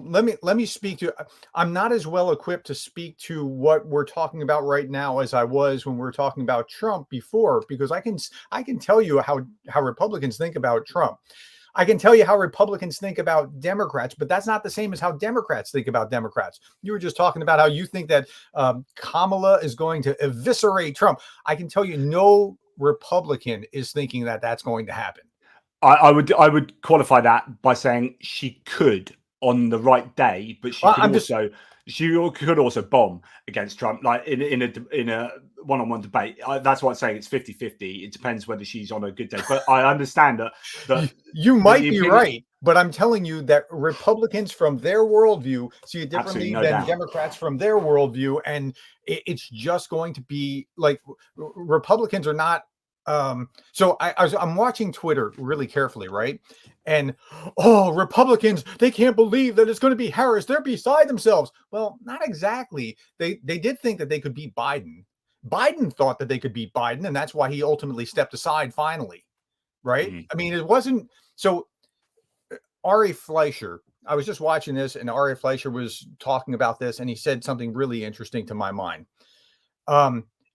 let me speak to. I'm not as well equipped to speak to what we're talking about right now as I was when we were talking about Trump before, because I can tell you how Republicans think about Trump. I can tell you how Republicans think about Democrats, but that's not the same as how Democrats think about Democrats. You were just talking about how you think that Kamala is going to eviscerate Trump. I can tell you no Republican is thinking that that's going to happen. I would qualify that by saying she could on the right day, but she could also bomb against Trump, like in a one-on-one debate. That's why I'm saying it's 50-50. It depends whether she's on a good day. But I understand that you might be right, but I'm telling you that Republicans from their worldview see it differently than Democrats from their worldview, and it's just going to be like Republicans are not. So I'm watching Twitter really carefully, right? And Republicans, they can't believe that it's going to be Harris. They're beside themselves. Well, not exactly. They did think that they could beat Biden. Biden thought that they could beat Biden, and that's why he ultimately stepped aside finally, right? I mean, it wasn't so. Ari Fleischer, I was just watching this, and Ari Fleischer was talking about this, and he said something really interesting to my mind.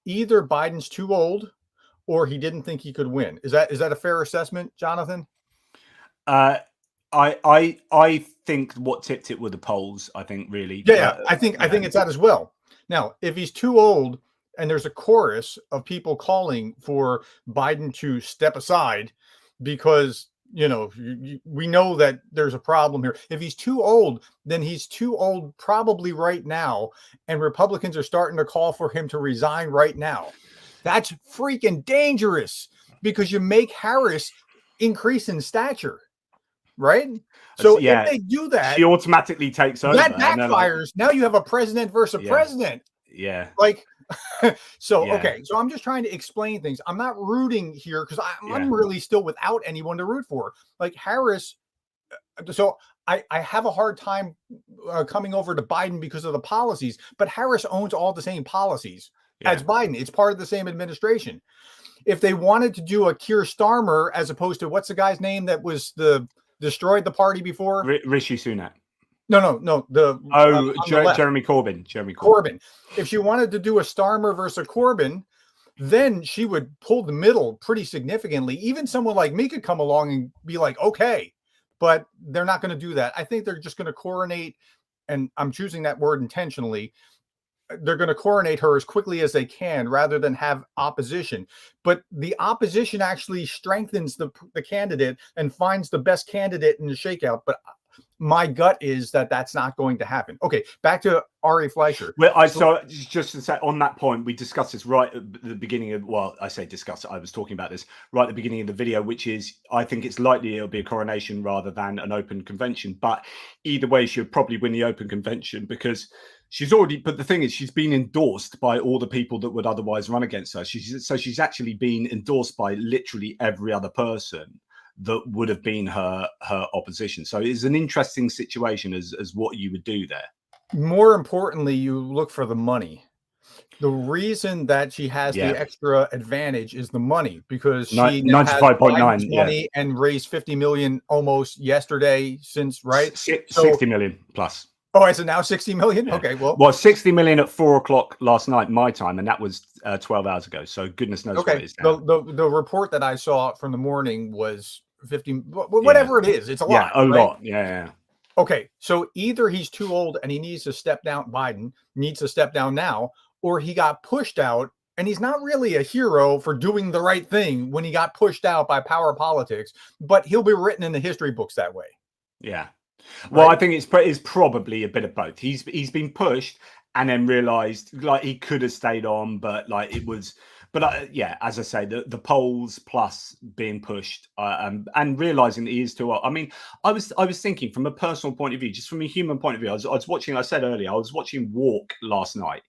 Either Biden's too old, or he didn't think he could win. Is that a fair assessment, Jonathan? I think what tipped it were the polls. I think really. Yeah, I think it's that as well. Now, if he's too old, and there's a chorus of people calling for Biden to step aside because we know that there's a problem here. If he's too old, then he's too old probably right now, and Republicans are starting to call for him to resign right now. That's freaking dangerous because you make Harris increase in stature, right? So if they do that, she automatically takes over. That backfires. Now you have a president versus a president. Yeah. Like, okay. So I'm just trying to explain things. I'm not rooting here because I'm really still without anyone to root for. Like Harris. So I have a hard time coming over to Biden because of the policies, but Harris owns all the same policies as Biden. It's part of the same administration. If they wanted to do a Keir Starmer as opposed to what's the guy's name that was destroyed the party before? Rishi Sunak. No. Jeremy Corbyn. Corbyn. If she wanted to do a Starmer versus a Corbyn, then she would pull the middle pretty significantly. Even someone like me could come along and be like, okay, but they're not going to do that. I think they're just going to coronate, and I'm choosing that word intentionally. They're going to coronate her as quickly as they can rather than have opposition. But the opposition actually strengthens the candidate and finds the best candidate in the shakeout. But my gut is that that's not going to happen. Okay, back to Ari Fleischer. Well, so just to say on that point, we discussed this right at the beginning of, I say discuss it, I was talking about this right at the beginning of the video, which is, I think it's likely it'll be a coronation rather than an open convention. But either way, she'll probably win the open convention because but the thing is, she's been endorsed by all the people that would otherwise run against her. She's actually been endorsed by literally every other person that would have been her opposition. So it's an interesting situation as what you would do there. More importantly, you look for the money. The reason that she has the extra advantage is the money, because she now has Biden's money and raised 50 million almost yesterday since, right? 60 million plus. Oh, is it now 60 million? Okay, well, 60 million at 4 o'clock last night, my time, and that was 12 hours ago. So goodness knows what it is now. The report that I saw from the morning was 50, whatever it is. It's a lot. A lot. Yeah. Okay, so either he's too old and he needs to step down, Biden needs to step down now, or he got pushed out, and he's not really a hero for doing the right thing when he got pushed out by power politics, but he'll be written in the history books that way. Yeah. Well, I think it's probably a bit of both. He's been pushed and then realized like he could have stayed on, but like it was. But yeah, as I say, the polls plus being pushed and realizing that he is too old. I mean, I was thinking from a personal point of view, just from a human point of view. I was watching. I said earlier, I was watching Walk last night.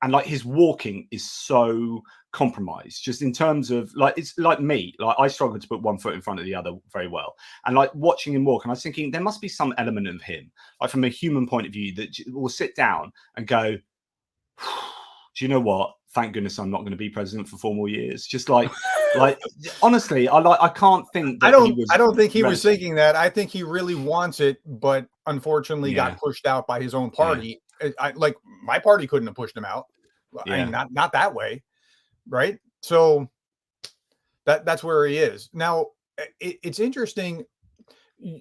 And like his walking is so compromised, just in terms of like, it's like me, like I struggle to put one foot in front of the other very well. And like watching him walk, and I was thinking there must be some element of him, like from a human point of view, that will sit down and go, do you know what? Thank goodness I'm not going to be president for 4 more years. Just like honestly, I can't think. That I don't think he was thinking that. I think he really wants it, but unfortunately got pushed out by his own party. Like my party couldn't have pushed him out. I mean, not that way, right? So that's where he is now. It's interesting.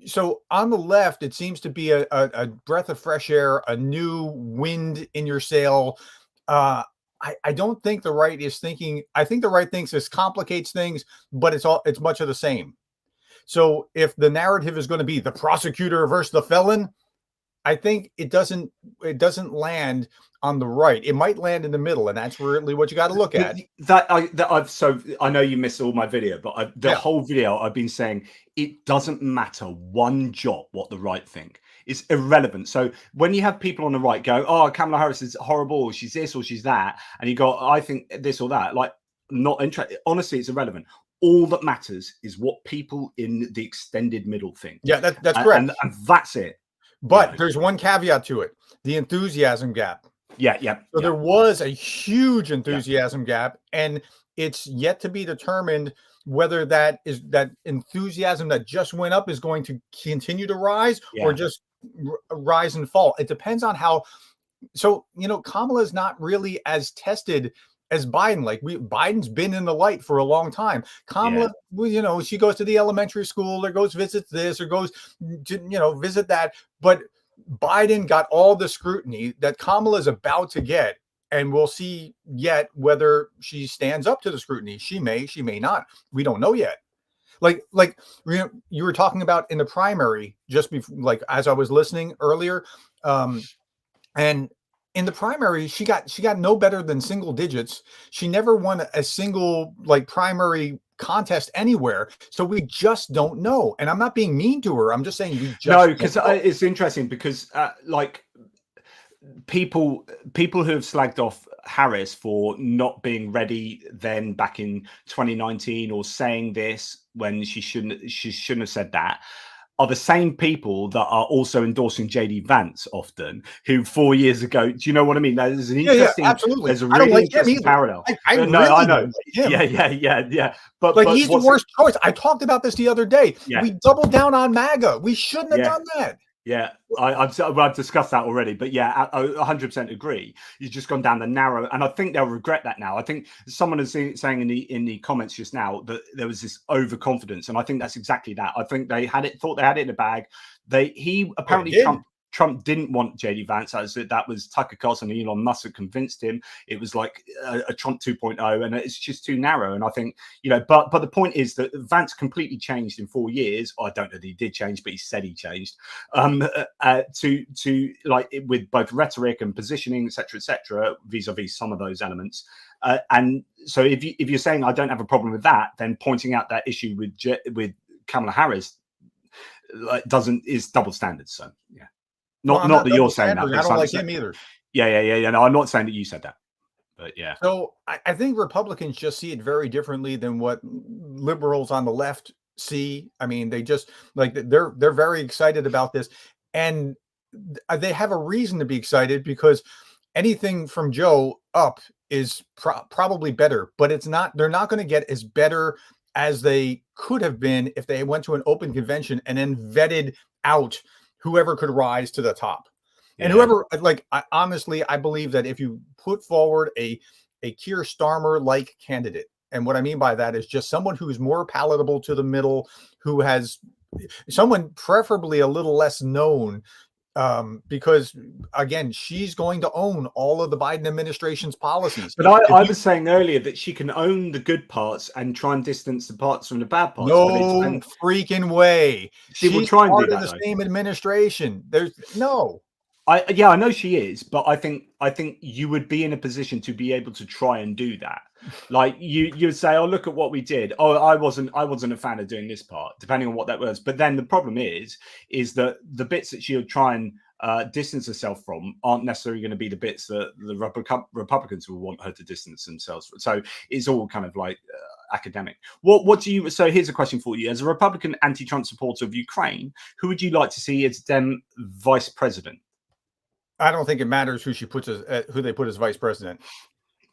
So on the left, it seems to be a breath of fresh air, a new wind in your sail. I don't think the right is thinking. I think the right thinks this complicates things, but it's much of the same. So if the narrative is going to be the prosecutor versus the felon, I think it doesn't land on the right. It might land in the middle, and that's really what you got to look at. So I know you missed all my video, but the whole video I've been saying it doesn't matter one jot what the right think. It's irrelevant. So when you have people on the right go, "Oh, Kamala Harris is horrible, or she's this or she's that," and you go, "I think this or that," like not interested. Honestly, it's irrelevant. All that matters is what people in the extended middle think. Yeah, that's correct, and that's it. But there's one caveat to it: the enthusiasm gap. So there was a huge enthusiasm gap, and it's yet to be determined whether that enthusiasm that just went up is going to continue to rise or just rise and fall. It depends on how. So Kamala is not really as tested as Biden. Like Biden's been in the light for a long time. Kamala, she goes to the elementary school or goes visits this or goes to, visit that. But Biden got all the scrutiny that Kamala is about to get. And we'll see yet whether she stands up to the scrutiny. She may not. We don't know yet. Like you were talking about in the primary just before, like as I was listening earlier, and in the primary, she got no better than single digits. She never won a single primary contest anywhere. So we just don't know. And I'm not being mean to her. I'm just saying we just because it's interesting because people who have slagged off Harris for not being ready then back in 2019 or saying this when she shouldn't have said that are the same people that are also endorsing JD Vance often, who 4 years ago, do you know what I mean? There's an interesting, absolutely. There's a really interesting parallel. I know. Like Yeah. But he's the worst choice. I talked about this the other day. Yeah. We doubled down on MAGA. We shouldn't have done that. Yeah, I've discussed that already, but yeah, I 100% agree. You've just gone down the narrow, and I think they'll regret that now. I think someone is saying in the comments just now that there was this overconfidence, and I think that's exactly that. I think thought they had it in the bag. Trump didn't want JD Vance. That was Tucker Carlson and Elon Musk that convinced him. It was like a Trump 2.0, and it's just too narrow. And I think, but the point is that Vance completely changed in 4 years. I don't know that he did change, but he said he changed to like with both rhetoric and positioning, etc., vis-a-vis some of those elements. And so if you're saying I don't have a problem with that, then pointing out that issue with Kamala Harris is double standards. So yeah. Not that you're saying that. I don't like him either. Yeah. No, I'm not saying that you said that, but yeah. So I think Republicans just see it very differently than what liberals on the left see. I mean, they just like they're very excited about this, and they have a reason to be excited because anything from Joe up is probably better, but it's not. They're not going to get as better as they could have been if they went to an open convention and then vetted out whoever could rise to the top. And whoever, like, honestly, I believe that if you put forward a Keir Starmer-like candidate, and what I mean by that is just someone who's more palatable to the middle, who has someone preferably a little less known, because again, she's going to own all of the Biden administration's policies. But I was saying earlier that she can own the good parts and try and distance the parts from the bad parts. No freaking way. She will She's try and part do of that, the same administration. There's no. I know she is, but I think you would be in a position to be able to try and do that. Like you would say, oh, look at what we did. Oh, I wasn't a fan of doing this part, depending on what that was. But then the problem is that the bits that she'll try and distance herself from aren't necessarily going to be the bits that the Republicans will want her to distance themselves from. So it's all kind of like academic. What do you? So here's a question for you: as a Republican anti-Trump supporter of Ukraine, who would you like to see as Dem vice president? I don't think it matters who she puts as who they put as vice president.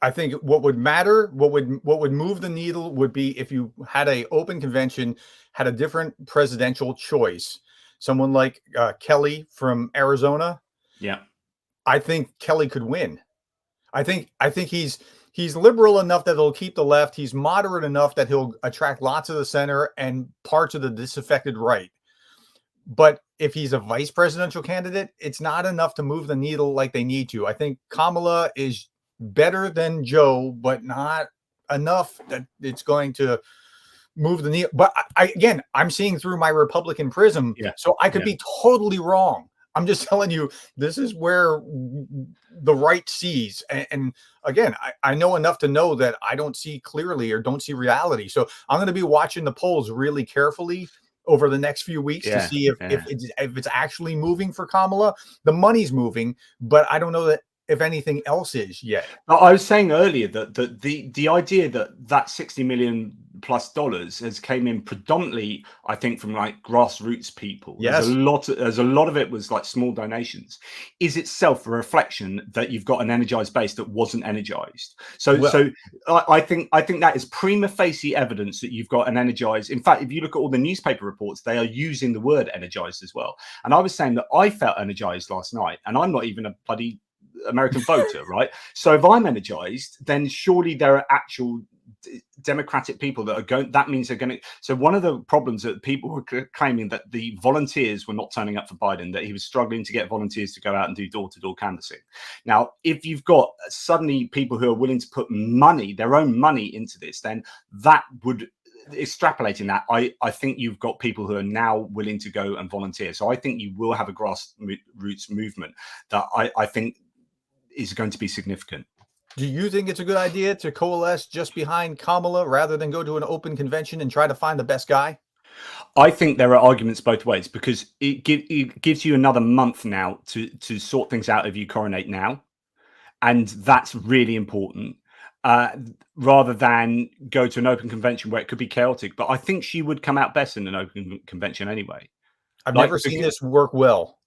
I think what would matter, what would move the needle would be if you had a open convention, had a different presidential choice. Someone like Kelly from Arizona. Yeah. I think Kelly could win. I think he's liberal enough that he'll keep the left. He's moderate enough that he'll attract lots of the center and parts of the disaffected right. But if he's a vice presidential candidate, it's not enough to move the needle like they need to. I think Kamala is better than Joe, but not enough that it's going to move the needle. But I'm seeing through my Republican prism, so I could be totally wrong. I'm just telling you, this is where the right sees. And again, I know enough to know that I don't see clearly or don't see reality. So I'm going to be watching the polls really carefully over the next few weeks to see if it's actually moving for Kamala. The money's moving, but I don't know that if anything else is yet. I was saying earlier that the idea that $60 million plus has came in predominantly, I think, from like grassroots people. Yes. There's a lot of it was like small donations, is itself a reflection that you've got an energized base that wasn't energized. So I think that is prima facie evidence that you've got an energized. In fact, if you look at all the newspaper reports, they are using the word energized as well. And I was saying that I felt energized last night, and I'm not even a bloody American voter, right? So if I'm energized, then surely there are actual democratic people that are going. That means they're going to. So one of the problems that people were claiming that the volunteers were not turning up for Biden, that he was struggling to get volunteers to go out and do door-to-door canvassing. Now, if you've got suddenly people who are willing to put money, their own money into this, then that would. Extrapolating that, I think you've got people who are now willing to go and volunteer. So I think you will have a grassroots movement that I think is going to be significant. Do you think it's a good idea to coalesce just behind Kamala rather than go to an open convention and try to find the best guy? I think there are arguments both ways, because it gives you another month now to sort things out if you coronate now. And that's really important. Rather than go to an open convention where it could be chaotic. But I think she would come out best in an open convention anyway. I've never seen this work well.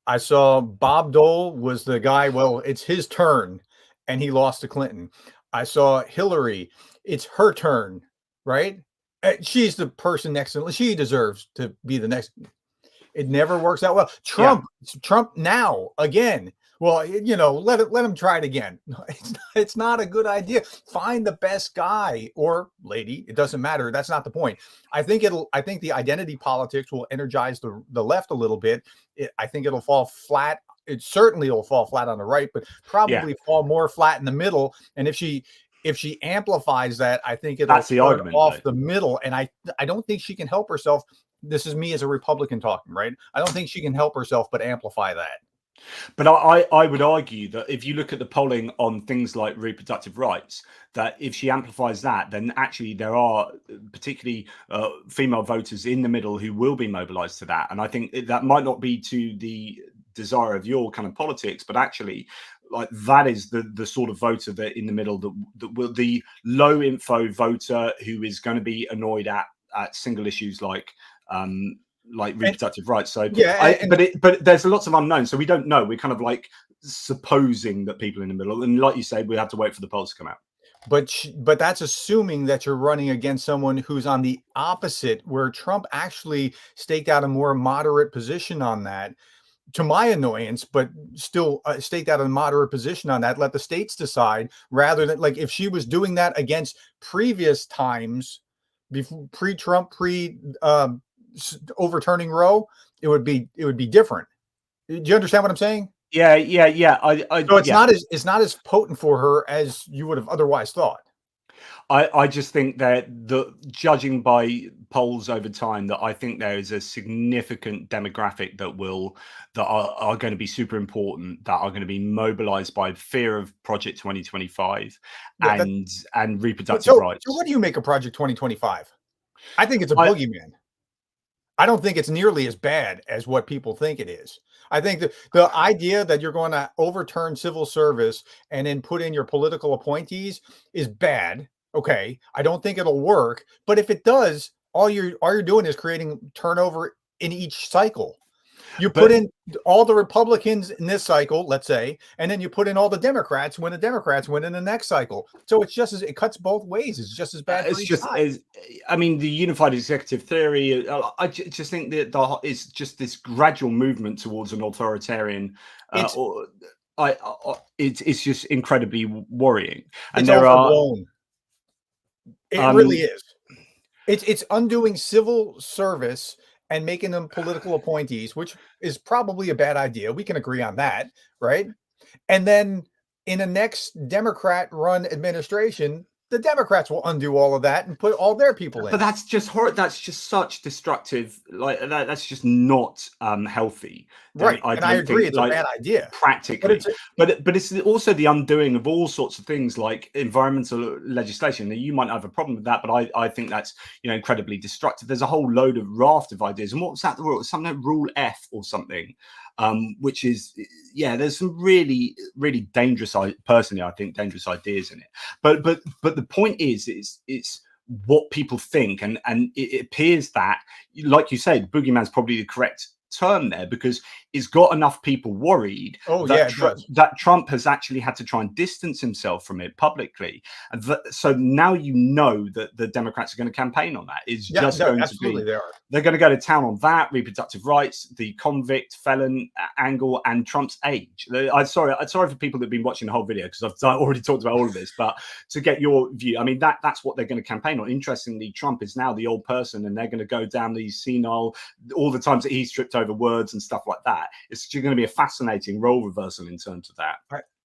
I saw Bob Dole was the guy, well, it's his turn, and he lost to Clinton. I saw Hillary, it's her turn, right? She's the person next to, she deserves to be the next. It never works out well. Trump now, again. Well, you know, let him try it again. It's not a good idea. Find the best guy or lady. It doesn't matter. That's not the point. I think the identity politics will energize the left a little bit. I think it'll fall flat. It certainly will fall flat on the right, but probably fall more flat in the middle. And if she amplifies that, I think it'll turn off the middle. And I don't think she can help herself. This is me as a Republican talking, right? I don't think she can help herself but amplify that. But I would argue that if you look at the polling on things like reproductive rights, that if she amplifies that, then actually there are particularly female voters in the middle who will be mobilized to that. And I think that might not be to the desire of your kind of politics, but actually like that is the sort of voter that in the middle that will, the low info voter who is going to be annoyed at at single issues like reproductive rights. So yeah, but there's lots of unknowns, so we don't know. We're kind of like supposing that people in the middle, and like you said, we have to wait for the polls to come out. But that's assuming that you're running against someone who's on the opposite, where Trump actually staked out a more moderate position on that, to my annoyance, but still staked out a moderate position on that. Let the states decide, rather than, like, if she was doing that against previous times, before pre-Trump, overturning Roe, it would be different. Do you understand what I'm saying? Yeah. So it's not as potent for her as you would have otherwise thought. I just think that judging by polls over time, that I think there is a significant demographic that are going to be super important, that are going to be mobilized by fear of Project 2025 and reproductive rights. So what do you make of Project 2025? I think it's a boogeyman. I don't think it's nearly as bad as what people think it is. I think the idea that you're going to overturn civil service and then put in your political appointees is bad. Okay, I don't think it'll work, but if it does, all you're doing is creating turnover in each cycle. You put in all the Republicans in this cycle, let's say, and then you put in all the Democrats when the Democrats win in the next cycle. So it's just it cuts both ways. It's just as bad. I mean, the unified executive theory. I just think that it's just this gradual movement towards an authoritarian. It's just incredibly worrying, and there are. It really is. It's undoing civil service and making them political appointees, which is probably a bad idea. We can agree on that, right? And then in the next Democrat-run administration, the Democrats will undo all of that and put all their people in. But that's just horrible. That's just such destructive. Like that's just not healthy. Right. And I agree, it's a bad idea. Practically. But it's also the undoing of all sorts of things like environmental legislation. Now, you might have a problem with that, but I think that's incredibly destructive. There's a whole load of raft of ideas. And what was that? The rule? Something like Rule F or something. Which is, there's some really, really dangerous, personally, I think, dangerous ideas in it. But the point is it's what people think, and it appears that, like you say, the boogeyman's probably the correct term there, because it's got enough people worried that Trump has actually had to try and distance himself from it publicly. And so now that the Democrats are going to campaign on that. It's just going to be, they're going to go to town on that, reproductive rights, the convict felon angle, and Trump's age. I'm sorry for people that have been watching the whole video, because I've already talked about all of this, but to get your view, I mean, that's what they're going to campaign on. Interestingly, Trump is now the old person, and they're going to go down these senile, all the times that he's tripped over words and stuff like that. It's going to be a fascinating role reversal in terms of that.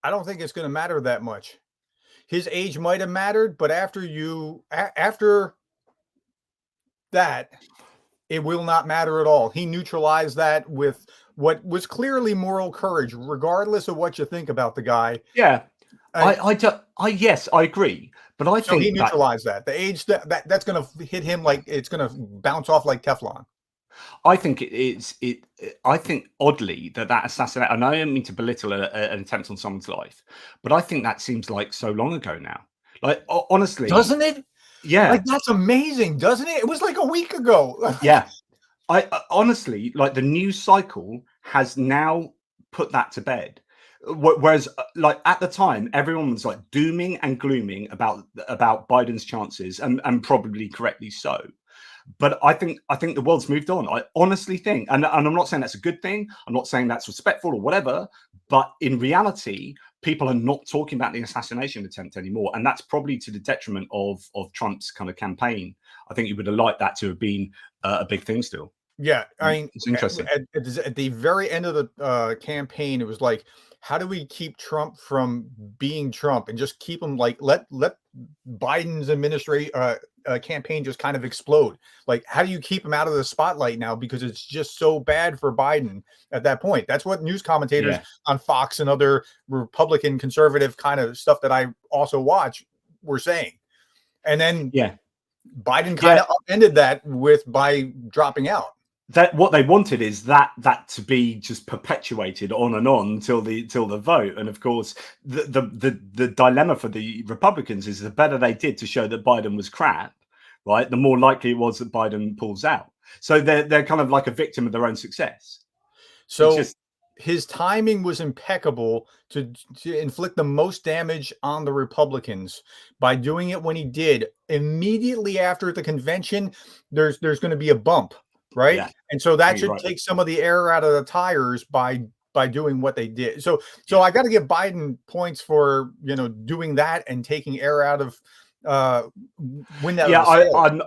I don't think it's going to matter that much. His age might have mattered, but after that, it will not matter at all. He neutralized that with what was clearly moral courage, regardless of what you think about the guy. Yeah. Yes, I agree. But I think he neutralized that. The age that's going to hit him like it's going to bounce off like Teflon. I think I think oddly that assassination, and I don't mean to belittle an attempt on someone's life, but I think that seems like so long ago now. Like, honestly. Doesn't it? Yeah. Like, that's amazing, doesn't it? It was like a week ago. Yeah. I honestly, like, the news cycle has now put that to bed. Whereas, like, at the time, everyone was like dooming and glooming about Biden's chances, and probably correctly so. But I think the world's moved on. I honestly think, and I'm not saying that's a good thing. I'm not saying that's respectful or whatever. But in reality, people are not talking about the assassination attempt anymore, and that's probably to the detriment of Trump's kind of campaign. I think you would have liked that to have been a big thing still. Yeah, I mean, it's interesting. At the very end of the campaign, it was like, how do we keep Trump from being Trump and just keep him, like, let Biden's administration campaign just kind of explode? Like, how do you keep him out of the spotlight now, because it's just so bad for Biden at that point? That's what news commentators on Fox and other Republican conservative kind of stuff that I also watch were saying. And then Biden kind of upended that by dropping out. That what they wanted is that to be just perpetuated on and on till the vote. And of course, the dilemma for the Republicans is the better they did to show that Biden was crap, right, the more likely it was that Biden pulls out. So they're kind of like a victim of their own success. So his timing was impeccable to inflict the most damage on the Republicans by doing it when he did. Immediately after the convention, there's going to be a bump, right? Yeah. And so that should take some of the air out of the tires by doing what they did. So I got to give Biden points for, doing that and taking air out of when that. Yeah,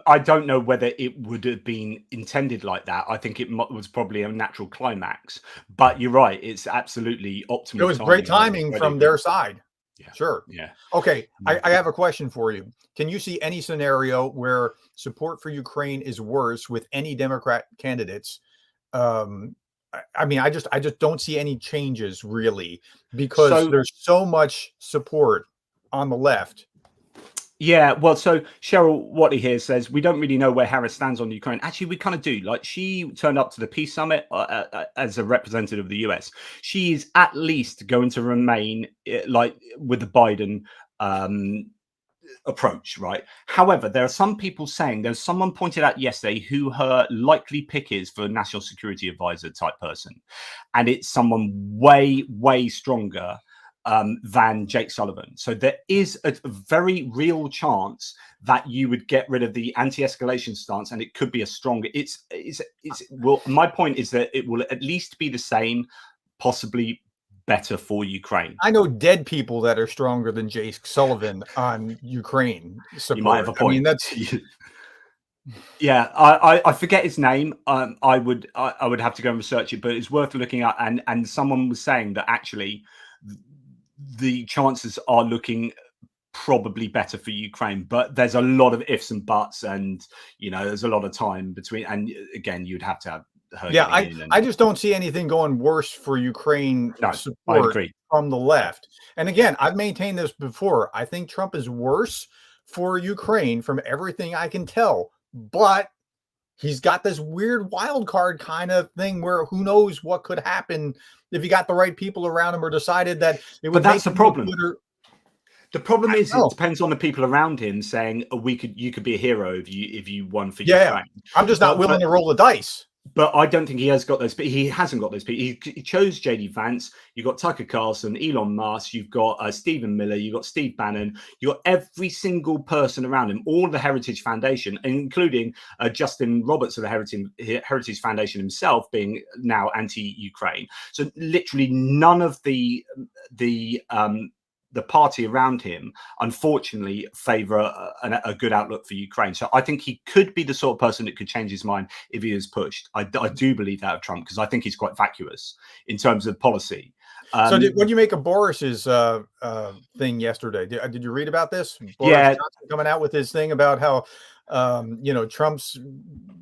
I don't know whether it would have been intended like that. I think it was probably a natural climax. But you're right; it's absolutely optimal. It was great timing from their side. Yeah. Sure. Yeah. Okay, I have a question for you. Can you see any scenario where support for Ukraine is worse with any Democrat candidates? I mean, I just don't see any changes really because there's so much support on the left. Yeah, well, so Cheryl Watley here says we don't really know where Harris stands on Ukraine. Actually, we kind of do. Like, she turned up to the peace summit as a representative of the US. She is at least going to remain like with the Biden approach, right? However, there are some people saying, there's someone pointed out yesterday who her likely pick is for a national security advisor type person, and it's someone way stronger than Jake Sullivan. So there is a very real chance that you would get rid of the anti-escalation stance, and it could be a stronger. Well, my point is that it will at least be the same, possibly better for Ukraine. I know dead people that are stronger than Jake Sullivan on Ukraine support. You might have a point. I mean, that's. Yeah, I forget his name. I would have to go and research it, but it's worth looking at. And someone was saying that actually the chances are looking probably better for Ukraine, but there's a lot of ifs and buts, and there's a lot of time between. And again, you'd have to have her. Yeah, I just don't see anything going worse for Ukraine support from the left. And again, I've maintained this before. I think Trump is worse for Ukraine from everything I can tell, but he's got this weird wild card kind of thing where who knows what could happen if he got the right people around him or decided that it would. But that's the problem. The problem is it depends on the people around him saying you could be a hero if you won for Ukraine. I'm just not willing to roll the dice. But I don't think he has got those. But he hasn't got those people. He chose JD Vance. You've got Tucker Carlson, Elon Musk. You've got Stephen Miller. You've got Steve Bannon. You've got every single person around him, all of the Heritage Foundation, including Justin Roberts of the Heritage Foundation himself, being now anti-Ukraine. So literally none of the party around him, unfortunately, favor a good outlook for Ukraine. So I think he could be the sort of person that could change his mind if he is pushed. I do believe that of Trump, because I think he's quite vacuous in terms of policy. So what do you make of Boris's thing yesterday? Did you read about this? Boris Johnson coming out with his thing about how Trump's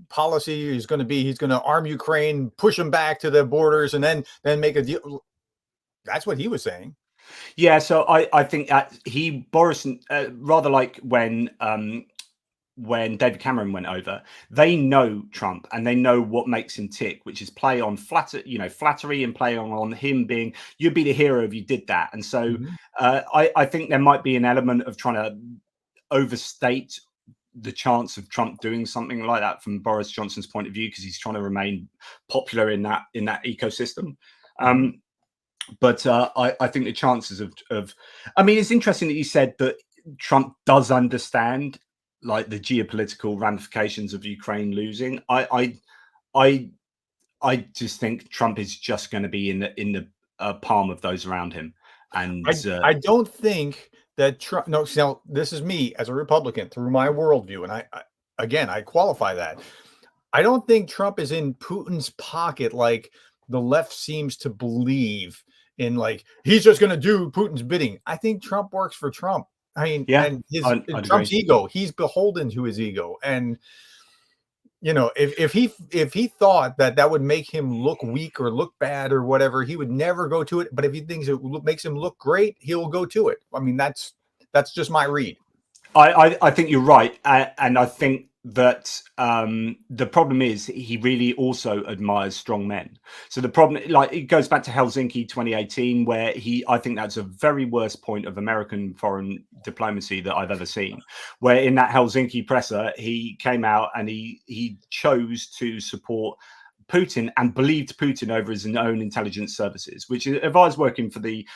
policy is going to be he's going to arm Ukraine, push them back to the borders, and then make a deal. That's what he was saying. Yeah, so I think that Boris, rather like when David Cameron went over, they know Trump and they know what makes him tick, which is play on flattery and play on him being, you'd be the hero if you did that. And so I think there might be an element of trying to overstate the chance of Trump doing something like that from Boris Johnson's point of view, because he's trying to remain popular in that ecosystem. But I think the chances of I mean, it's interesting that you said that Trump does understand like the geopolitical ramifications of Ukraine losing. I just think Trump is just going to be in the palm of those around him. And I don't think that Trump. No, this is me as a Republican through my worldview, and I qualify that. I don't think Trump is in Putin's pocket like the left seems to believe. In like he's just going to do Putin's bidding. I think Trump works for Trump. I mean, and Trump's ego, he's beholden to his ego. And if he thought that would make him look weak or look bad or whatever, he would never go to it. But if he thinks it makes him look great, he'll go to it. I mean, that's just my read. I think you're right, and I think that the problem is he really also admires strong men. So the problem, like, it goes back to Helsinki 2018, where I think that's a very worst point of American foreign diplomacy that I've ever seen, where in that Helsinki presser, he came out and he chose to support Putin and believed Putin over his own intelligence services, which if I was working for the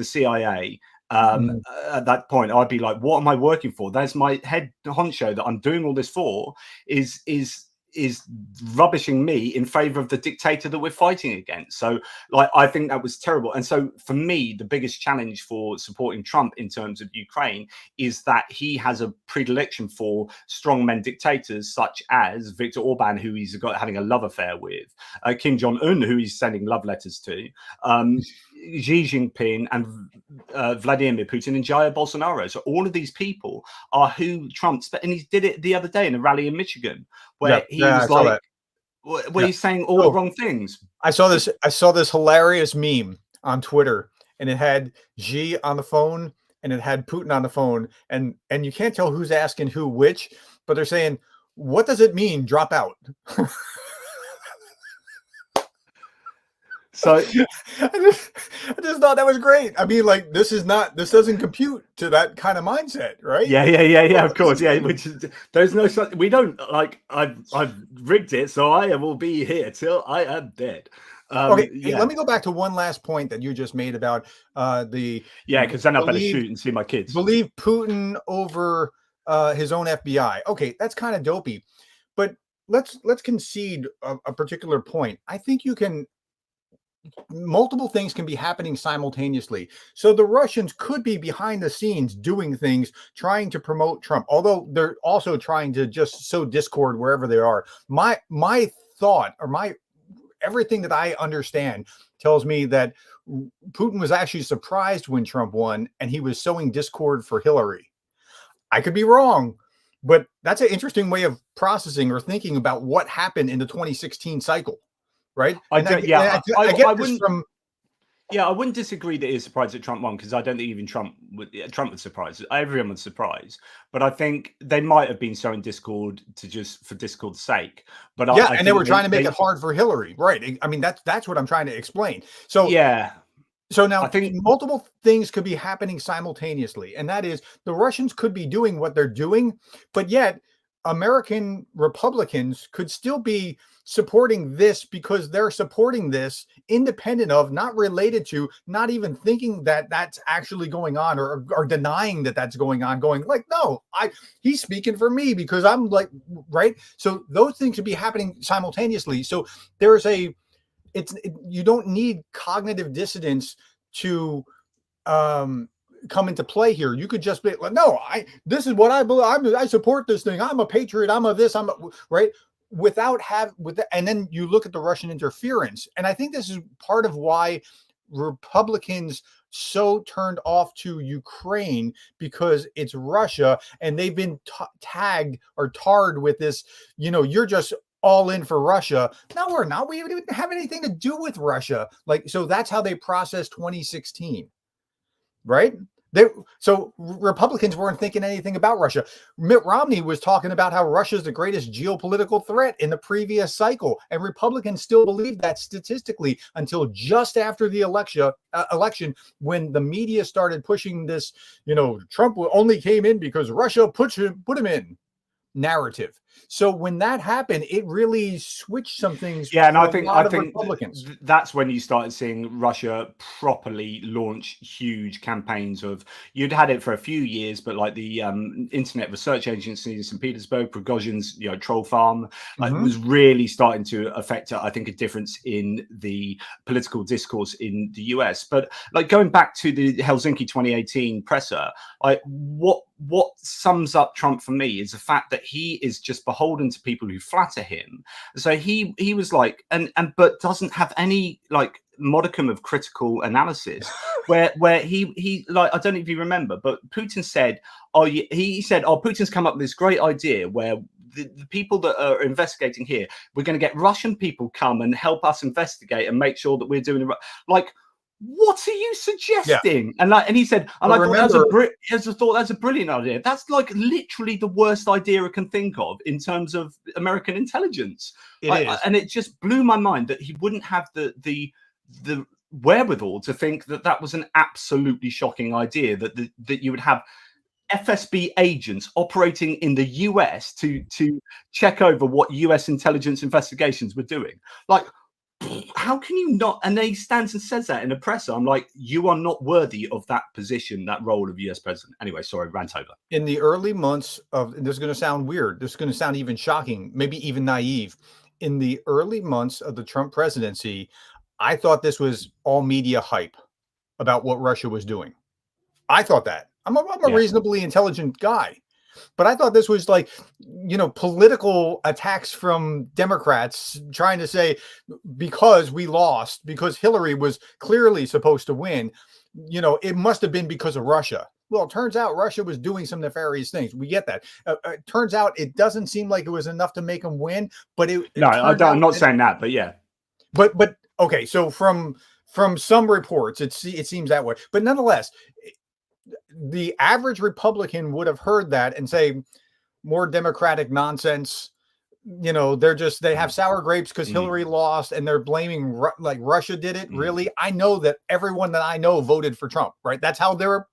CIA, at that point, I'd be like, what am I working for? That's my head honcho that I'm doing all this for is rubbishing me in favor of the dictator that we're fighting against. So like, I think that was terrible. And so for me, the biggest challenge for supporting Trump in terms of Ukraine is that he has a predilection for strongmen dictators such as Viktor Orban, who he's having a love affair with, Kim Jong-un, who he's sending love letters to, Xi Jinping and Vladimir Putin and Jair Bolsonaro. So all of these people are who Trump's, and he did it the other day in a rally in Michigan where he was like, where he's saying all the wrong things. I saw this hilarious meme on Twitter, and it had Xi on the phone and it had Putin on the phone, and you can't tell who's asking who which, but they're saying, what does it mean, drop out? So I just thought that was great. I mean, like, this doesn't compute to that kind of mindset, right? Yeah. Of course, yeah. Which is, there's no such. We don't like. I've rigged it, so I will be here till I am dead. Okay, hey, let me go back to one last point that you just made about because then I better shoot and see my kids. Believe Putin over his own FBI. Okay, that's kind of dopey, but let's concede a particular point. I think you can. Multiple things can be happening simultaneously. So the Russians could be behind the scenes doing things, trying to promote Trump, although they're also trying to just sow discord wherever they are. My thought, or everything that I understand tells me that Putin was actually surprised when Trump won, and he was sowing discord for Hillary. I could be wrong, but that's an interesting way of processing or thinking about what happened in the 2016 cycle. Right. I wouldn't disagree that he's surprised that Trump won, because I don't think even Trump was surprised. Everyone was surprised, but I think they might have been sowing discord for discord's sake. But and they were trying to make it hard for Hillary, right? I mean, that's what I'm trying to explain. So So now I think multiple things could be happening simultaneously, and that is the Russians could be doing what they're doing, but yet American Republicans could still be supporting this because they're supporting this independent of, not related to, not even thinking that that's actually going on, or denying that that's going on, going like, no, he's speaking for me because I'm like, right. So those things could be happening simultaneously. So there's you don't need cognitive dissonance to come into play here. You could just be like, no, this is what I believe. I support this thing. I'm a patriot. I'm a this. I'm a, right. And then you look at the Russian interference, and I think this is part of why Republicans so turned off to Ukraine, because it's Russia, and they've been tagged or tarred with this. You're just all in for Russia. No, we're not. We didn't have anything to do with Russia. So that's how they processed 2016, right? So Republicans weren't thinking anything about Russia. Mitt Romney was talking about how Russia is the greatest geopolitical threat in the previous cycle, and Republicans still believe that statistically until just after the election, when the media started pushing this, Trump only came in because Russia put him in narrative. So when that happened, it really switched some things. Yeah, and I think Republicans. That's when you started seeing Russia properly launch huge campaigns of. You'd had it for a few years, but like the Internet Research Agency in St. Petersburg, Prigozhin's troll farm, was really starting to affect, I think, a difference in the political discourse in the US. But like going back to the Helsinki 2018 presser, like what sums up Trump for me is the fact that he is just beholden to people who flatter him. So he was like, but doesn't have any like modicum of critical analysis. where he like, I don't know if you remember, but Putin said, he said, Putin's come up with this great idea where the people that are investigating here, we're going to get Russian people come and help us investigate and make sure that we're doing it right. Like, what are you suggesting? And he said, and I thought that's a brilliant idea. That's like literally the worst idea I can think of in terms of American intelligence. And it just blew my mind that he wouldn't have the wherewithal to think that that was an absolutely shocking idea, that you would have FSB agents operating in the US to check over what US intelligence investigations were doing. Like, how can you not? And then he stands and says that in a presser. I'm like, you are not worthy of that position, that role of US president. Anyway, sorry, rant over. In the early months of, this is going to sound weird, this is going to sound even shocking, maybe even naive. In the early months of the Trump presidency, I thought this was all media hype about what Russia was doing. I thought that. I'm a reasonably intelligent guy. But I thought this was like, political attacks from Democrats trying to say, because we lost, because Hillary was clearly supposed to win, it must have been because of Russia. Well, it turns out Russia was doing some nefarious things. We get that. It turns out it doesn't seem like it was enough to make them win. But I'm not saying that, but yeah. But okay, so from some reports, it seems that way. But nonetheless, the average Republican would have heard that and say, more Democratic nonsense. They have sour grapes because Hillary lost and they're blaming like Russia did it. Really? I know that everyone that I know voted for Trump, right? That's how they're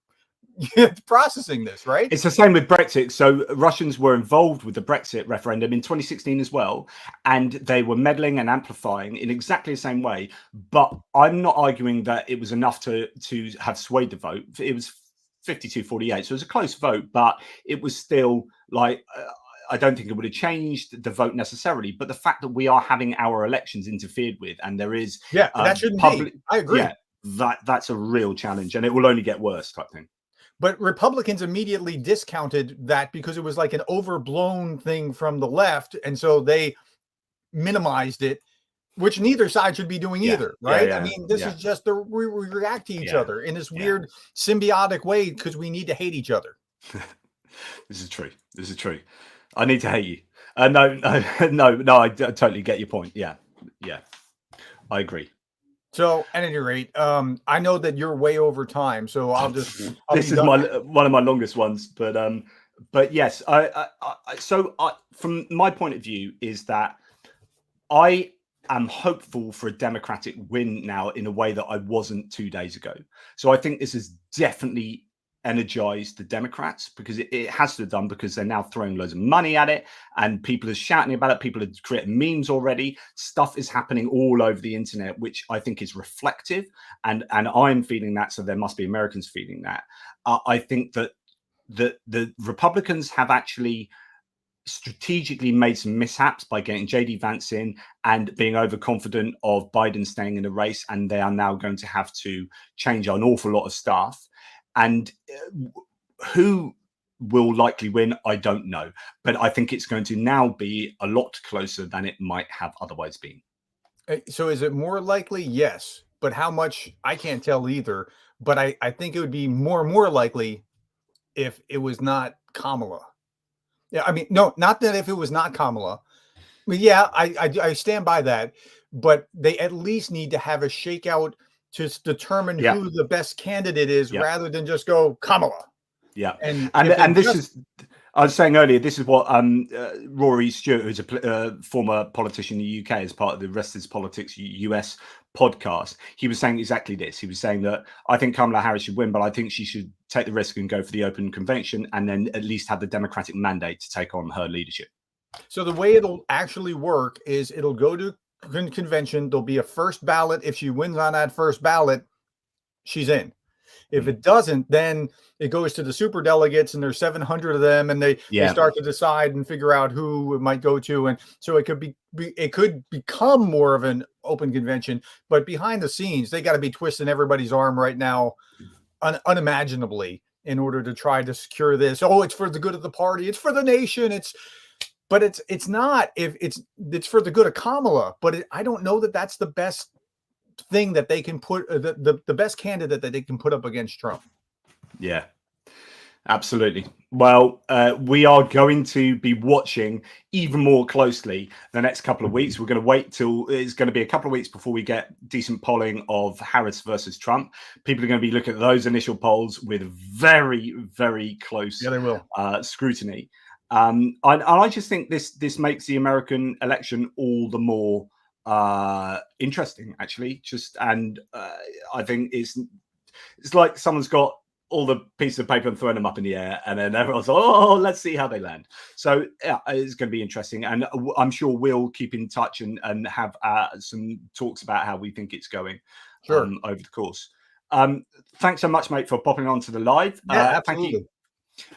processing this, right? It's the same with Brexit. So Russians were involved with the Brexit referendum in 2016 as well, and they were meddling and amplifying in exactly the same way. But I'm not arguing that it was enough to have swayed the vote. It was 52-48, so it was a close vote, but it was still like, I don't think it would have changed the vote necessarily. But the fact that we are having our elections interfered with, and there is that shouldn't be. I agree. Yeah, that's a real challenge, and it will only get worse, type thing. But Republicans immediately discounted that because it was like an overblown thing from the left, and so they minimized it, which neither side should be doing either, right? I mean, this is just we react to each other in this weird symbiotic way because we need to hate each other. This is true. I need to hate you. No, I totally get your point. Yeah, I agree. So at any rate, I know that you're way over time, so this is one of my longest ones, but yes, so from my point of view is that I am hopeful for a Democratic win now in a way that I wasn't 2 days ago. So I think this has definitely energized the Democrats, because it has to have done, because they're now throwing loads of money at it and people are shouting about it. People are creating memes already. Stuff is happening all over the internet, which I think is reflective. And I'm feeling that. So there must be Americans feeling that. I think that the Republicans have actually strategically made some mishaps by getting JD Vance in and being overconfident of Biden staying in the race. And they are now going to have to change an awful lot of stuff. And who will likely win, I don't know. But I think it's going to now be a lot closer than it might have otherwise been. So is it more likely? Yes. But how much? I can't tell either. But I think it would be more likely if it was not Kamala. Yeah, I mean, no, not that if it was not Kamala. I mean, yeah, I stand by that. But they at least need to have a shakeout to determine who the best candidate is, rather than just go Kamala. Yeah, and this is, I was saying earlier, this is what Rory Stewart, who's a former politician in the UK, as part of the Rest is Politics US podcast, he was saying exactly this. He was saying that I think Kamala Harris should win, but I think she should take the risk and go for the open convention, and then at least have the Democratic mandate to take on her leadership. So the way it'll actually work is it'll go to convention. There'll be a first ballot. If she wins on that first ballot, she's in. If it doesn't, then it goes to the super delegates, and there's 700 of them, and they start to decide and figure out who it might go to. And so it could become more of an open convention, but behind the scenes, they got to be twisting everybody's arm right now, unimaginably, in order to try to secure this. Oh, it's for the good of the party. It's for the nation. But it's not. If it's for the good of Kamala, but I don't know that that's the best thing that they can put, the best candidate that they can put up against Trump. Yeah, Absolutely. Well, we are going to be watching even more closely the next couple of weeks. We're going to wait till it's going to be a couple of weeks before we get decent polling of Harris versus Trump. People are going to be looking at those initial polls with very, very close they will. Scrutiny. I just think this makes the American election all the more interesting, actually. I think it's like someone's got all the pieces of paper and throwing them up in the air, and then everyone's like, oh, let's see how they land. So yeah, it's going to be interesting, and I'm sure we'll keep in touch and have some talks about how we think it's going over the course. Thanks so much, mate, for popping on to the live. Yeah, absolutely. Thank you.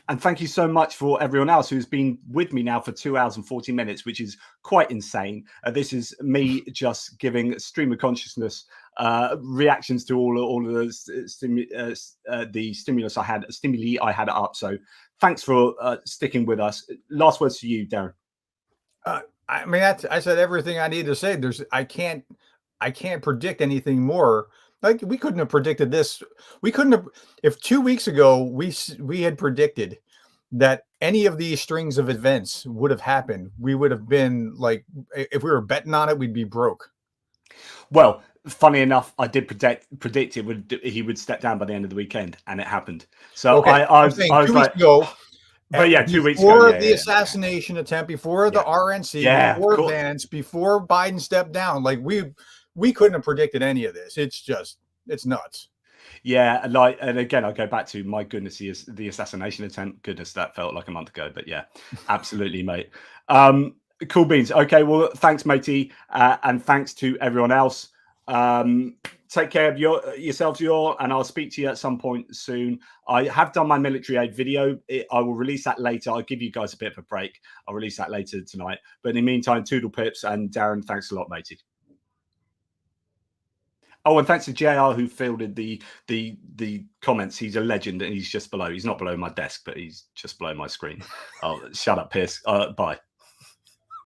And thank you so much for everyone else who's been with me now for 2 hours and 40 minutes, which is quite insane. This is me just giving stream of consciousness reactions to all of the stimuli I had up. So thanks for sticking with us. Last words to you, Darren. I mean, I said everything I need to say. I can't predict anything more. Like, we couldn't have predicted this. We couldn't have, if 2 weeks ago we had predicted that any of these strings of events would have happened, we would have been like, if we were betting on it, we'd be broke. Well, funny enough, I did predict he would step down by the end of the weekend, and it happened. So okay. I was 2 weeks ago. But yeah, 2 weeks ago. Before the assassination attempt, before the RNC, before Vance, before Biden stepped down, like we couldn't have predicted any of this. It's nuts. Yeah, and again, I'll go back to, my goodness, the assassination attempt. Goodness, that felt like a month ago. But yeah, absolutely, mate. Cool beans. Okay, well, thanks, matey, and thanks to everyone else. Take care of yourselves, and I'll speak to you at some point soon. I have done my military aid video. I will release that later. I'll give you guys a bit of a break. I'll release that later tonight. But in the meantime, toodle pips, and Darren, thanks a lot, matey. Oh, and thanks to JR who fielded the comments. He's a legend, and he's just below. He's not below my desk, but he's just below my screen. Oh, shut up, Pierce. Bye.